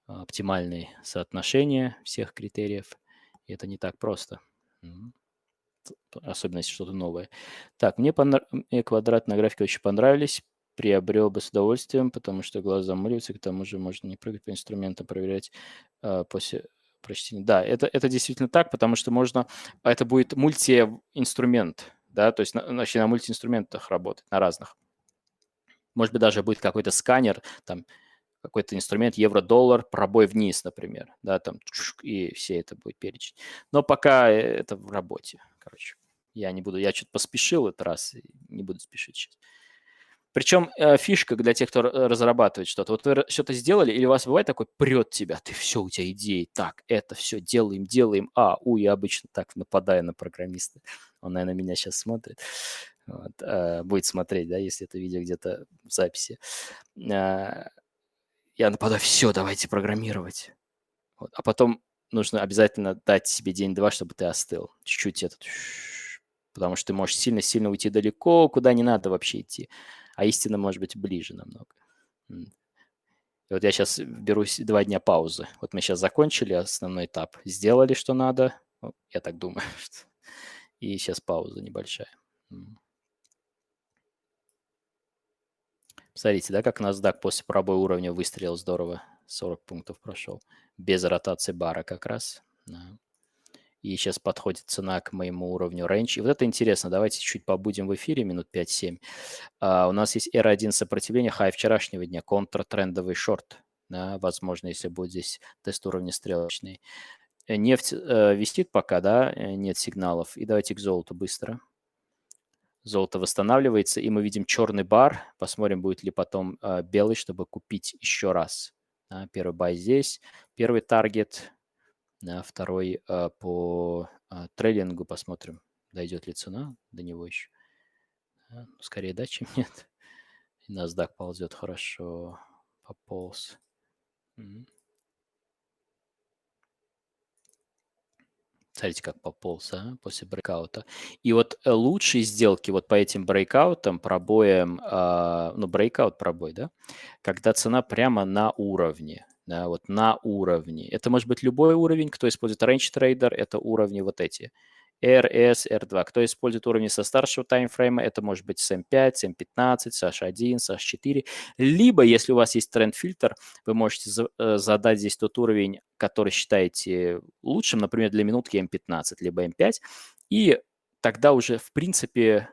оптимальное соотношение всех критериев. И это не так просто. Особенно если что-то новое. Так, мне квадратные графики очень понравились. Приобрел бы с удовольствием, потому что глаза замыливаются, к тому же можно не прыгать по инструментам, проверять после прочтение. Да, это действительно так, потому что можно, это будет мультиинструмент, да, то есть на мультиинструментах работать, на разных. Может быть, даже будет какой-то сканер, там, какой-то инструмент евро-доллар, пробой вниз, например, да, там, и все это будет перечень. Но пока это в работе, короче. Я не буду, я что-то поспешил этот раз, не буду спешить сейчас. Причем фишка для тех, кто разрабатывает что-то. Вот вы что-то сделали, или у вас бывает такой, прет тебя, ты все, у тебя идеи, так, это все делаем, я обычно так нападаю на программиста. Он, наверное, меня сейчас смотрит. Вот, будет смотреть, да, если это видео где-то в записи. Я нападаю, все, давайте программировать. Вот. А потом нужно обязательно дать себе день-два, чтобы ты остыл. Чуть-чуть этот, потому что ты можешь сильно-сильно уйти далеко, куда не надо вообще идти. А истина может быть ближе намного. И вот я сейчас беру 2 дня паузы. Вот мы сейчас закончили основной этап, сделали, что надо. Ну, я так думаю. И сейчас пауза небольшая. Смотрите, да, как NASDAQ после пробоя уровня выстрелил здорово. 40 пунктов прошел. Без ротации бара как раз. Да. И сейчас подходит цена к моему уровню range. И вот это интересно. Давайте чуть побудем в эфире, минут 5-7. У нас есть R1 сопротивление, хай вчерашнего дня, контртрендовый шорт. Да, возможно, если будет здесь тест уровня стрелочный. Нефть висит пока, да, нет сигналов. И давайте к золоту быстро. Золото восстанавливается, и мы видим черный бар. Посмотрим, будет ли потом белый, чтобы купить еще раз. Да, первый бай здесь, первый таргет, да, второй по трейлингу. Посмотрим, дойдет ли цена до него еще. Да, скорее да, чем нет. NASDAQ ползет хорошо, пополз. Смотрите, как пополз, после брейкаута. И вот лучшие сделки вот по этим брейкаутам, пробоям, брейкаут пробой, да, когда цена прямо на уровне, да, вот на уровне. Это может быть любой уровень, кто использует range trader, это уровни вот эти. RS, R2. Кто использует уровни со старшего таймфрейма, это может быть SM5, SM15, SH1, SH4. Либо, если у вас есть тренд-фильтр, вы можете задать здесь тот уровень, который считаете лучшим, например, для минутки M15, либо M5. И тогда уже, в принципе,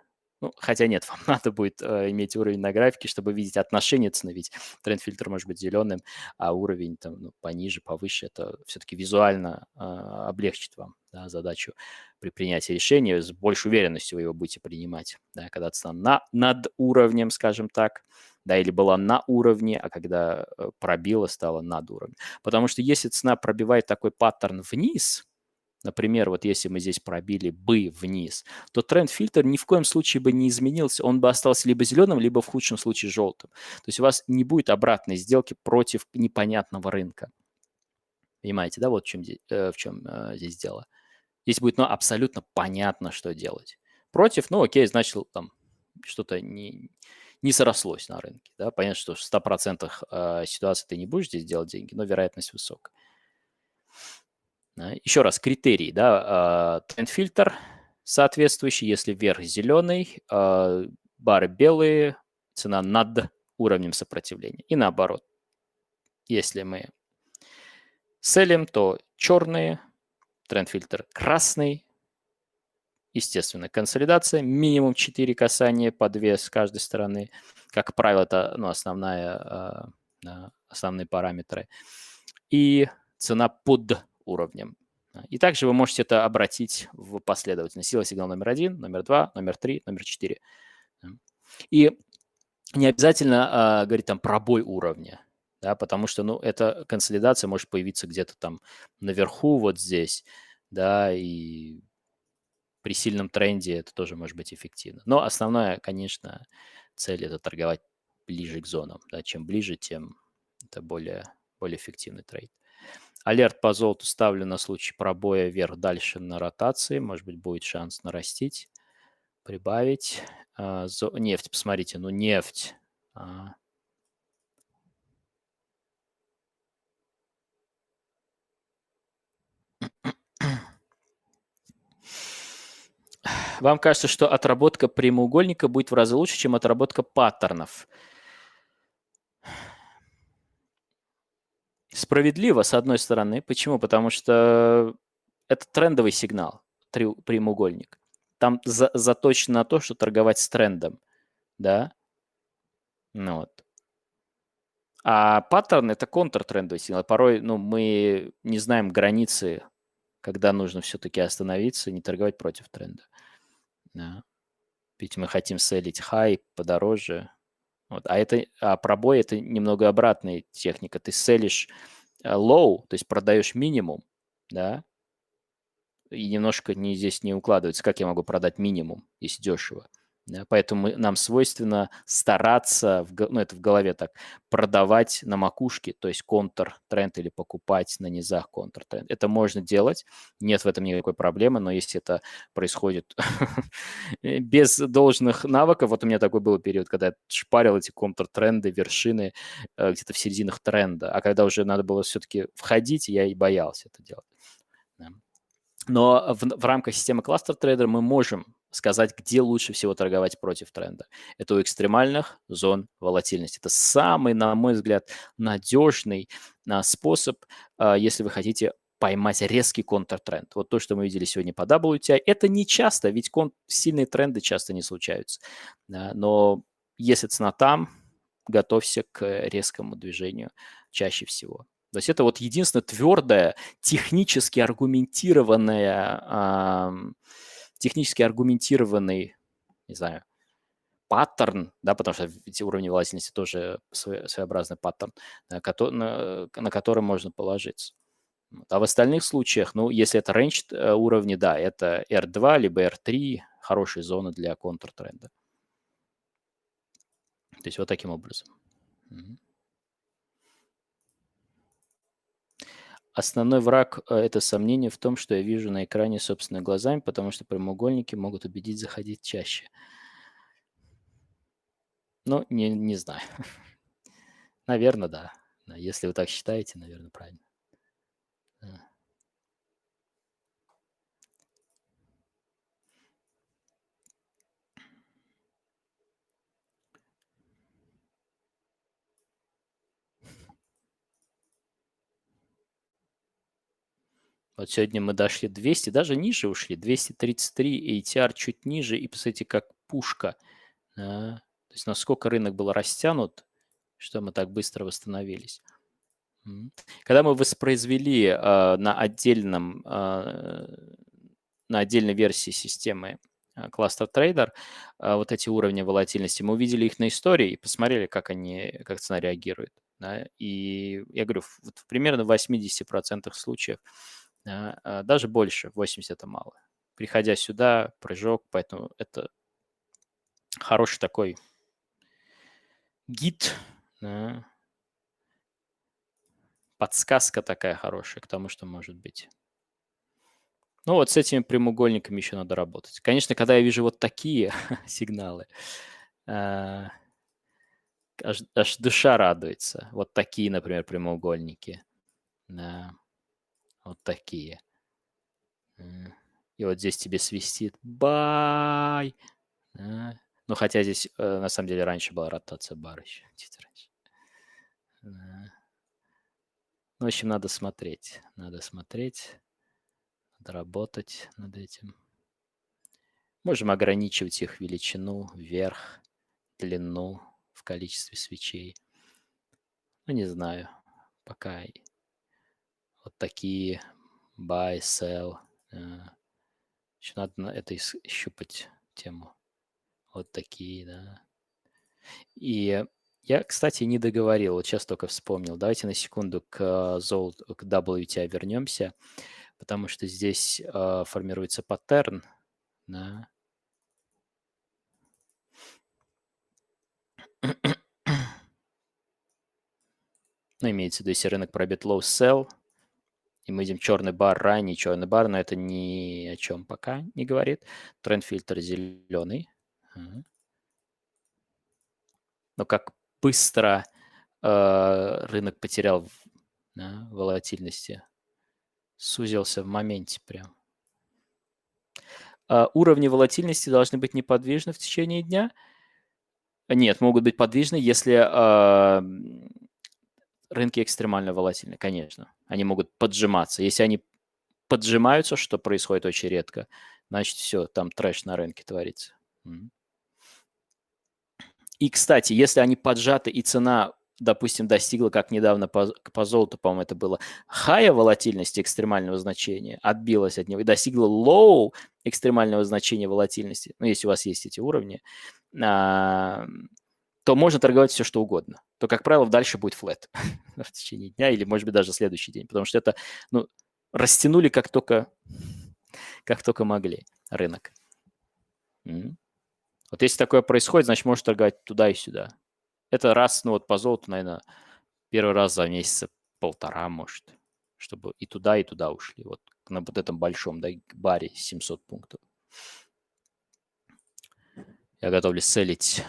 хотя нет, вам надо будет иметь уровень на графике, чтобы видеть отношение цены, ведь тренд-фильтр может быть зеленым, а уровень там пониже, повыше, это все-таки визуально облегчит вам, да, задачу при принятии решения, с большей уверенностью вы его будете принимать, да, когда цена над уровнем, скажем так, да, или была на уровне, а когда пробила, стала над уровнем. Потому что если цена пробивает такой паттерн вниз, например, вот если мы здесь пробили бы вниз, то тренд-фильтр ни в коем случае бы не изменился, он бы остался либо зеленым, либо в худшем случае желтым. То есть у вас не будет обратной сделки против непонятного рынка. Понимаете, да, вот в чем здесь дело. Здесь будет абсолютно понятно, что делать. Против, окей, значит, там что-то не срослось на рынке. Да? Понятно, что в 100% ситуации ты не будешь здесь делать деньги, но вероятность высокая. Да? Еще раз, критерий. Да? Тренд-фильтр соответствующий, если вверх зеленый, бары белые, цена над уровнем сопротивления. И наоборот. Если мы селим, то черные, тренд-фильтр красный, естественно, консолидация, минимум 4 касания по 2 с каждой стороны. Как правило, это основные параметры. И цена под уровнем. И также вы можете это обратить в последовательность. Сила сигнала номер 1, номер 2, номер 3, номер 4. И не обязательно говорить там пробой уровня, да, потому что эта консолидация может появиться где-то там наверху, вот здесь, да, и при сильном тренде это тоже может быть эффективно. Но основная, конечно, цель – это торговать ближе к зонам. Да, чем ближе, тем это более эффективный трейд. Алерт по золоту ставлю на случай пробоя вверх дальше на ротации. Может быть, будет шанс нарастить, прибавить. Нефть, посмотрите, нефть. Вам кажется, что отработка прямоугольника будет в разы лучше, чем отработка паттернов? Справедливо, с одной стороны. Почему? Потому что это трендовый сигнал, прямоугольник. Там заточено на то, что торговать с трендом, да? Ну вот. А паттерн – это контртрендовый сигнал. Порой мы не знаем границы, когда нужно все-таки остановиться и не торговать против тренда. Да. Ведь мы хотим селить хай подороже. Вот. А пробой – это немного обратная техника. Ты селишь low, то есть продаешь минимум, да, и немножко здесь не укладывается, как я могу продать минимум, если дешево. Да, поэтому нам свойственно стараться, это в голове так, продавать на макушке, то есть контртренд или покупать на низах контртренд. Это можно делать, нет в этом никакой проблемы, но если это происходит без должных навыков, вот у меня такой был период, когда я шпарил эти контртренды, вершины где-то в серединах тренда, а когда уже надо было все-таки входить, я и боялся это делать. Да. Но в рамках системы кластер-трейдера мы можем сказать, где лучше всего торговать против тренда. Это у экстремальных зон волатильности. Это самый, на мой взгляд, надежный способ, если вы хотите поймать резкий контртренд. Вот то, что мы видели сегодня по WTI, это не часто, ведь сильные тренды часто не случаются. Да, но если цена там, готовься к резкому движению чаще всего. То есть это вот единственное твердое, технически аргументированный, не знаю, паттерн, да, потому что эти уровни волатильности тоже своеобразный паттерн, на который можно положиться. А в остальных случаях, если это рейндж уровни, да, это R2 либо R3, хорошие зоны для контртренда. То есть вот таким образом. Основной враг – это сомнение в том, что я вижу на экране собственными глазами, потому что прямоугольники могут убедить заходить чаще. Не знаю. Наверное, да. Если вы так считаете, наверное, правильно. Да. Вот сегодня мы дошли 200, даже ниже ушли, 233, ATR чуть ниже, и, посмотрите, как пушка. Да. То есть насколько рынок был растянут, что мы так быстро восстановились. Когда мы воспроизвели на отдельной версии системы Cluster Trader вот эти уровни волатильности, мы увидели их на истории и посмотрели, как цена реагирует. Да? И я говорю, примерно в 80% случаев, даже больше, 80 это мало. Приходя сюда, прыжок, поэтому это хороший такой гид, да? Подсказка такая хорошая к тому, что может быть. Вот с этими прямоугольниками еще надо работать. Конечно, когда я вижу вот такие сигналы, аж душа радуется. Вот такие, например, прямоугольники. Да, вот такие. И вот здесь тебе свистит бай. Да. Хотя здесь на самом деле раньше была ротация бара еще. Чуть раньше. Да. В общем, надо смотреть. Надо работать над этим. Можем ограничивать их величину, вверх, длину в количестве свечей. Не знаю. Пока вот такие buy, sell. Еще надо это щупать тему. Вот такие, да. И я, кстати, не договорил, вот сейчас только вспомнил. Давайте на секунду к золоту, к WTI вернемся, потому что здесь формируется паттерн. Да. Имеется в виду, если рынок пробит low sell, и мы видим черный бар, ранний черный бар, но это ни о чем пока не говорит. Тренд-фильтр зеленый. Но как быстро рынок потерял волатильности. Сузился в моменте прям. Уровни волатильности должны быть неподвижны в течение дня. Нет, могут быть подвижны, если рынки экстремально волатильны, конечно. Они могут поджиматься. Если они поджимаются, что происходит очень редко, значит, все, там трэш на рынке творится. И, кстати, если они поджаты и цена, допустим, достигла, как недавно по золоту, по-моему, это было, high волатильности экстремального значения, отбилась от него и достигла low экстремального значения волатильности, ну, если у вас есть эти уровни, то можно торговать все, что угодно. То, как правило, дальше будет флэт в течение дня или, может быть, даже следующий день, потому что это, ну, растянули как только могли рынок. Вот если такое происходит, значит, можно торговать туда и сюда. Это раз, ну вот по золоту, наверное, первый раз за месяца полтора, может, чтобы и туда ушли. Вот на вот этом большом, да, баре 700 пунктов. Я готовлюсь селить.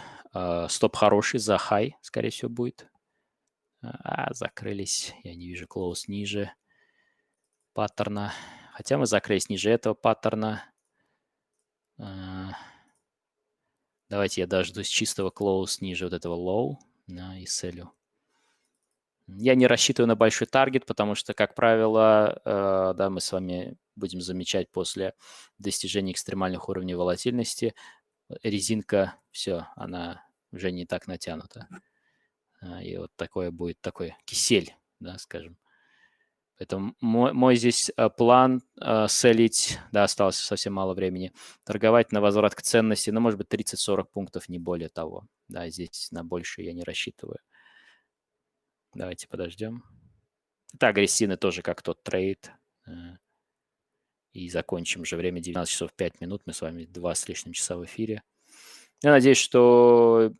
Стоп хороший за хай, скорее всего, будет. Закрылись. Я не вижу close ниже паттерна. Хотя мы закрылись ниже этого паттерна. Давайте я дождусь чистого close ниже вот этого low, и селю. Я не рассчитываю на большой таргет, потому что, как правило, да, мы с вами будем замечать после достижения экстремальных уровней волатильности, резинка, все, она уже не так натянута. И вот такое будет такой кисель, да, скажем. Поэтому мой здесь план селить, да, осталось совсем мало времени, торговать на возврат к ценности, ну, может быть, 30-40 пунктов, не более того. Да, здесь на больше я не рассчитываю. Давайте подождем. Это агрессивно тоже, как тот трейд. И закончим же время 19 часов 5 минут. Мы с вами 2 с лишним часа в эфире. Я надеюсь, что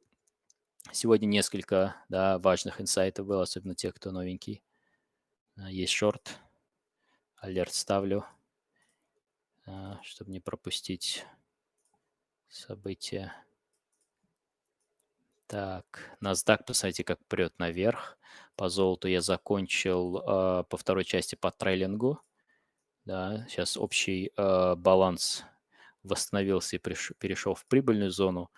сегодня несколько, да, важных инсайтов было, особенно тех, кто новенький. Есть шорт. Алерт ставлю, чтобы не пропустить события. Так, NASDAQ, посмотрите, как прет наверх. По золоту я закончил по второй части по трейлингу. Да, сейчас общий баланс восстановился и перешел в прибыльную зону.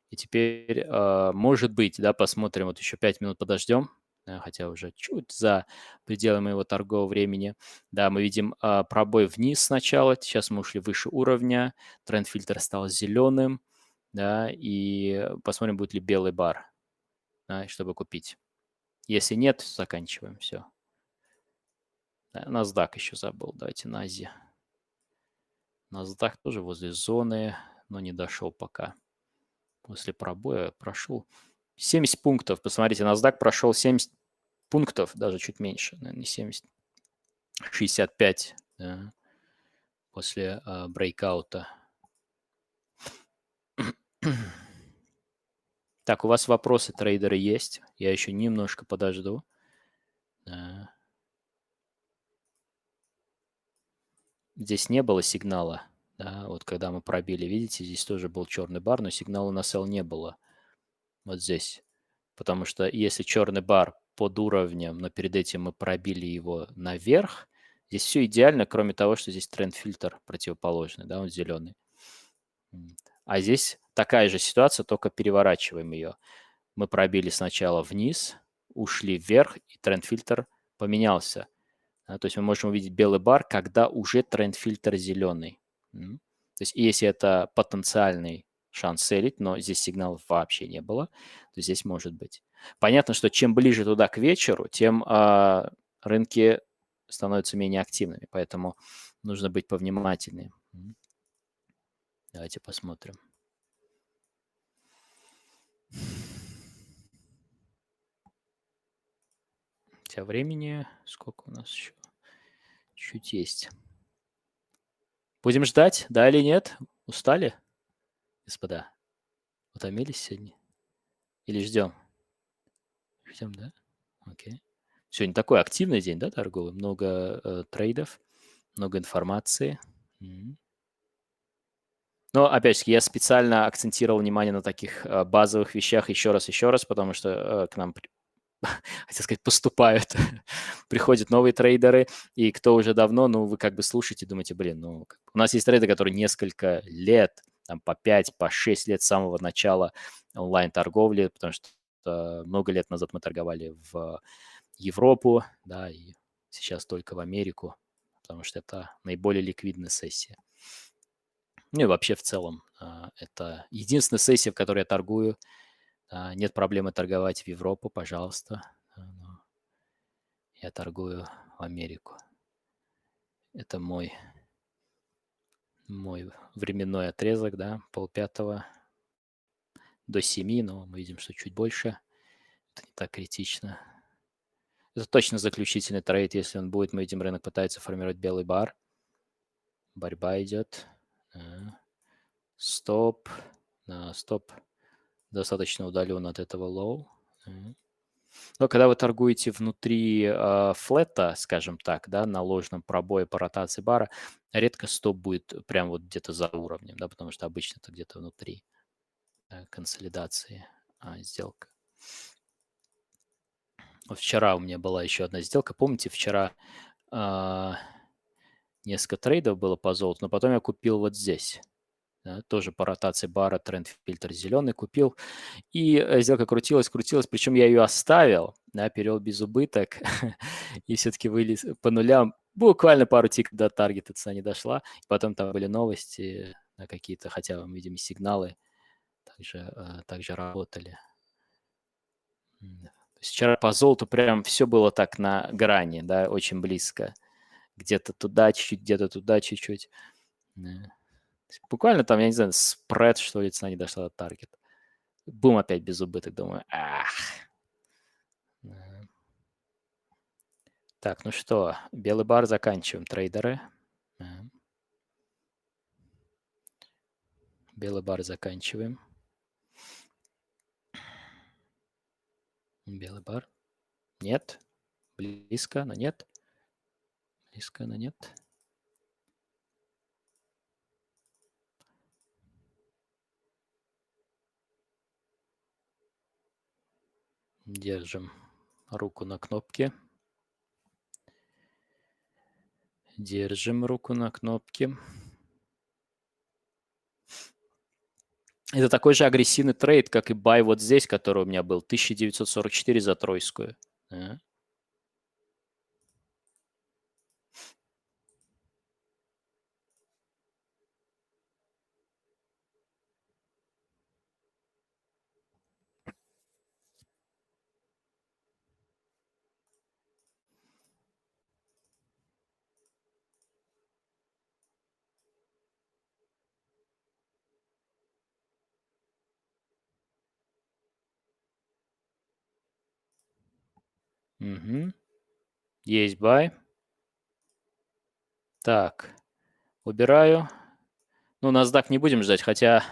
И теперь, может быть, да, посмотрим, вот еще 5 минут подождем, хотя уже чуть за пределами моего торгового времени. Да, мы видим пробой вниз сначала, сейчас мы ушли выше уровня, тренд-фильтр стал зеленым, да, и посмотрим, будет ли белый бар, да, чтобы купить. Если нет, заканчиваем, все. Да, NASDAQ еще забыл, давайте на Азию. NASDAQ тоже возле зоны, но не дошел пока. После пробоя прошел 70 пунктов. Посмотрите, NASDAQ прошел 70 пунктов, даже чуть меньше, наверное, не 70, 65, да, после брейкаута. Так, у вас вопросы, трейдеры, есть? Я еще немножко подожду. Да. Здесь не было сигнала. Да, вот когда мы пробили, видите, здесь тоже был черный бар, но сигнала на sell не было. Вот здесь. Потому что если черный бар под уровнем, но перед этим мы пробили его наверх, здесь все идеально, кроме того, что здесь тренд-фильтр противоположный, да, он зеленый. А здесь такая же ситуация, только переворачиваем ее. Мы пробили сначала вниз, ушли вверх, и тренд-фильтр поменялся. То есть мы можем увидеть белый бар, когда уже тренд-фильтр зеленый. То есть если это потенциальный шанс селить, но здесь сигналов вообще не было, то здесь может быть. Понятно, что чем ближе туда к вечеру, тем рынки становятся менее активными, поэтому нужно быть повнимательнее. Давайте посмотрим. Хотя времени сколько у нас еще? Чуть есть. Будем ждать, да или нет? Устали, господа? Утомились сегодня? Или ждем? Ждем, да? Окей. Сегодня такой активный день, да, торговый? Много трейдов, много информации. Но, опять же, я специально акцентировал внимание на таких базовых вещах еще раз, потому что к нам, хотел сказать, поступают, приходят новые трейдеры, и кто уже давно, ну, вы как бы слушаете, думаете, блин, ну, у нас есть трейдеры, которые несколько лет, там, по 5, по 6 лет с самого начала онлайн-торговли, потому что много лет назад мы торговали в Европу, да, и сейчас только в Америку, потому что это наиболее ликвидная сессия. Ну и вообще в целом это единственная сессия, в которой я торгую. Нет проблемы торговать в Европу, пожалуйста. Но я торгую в Америку. Это мой временной отрезок, да, 4:30 до 7, но мы видим, что чуть больше. Это не так критично. Это точно заключительный трейд. Если он будет, мы видим, рынок пытается формировать белый бар. Борьба идет. Стоп. Стоп достаточно удален от этого лоу. Но когда вы торгуете внутри флета, скажем так, да, на ложном пробое по ротации бара, редко стоп будет прям вот где-то за уровнем, да, потому что обычно это где-то внутри консолидации сделка. Вот вчера у меня была еще одна сделка. Помните, вчера несколько трейдов было по золоту, но потом я купил вот здесь. Да, тоже по ротации бара, тренд-фильтр зеленый купил. И сделка крутилась, причем я ее оставил, да, перевел без убыток, и все-таки вылез по нулям. Буквально пару тиков до таргета цена не дошла. Потом там были новости, какие-то, хотя, видимо, сигналы также работали. Вчера по золоту прям все было так на грани, да, очень близко. Где-то туда чуть-чуть, где-то туда чуть-чуть. Да. Буквально там, я не знаю, спред, что ли, цена не дошла до таргета. Бум, опять без убыток, думаю, ах. Так, ну что, белый бар заканчиваем, трейдеры. Белый бар заканчиваем. Белый бар. Нет. Близко, но нет. Близко, но нет. Держим руку на кнопке. Держим руку на кнопке. Это такой же агрессивный трейд, как и бай вот здесь, который у меня был. 1944 за тройскую. Да. Угу. Есть бай. Так, убираю. Ну, NASDAQ не будем ждать, хотя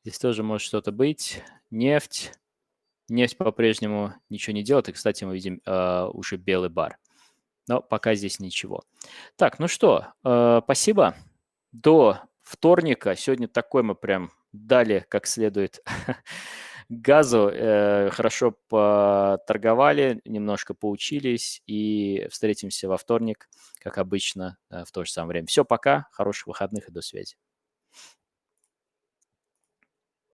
здесь тоже может что-то быть. Нефть. Нефть по-прежнему ничего не делает. И, кстати, мы видим уже белый бар. Но пока здесь ничего. Так, ну что, спасибо. До вторника. Сегодня такой мы прям дали как следует газу. Хорошо поторговали, немножко поучились. И встретимся во вторник, как обычно, в то же самое время. Все, пока. Хороших выходных и до связи.